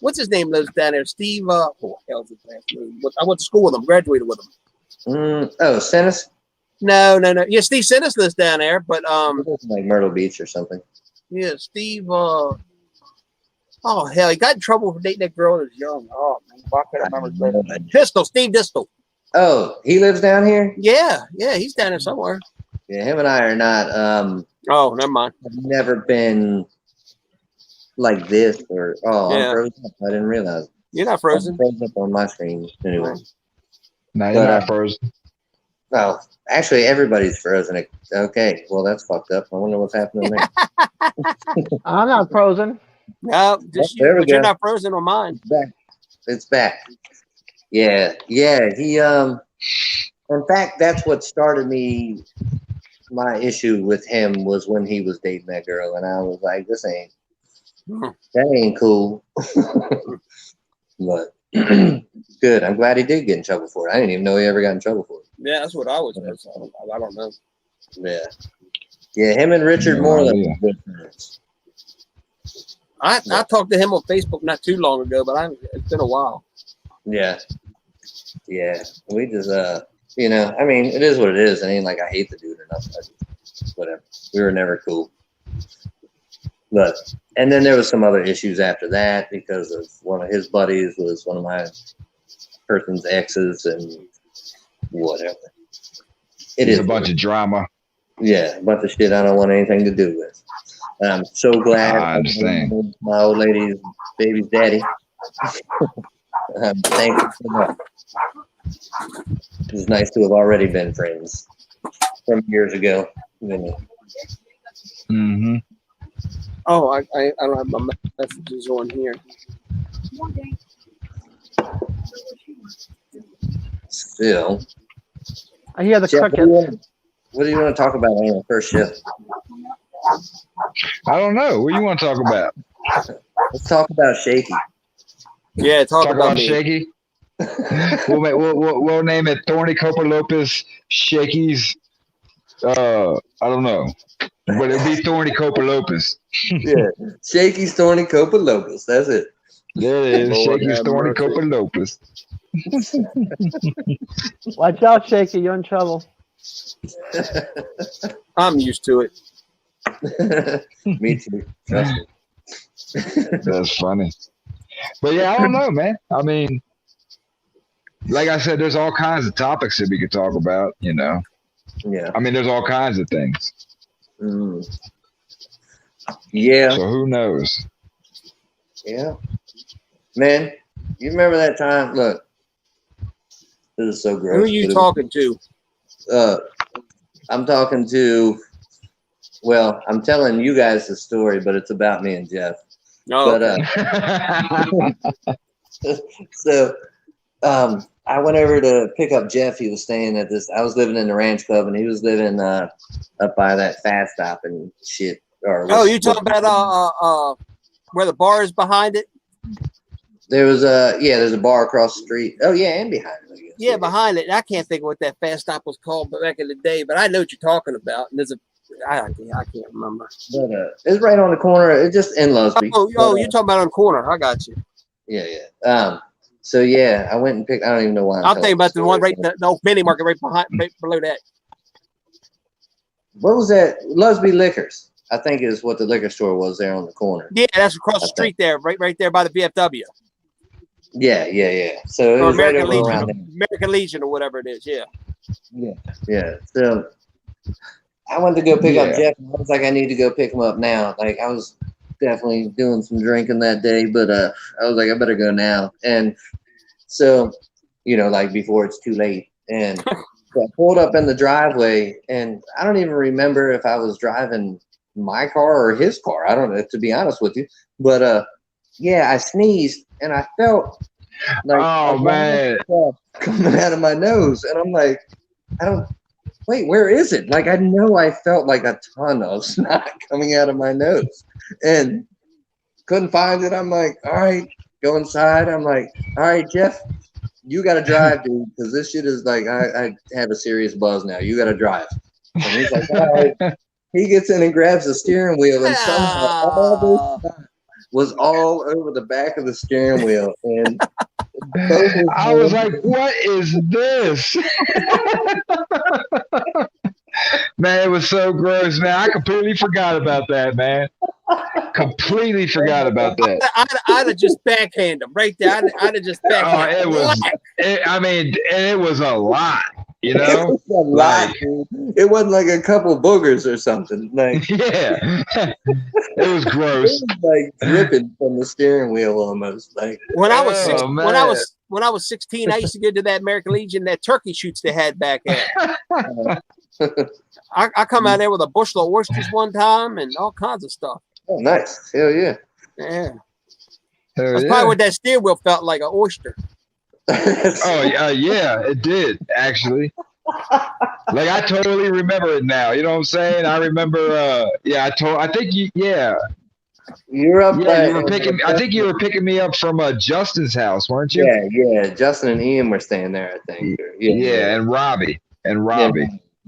what's his name lives down there? Steve. What the hell's his last name? I went to school with him, graduated with him. Stennis? No. Yeah, Steve Sinnis lives down there, but like Myrtle Beach or something. Yeah, Steve. Oh hell, he got in trouble for dating that girl that was young. Oh man, I can't remember his name. Steve Distel. Oh, he lives down here? Yeah, he's down there somewhere. Yeah, him and I are not. Oh, never mind. I've never been like this, or I'm frozen up. I didn't realize. You're not frozen. I'm frozen up on my screen anyway. No, you're not frozen. No, actually, everybody's frozen. Okay, well, that's fucked up. I wonder what's happening there. I'm not frozen. No, just you, but you're not frozen on mine. It's back. Yeah. He, in fact, that's what started me. My issue with him was when he was dating that girl, and I was like, that ain't cool. But good. I'm glad he did get in trouble for it. I didn't even know he ever got in trouble for it. Yeah, that's what I was. I don't know. Yeah. Him and Richard Moreland. I talked to him on Facebook not too long ago, but it's been a while. Yeah. We just I mean, it is what it is. I mean, like, I hate the dude or nothing. Whatever. We were never cool. But and then there was some other issues after that because of one of his buddies was one of my person's exes and whatever. It's a bunch of drama. Yeah, a bunch of shit I don't want anything to do with. And I'm so glad I understand. my old lady's baby's daddy. I'm thankful for that. It's nice to have already been friends from years ago. Mm-hmm. Oh, I don't have my messages on here. Still. I hear the Jeff, crickets. what do you want to talk about on the first shift? I don't know. What do you want to talk about? Let's talk about Shaky. Yeah, talk about me. Shaky. we'll name it Thorny Copa Lopez Shaky's. I don't know, but it'll be Thorny Copa Lopez. Yeah, Shaky's Thorny Copa Lopez. That's it. There it is. Lord Shaky's have Thorny mercy. Copa Lopez. Watch out, Shaky. You're in trouble. I'm used to it. Me too. Trust me. That's funny. But yeah, I don't know, man. I mean, like I said, there's all kinds of topics that we could talk about, you know. Yeah. I mean, there's all kinds of things. Mm. Yeah. So who knows? Yeah. Man, you remember that time? Look, this is so gross. Who are you talking to? I'm talking to, well, I'm telling you guys the story, but it's about me and Jeff. Oh, but so I went over to pick up Jeff. He was staying at this. I was living in the Ranch Club, and he was living up by that Fast Stop and shit. You talking about where the bar is behind it? There's a bar across the street. Oh yeah, and behind it. I guess. Yeah, behind it. I can't think of what that Fast Stop was called back in the day, but I know what you're talking about. And I can't remember. But it's right on the corner. It's just in Lusby. Oh, you're talking about on the corner. I got you. Yeah. So yeah, I went and picked. I don't even know why. I'm thinking about the one the old mini market right below that. What was that? Lusby Liquors, I think, is what the liquor store was there on the corner. Yeah, that's across the street there, right there by the VFW. Yeah. So it was American right over Legion, around there. American Legion or whatever it is. Yeah. Yeah. So I went to go pick up Jeff. And I was like, I need to go pick him up now. Like, I was definitely doing some drinking that day, but I was like, I better go now. And so, like before it's too late. And so I pulled up in the driveway, and I don't even remember if I was driving my car or his car. I don't know, to be honest with you. But I sneezed, and I felt like coming out of my nose, and I'm like, wait, where is it? Like, I know I felt like a ton of snot coming out of my nose and couldn't find it. I'm like, all right, go inside. I'm like, all right, Jeff, you got to drive, dude, because this shit is like, I have a serious buzz now. You got to drive. And he's like, all right. He gets in and grabs the steering wheel, and somehow all this snot was all over the back of the steering wheel. And I was like, what is this? Man, it was so gross, man. I completely forgot about that, man. Completely forgot about that. I'd have just backhand him right there. I'd have just backhand him. It was a lot, you know? It was a lot, dude. It wasn't like a couple boogers or something. Like, yeah. It was gross. It was like dripping from the steering wheel almost. Like, when I was 16, I used to go to that American Legion, that turkey shoots they had back there. I come out there with a bushel of oysters one time and all kinds of stuff. Oh, nice. Hell yeah. Yeah. That's probably what that steering wheel felt like, an oyster. Yeah, it did, actually. Like, I totally remember it now. You know what I'm saying? I remember, I think you're up there. I think you were picking me up from Justin's house, weren't you? Yeah. Justin and Ian were staying there, I think. Yeah, and Robbie.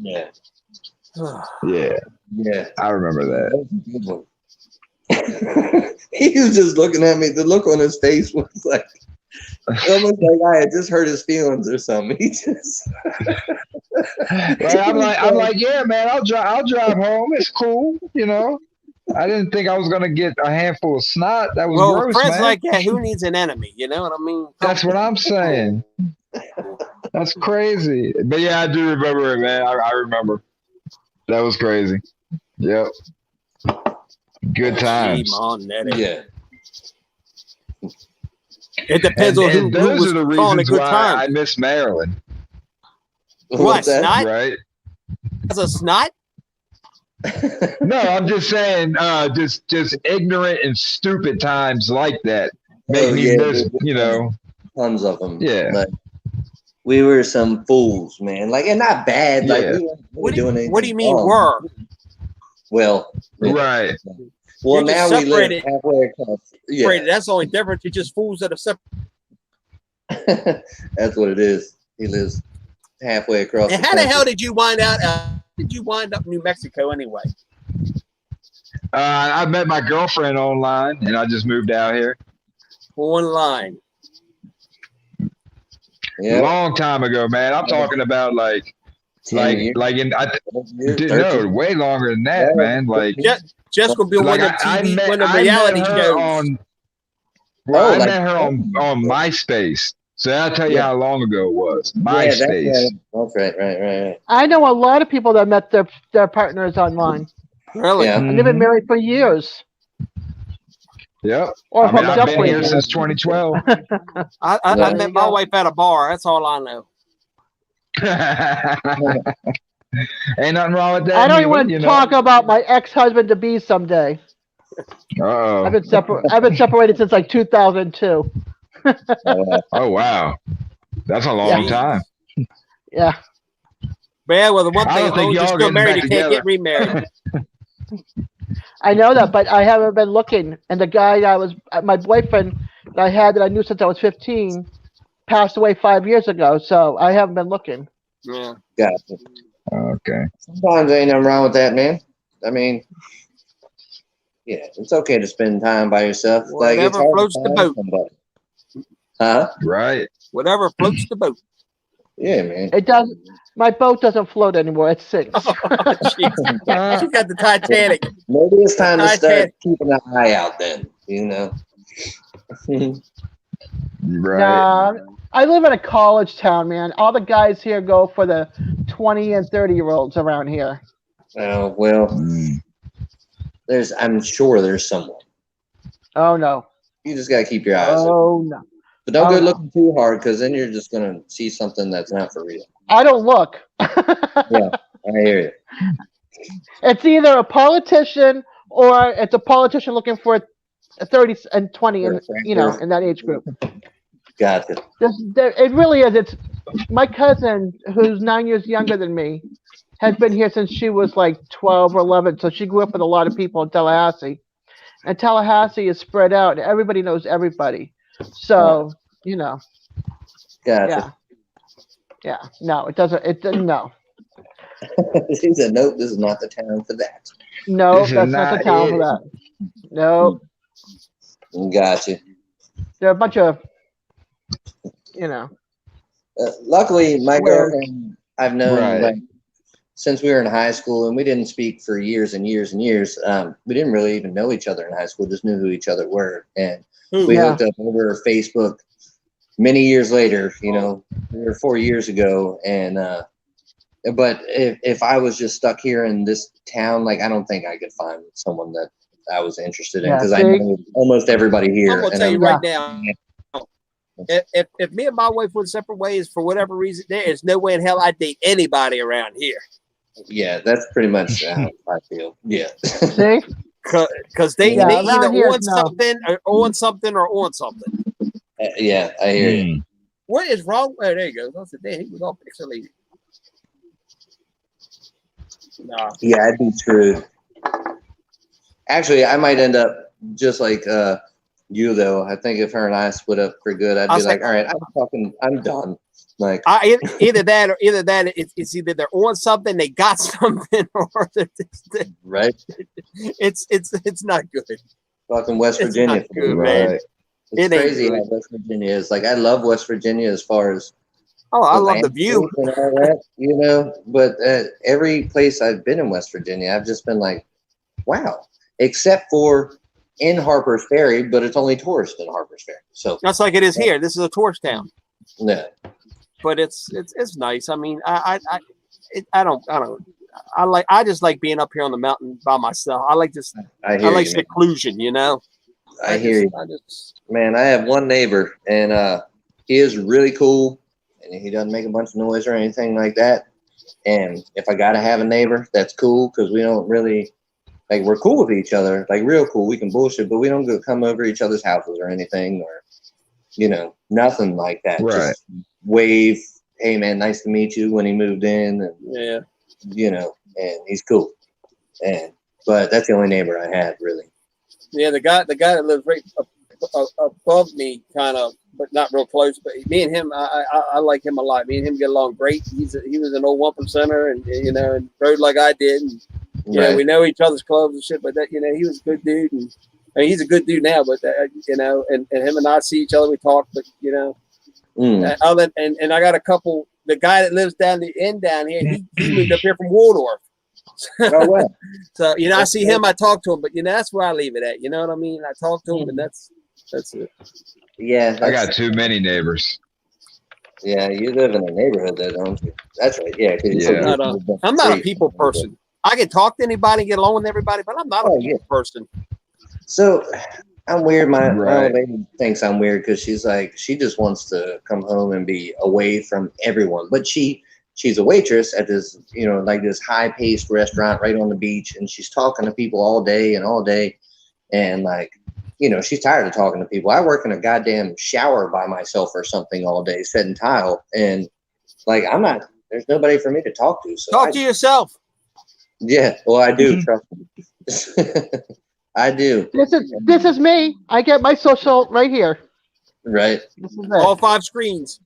Yeah. Yeah. I remember that. He was just looking at me. The look on his face was like almost like I had just hurt his feelings or something. He just I'm like, yeah, man, I'll drive home. It's cool, you know. I didn't think I was gonna get a handful of snot. That was gross, friends man. like that, who needs an enemy? You know what I mean? That's what I'm saying. That's crazy. But yeah, I do remember it, man. I remember. That was crazy. Yep. Good times. Shame on that. Yeah. It depends on who those was are the calling a reasons good why time. I miss Maryland. What, snot? Right. As a snot? No, I'm just saying, just ignorant and stupid times like that make me miss, tons of them. Yeah. Like, we were some fools, man. Like, and not bad. Like, Yeah. we weren't doing anything. What do you mean wrong. were? Well, yeah. Right. Well, You're now just we live separated. halfway across. Yeah, That's the only difference. You're just fools that are separated. that's what it is. He lives halfway across. And how the hell did you wind out? Did you wind up in New Mexico anyway? I met my girlfriend online, and I just moved out here. Online. Yeah. Long time ago, man. I'm talking about like way longer than that, man. Like just gonna be like one of TV, one of reality shows. I met her on MySpace. So I'll tell you how long ago it was. MySpace. That's right. I know a lot of people that met their partners online. Really? Yeah. And they've been married for years. Yep. Or I've hooked up been with. here since 2012. I met my wife at a bar. That's all I know. Ain't nothing wrong with that. I don't even want to talk about my ex-husband to be someday. Uh-oh. I've been separated since like 2002. Oh wow, that's a long time. Yeah. Man, well, the one I thing don't think you're y'all still getting married, back you can't together. get remarried. I know that, but I haven't been looking. And the guy my boyfriend that I had that I knew since I was 15, passed away 5 years ago. So I haven't been looking. Yeah. Gotcha. Okay. Sometimes ain't nothing wrong with that, man. I mean, yeah, it's okay to spend time by yourself. Whatever like it's hard floats to the find boat. somebody. Huh? Right. Whatever floats the boat. Yeah, man. It doesn't. My boat doesn't float anymore. It sinks. She got the Titanic. Maybe it's time to start Titanic. keeping an eye out then, Right. Nah, I live in a college town, man. All the guys here go for the 20 and 30-year-olds around here. Oh, well, I'm sure there's someone. Oh no. You just gotta keep your eyes open. Oh no. But don't Oh, go no. looking too hard, because then you're just gonna see something that's not for real. I don't look. Yeah, I hear you. It's either a politician or it's a politician looking for a 30 and 20 in that age group. Gotcha. It really is. It's my cousin, who's 9 years younger than me, has been here since she was like 12 or 11. So she grew up with a lot of people in Tallahassee. And Tallahassee is spread out. Everybody knows everybody. So, Gotcha. Yeah. No, it doesn't. No. He said, nope, this is not the town for that. No, This is that's not the not town it. for that. No. Gotcha. They're a bunch of, Luckily, my Swear. girlfriend, I've known like since we were in high school, and we didn't speak for years and years and years. We didn't really even know each other in high school; just knew who each other were, and we hooked up over Facebook many years later. 3 or 4 years ago, and but if I was just stuck here in this town, like I don't think I could find someone that I was interested in because I know almost everybody here. I'm gonna tell you right now. If me and my wife went separate ways for whatever reason, there is no way in hell I'd date anybody around here. Yeah, that's pretty much how I feel. Yeah. See? Because they either on something or on something. Yeah, I hear you. What is wrong? Oh, there you go. I said, damn, he was all pixelated. Nah. Yeah, I'd be screwed. Actually, I might end up just like you, though. I think if her and I split up for good, I'd be like, all right, I'm done. Like either that, it's either they're on something, they got something, or right. It's not good. Fucking West Virginia, it's not good, man. It's crazy how West Virginia is. Like I love West Virginia as far as I love the view and all that, But every place I've been in West Virginia, I've just been like, wow. Except for in Harper's Ferry, but it's only tourist in Harper's Ferry. So that's like it is here. This is a tourist town. Yeah. But it's nice. I mean, I don't I just like being up here on the mountain by myself. I like this. I like seclusion, you know. I hear you. Man, I have one neighbor, and he is really cool, and he doesn't make a bunch of noise or anything like that. And if I gotta have a neighbor, that's cool because we don't really like we're cool with each other, like real cool. We can bullshit, but we don't go come over each other's houses or anything, or nothing like that. Right. Just wave, hey man, nice to meet you when he moved in, and and he's cool. But that's the only neighbor I had really. Yeah, the guy that lives right above me, kind of, but not real close. But me and him, I like him a lot. Me and him get along great. He was an old 1%er, and rode like I did. And, we know each other's clubs and shit. But that, he was a good dude, and I mean, he's a good dude now. But and him and I see each other, we talk. But other and I got a couple. The guy that lives down the end down here, he moved up here from Waldorf. Oh, wow. So I see him, I talk to him, but that's where I leave it at. You know what I mean? I talk to him, and that's it. Yeah, I got too many neighbors. Yeah, you live in a neighborhood there, don't you? That's right. Yeah, I'm not a people person. I can talk to anybody, get along with everybody, but I'm not a people person. So I'm weird. My old lady thinks I'm weird because she's like, she just wants to come home and be away from everyone, but she's a waitress at this, like this high-paced restaurant right on the beach, and she's talking to people all day, and like, she's tired of talking to people. I work in a goddamn shower by myself or something all day, setting tile, and like, there's nobody for me to talk to. So talk to yourself. Yeah, well, I do. Trust me. I do. This is me. I get my social right here. Right. This is it. All 5 screens.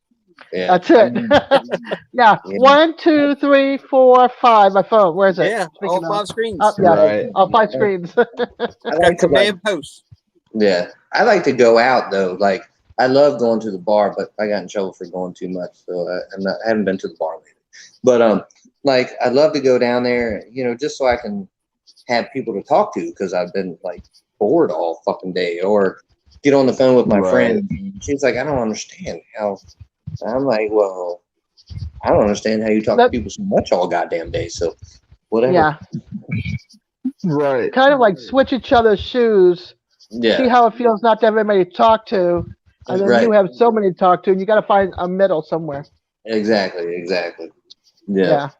Yeah. That's it. Yeah. 1, 2, 3, 4, 5. My phone. Where is it? Yeah. All 5 screens. All 5 screens. I like command post. Yeah. I like to go out though. Like I love going to the bar, but I got in trouble for going too much, so I haven't been to the bar lately. But like I'd love to go down there, just so I can have people to talk to because I've been like bored all fucking day, or get on the phone with my friend. She's like, I don't understand how. I'm like, well, I don't understand how you talk to people so much all goddamn day. So whatever. Yeah. Right. Kind of like switch each other's shoes. Yeah. See how it feels not to have anybody to talk to, and then you have so many to talk to, and you got to find a middle somewhere. Exactly. Yeah.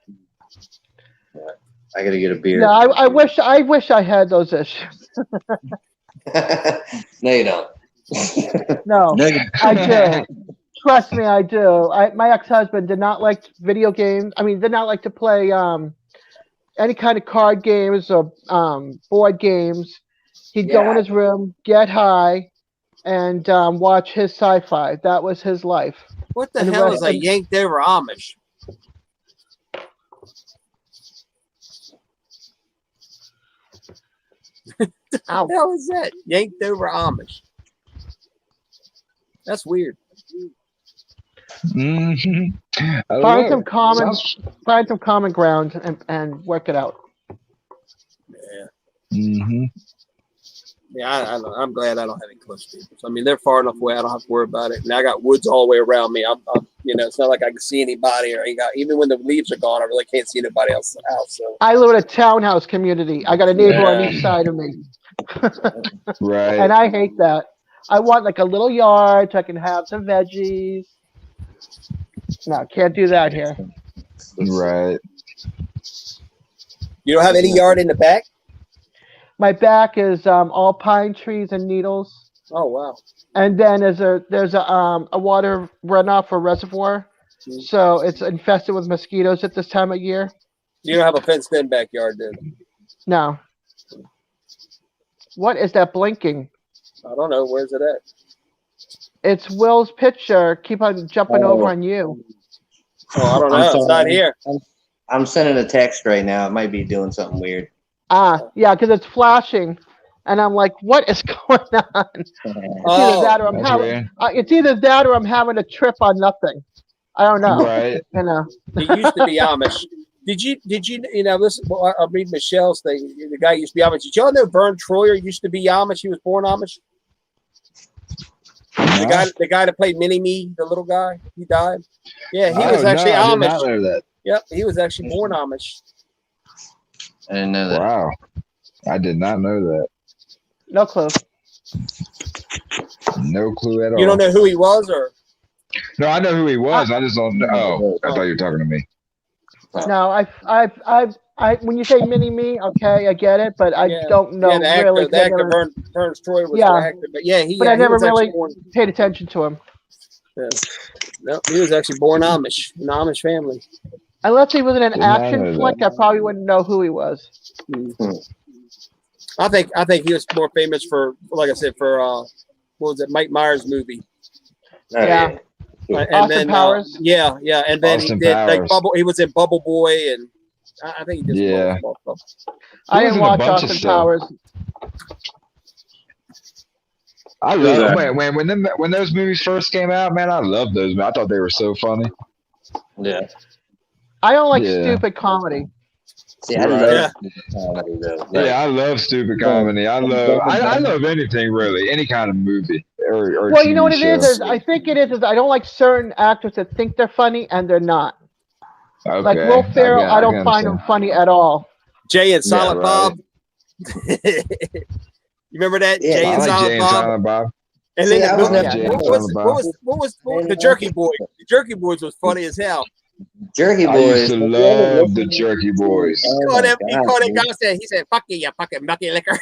I gotta get a beer. Yeah, I wish I had those issues. No, you don't. No, I do. Trust me, I do. My ex-husband did not like video games. I mean, did not like to play any kind of card games or board games. He'd go in his room, get high, and watch his sci-fi. That was his life. What the hell is a yanked over Amish? What the hell is that? Yanked over Amish. That's weird. Mm-hmm. Find some common ground and work it out. Yeah. Mm-hmm. Yeah, I'm glad I don't have any close people. I mean, they're far enough away. I don't have to worry about it. And I got woods all the way around me. I'm it's not like I can see anybody, or even when the leaves are gone, I really can't see anybody else's house. So I live in a townhouse community. I got a neighbor on each side of me. Right. And I hate that. I want like a little yard so I can have some veggies. No, can't do that here. Right. You don't have any yard in the back? My back is all pine trees and needles. Oh wow! And then there's a water runoff or reservoir, so it's infested with mosquitoes at this time of year. You don't have a fenced-in backyard, do you? No. What is that blinking? I don't know. Where's it at? It's Will's picture. Keep on jumping over on you. Oh, I don't know. It's not here. I'm sending a text right now. It might be doing something weird. Yeah, because it's flashing, and I'm like, what is going on? It's either that or I'm having a trip on nothing. I don't know. Right. He used to be Amish. Did you listen? Well, I'll read Michelle's thing. The guy used to be Amish. Did y'all know Vern Troyer used to be Amish? He was born Amish. No. The guy that played Mini-Me, the little guy, he died. Yeah, he was I actually did Amish. not know that. Yep, he was actually born Amish. I didn't know that. Wow. I did not know that. No clue. No clue at all. You don't know who he was, or? No, I know who he was. I just don't know. Oh, I thought you were talking to me. No, I when you say mini me, okay, I get it, but I don't know the actor, really. The actor Burns Troy was the actor, but I never was really born, paid attention to him. Yeah. No, he was actually born Amish, an Amish family. Unless he was in an Did not action know flick, that. I probably wouldn't know who he was. I think he was more famous for, like I said, for what was it, Mike Myers movie? Yeah. And Austin then Powers. yeah, and then Austin he did like Powers. Bubble. He was in Bubble Boy, and I think he did Yeah. some other stuff. I He was didn't in a watch bunch of Austin stuff. Powers. I love when those movies first came out, man. I loved those. I thought they were so funny. Yeah. I don't like Yeah. stupid comedy. See, I love comedy though. Yeah, I love stupid comedy. I love anything really, any kind of movie or Well, you know TV what it show. is I think it is I don't like certain actors that think they're funny and they're not. Okay. Like Will Ferrell, I don't find him funny at all. Jay and Silent right. Bob. You remember that? Yeah, Jay I and like Silent Jay and Bob. Silent Bob. And See, then I was what never- was the Jerky Boy? The Jerky Boys was funny as hell. Jerky I used Boys. to love the Jerky Boys. He called that guy. He said, "Fuck you fucking mucky liquor."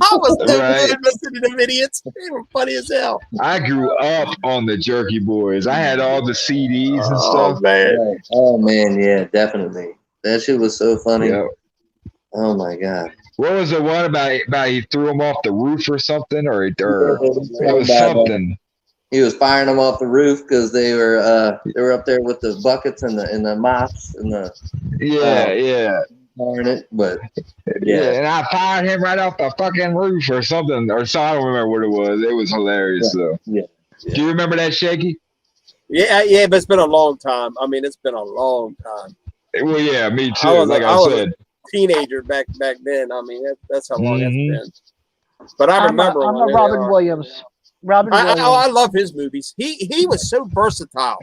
I was so Right. good listening to them idiots. They were funny as hell. I grew up on the Jerky Boys. I had all the CDs and Oh stuff. man. Oh man, yeah, definitely. That shit was so funny. Yep. Oh my god. What was the one about he threw him off the roof or something, or it was something. He was firing them off the roof because they were up there with the buckets and the mops and the Yeah. firing it, but Yeah, and I fired him right off the fucking roof or something, or so I don't remember what it was. It was hilarious though. Yeah. Do you remember that, Shaky? Yeah, but it's been a long time. I mean, it's been a long time. Well, yeah, me too. I was said, a teenager back then. I mean, that's how long Mhm. it's been. But I remember. I'm a Robin Williams. Robin Williams. I love his movies. He was so versatile.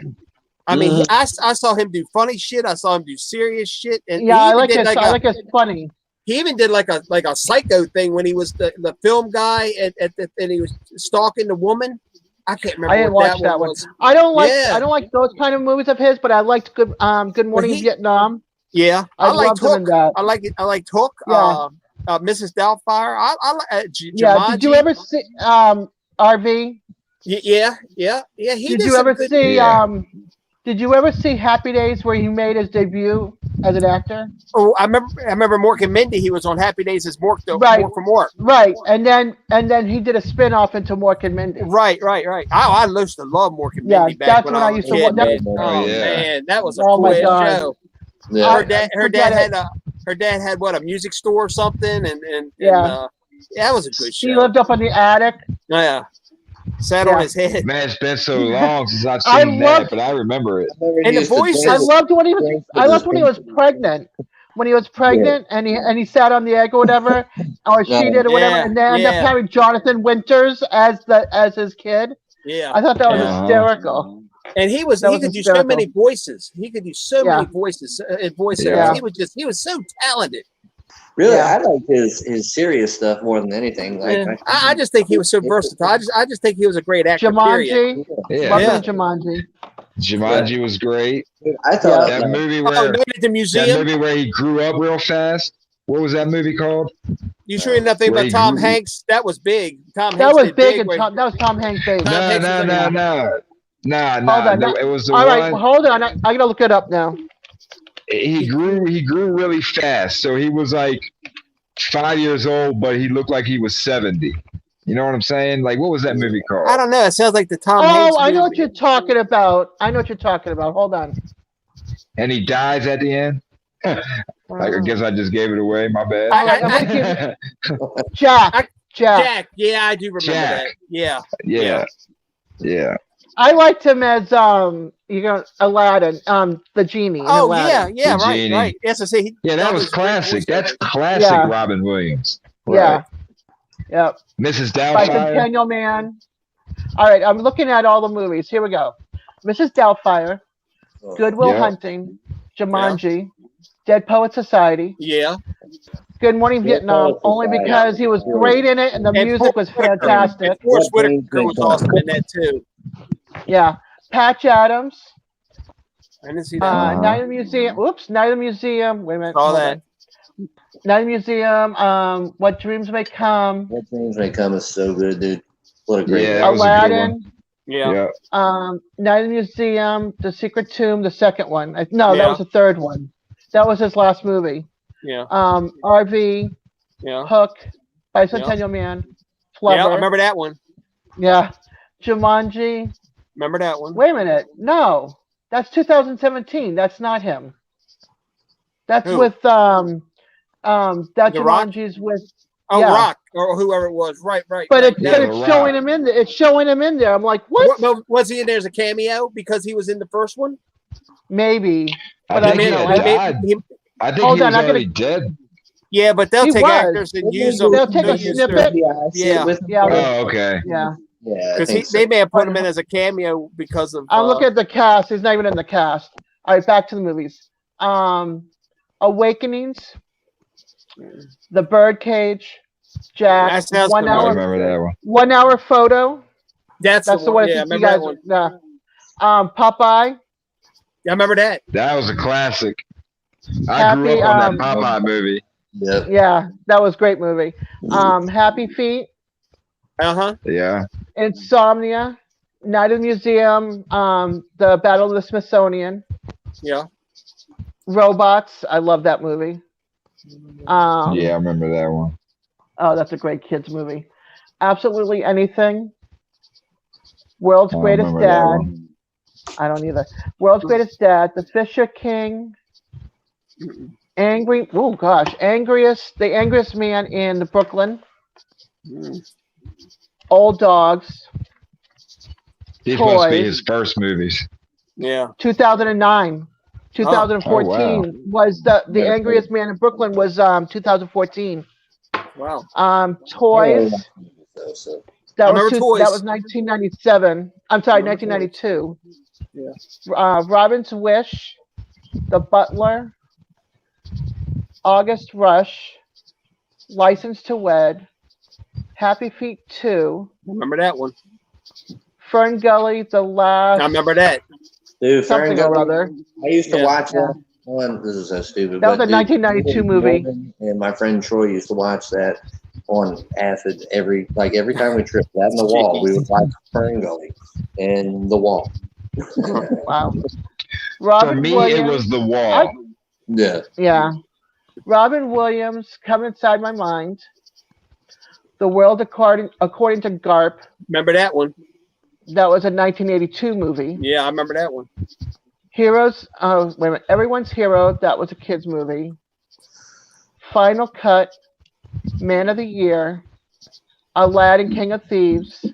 I mean, I saw him do funny shit. I saw him do serious shit. And Yeah, I like his funny. He even did like a psycho thing when he was the film guy and he was stalking the woman. I can't remember. I didn't watch that one. was. I don't like those kind of movies of his, but I liked Good Morning Vietnam. Yeah, I liked him in Hook. that. I liked Hook. Yeah. Mrs. Doubtfire. Yeah. Did you ever see RV? Yeah. Did you ever see Did you ever see Happy Days where he made his debut as an actor? Oh, I remember Mork and Mindy. He was on Happy Days as Mork, Right. Mork from Mork. Right, and then he did a spin-off into Mork and Mindy. Right. I used to love Mork and Yeah, Mindy back that's when when I I was used a to kid. watch. Oh yeah. man, that was a Oh, cool my ass God. show. Yeah. Her dad had what, a music store or something, and Yeah. that was a good show. He lived up in the attic. Yeah, sat on his head. man, it's been so long since I've seen that, but I remember it. And the voices. I loved when he was pregnant. When he was pregnant and he sat on the egg or whatever, or she did or whatever, and then ended up having Jonathan Winters as his kid. Yeah, I thought that was hysterical. And he could do so many voices. He could do so many voices in voiceovers. Yeah. He was so talented. Really, Yeah. I like his serious stuff more than anything. Like, I just think he was so versatile. I just think he was a great actor. Period. Jumanji. Loved Jumanji. Jumanji was great. I thought that movie Night where at the Museum. that movie where he grew up real fast. What was that movie called? You sure nothing Where about he Tom grew- Hanks? That was big. Tom That Hanks was did big, and when- that was Tom Hanks' baby. No. Hold on. It was the All right, one. hold on. I gotta look it up now. He grew really fast. So he was like 5 years old, but he looked like he was 70. You know what I'm saying? Like, what was that movie called? I don't know. It sounds like the Tom Hanks. Oh, I know what movie. you're talking about. Hold on. And he dies at the end. I guess I just gave it away. My bad. I'm gonna give Jack. Jack. Yeah, I do remember Jack. that. Yeah. I liked him as Aladdin, the genie. in Oh Aladdin. yeah, The Genie. right. Yes, I say. That was classic. That's classic Yeah. Robin Williams. Yeah. Yep. Mrs. By Doubtfire. Centennial Man. All right, I'm looking at all the movies. Here we go. Mrs. Doubtfire, Goodwill Yeah. Hunting, Jumanji, Dead Poet Society, Yeah. Good Morning Vietnam, only because he was great in it and the music was fantastic. Forrest Whitaker was awesome in that too. Yeah. Patch Adams. I didn't see that. Night of the Museum. Oops, Night of the Museum. Wait a minute. Saw that. Night of the Museum. What Dreams May Come. What Dreams May Come is so good, dude. What a great that was a good one. Yeah. Night of the Museum, The Secret Tomb, the second one. That was the third one. That was his last movie. Yeah. RV. Yeah. Hook. Bicentennial Man. Flubber. Yeah, I remember that one. Yeah. Jumanji. Remember that one? Wait a minute. No. That's 2017. That's not him. That's Who? with that The Rock? Jumanji's with Rock or whoever it was. Right. But it's showing him in there. It's showing him in there. I'm like, what? Was he in there as a cameo because he was in the first one? Maybe. I But think he was already dead. Yeah, but they'll He take was. actors and use them. They'll take a use snippet. their- Yeah. Oh, okay. Yeah. Yeah, Because they may have put him in as a cameo because of. I'm looking at the cast. He's not even in the cast. All right, back to the movies. Awakenings, The Birdcage, Jack. That sounds 1 familiar. I hour. remember that one. 1 hour photo. That's the one. Yeah, I I think you remember guys. that one. Popeye. Yeah, I remember that. That was a classic. I grew up on that Popeye movie. Yep. Yeah, that was a great movie. Happy Feet. Yeah. Insomnia. Night of the Museum. The Battle of the Smithsonian. Yeah. Robots. I love that movie. Yeah, I remember that one. Oh, that's a great kids movie. Absolutely Anything. World's Greatest remember that Dad. one. I don't either. World's Greatest Dad. The Fisher King. The angriest man in Brooklyn. Old Dogs. These Toys. must be his first movies. Yeah. 2009. 2014 was the angriest man in Brooklyn was 2014. Wow. Toys. That was Toys. That was 1997. I'm sorry, 1992. Yeah. Robin's Wish, The Butler, August Rush, License to Wed, Happy Feet 2. Remember that one? Fern Gully, The Last. I remember that. Dude, Something or other. I used to watch that. Well, this is so stupid. That was a dude, 1992 movie. And my friend Troy used to watch that on acid every time we tripped. That in the wall, we would watch Fern Gully and The Wall. Wow. For me, it was The Wall. Yeah. Robin Williams, Come Inside My Mind. The World According to Garp. Remember that one? That was a 1982 movie. Yeah, I remember that one. Heroes. Oh, wait a minute. Everyone's Hero. That was a kids movie. Final Cut. Man of the Year. Aladdin, King of Thieves.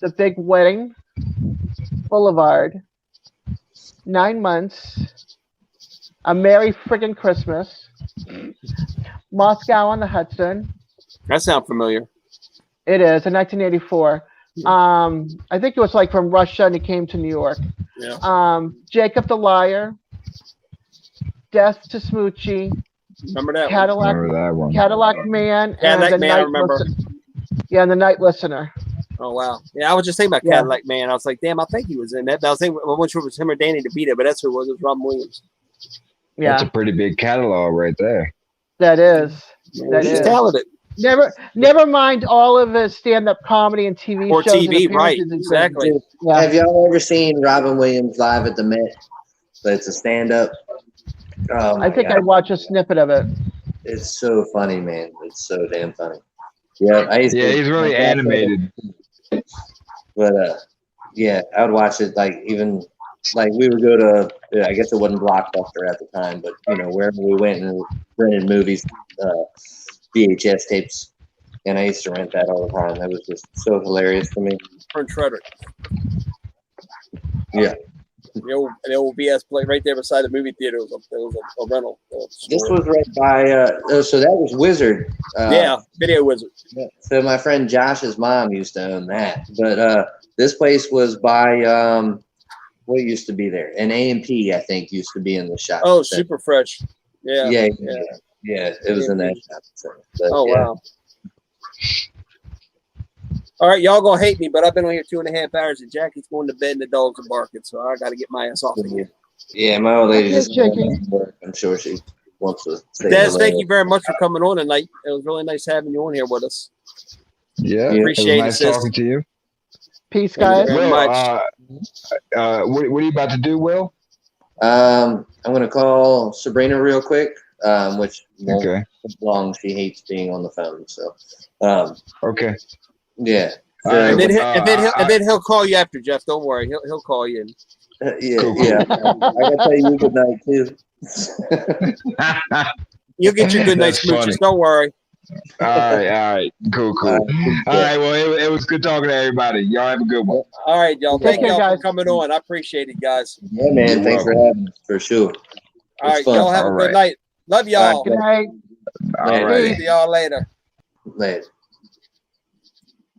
The Big Wedding. Boulevard. 9 Months. A Merry Friggin' Christmas. Moscow on the Hudson. That sounds familiar. It is, in 1984. I think it was like from Russia and he came to New York. Yeah. Jacob the Liar. Death to Smoochie. Remember that Cadillac, Remember that one. Cadillac Man. Cadillac and the Man, I remember. Yeah, and The Night Listener. Oh, wow. Yeah, I was just thinking about Cadillac Man. I was like, damn, I think he was in that. I was thinking, I wasn't sure if it was him or Danny DeVito, but that's who it was. It was Robin Williams. Yeah. That's a pretty big catalog right there. That is. That He's is. talented. Never mind all of his stand-up comedy and TV Or shows. TV, and right. appearances. Exactly. Yeah. Have y'all ever seen Robin Williams live at the Met? But it's a stand-up. Oh I think I watched a snippet of it. It's so funny, man. It's so damn funny. Yeah, he's really animated. But yeah, I would watch it even we would go to. I guess it wasn't Blockbuster at the time, but wherever we went and rented movies, VHS tapes, and I used to rent that all the time. That was just so hilarious to me. Prince Frederick. Yeah. The old BS play right there beside the movie theater. It was a rental. This was right by. So that was Wizard. Video Wizard. Yeah. So my friend Josh's mom used to own that, but this place was by what used to be there? An A&P, I think, used to be in the shop. Oh, Super Fresh. Yeah. Yeah. Yeah, it was in that thing. But, Oh wow. All right, y'all gonna hate me, but I've been on here 2.5 hours, and Jackie's going to bed and the dogs are barking, so I got to get my ass off of here. Yeah, my old lady Yes, just Jackie. work. I'm sure she wants to say Des, hello. thank you very much for coming on tonight. It was really nice having you on here with us. Yeah, Appreciate it was nice talking to you. Peace, Thank you guys. very Will, much. what are you about to do, Will? I'm gonna call Sabrina real quick, which won't Okay. take long. She hates being on the phone, so Okay. yeah. All right, And then he'll call you after, Jeff. Don't worry, he'll call you. Yeah, Cool. yeah. I gotta tell you good night too. You'll get your good night That's funny. smooches. Don't worry. All right. Cool. All right, well, it was good talking to everybody. Y'all have a good one. All right, y'all. Take Thank care, y'all guys. for coming on. I appreciate it, guys. Yeah, man. You're Thanks for welcome. having us, for sure. All right, fun. y'all have All a good right. night. Love y'all. Good night. All Later. right. See y'all later. Later.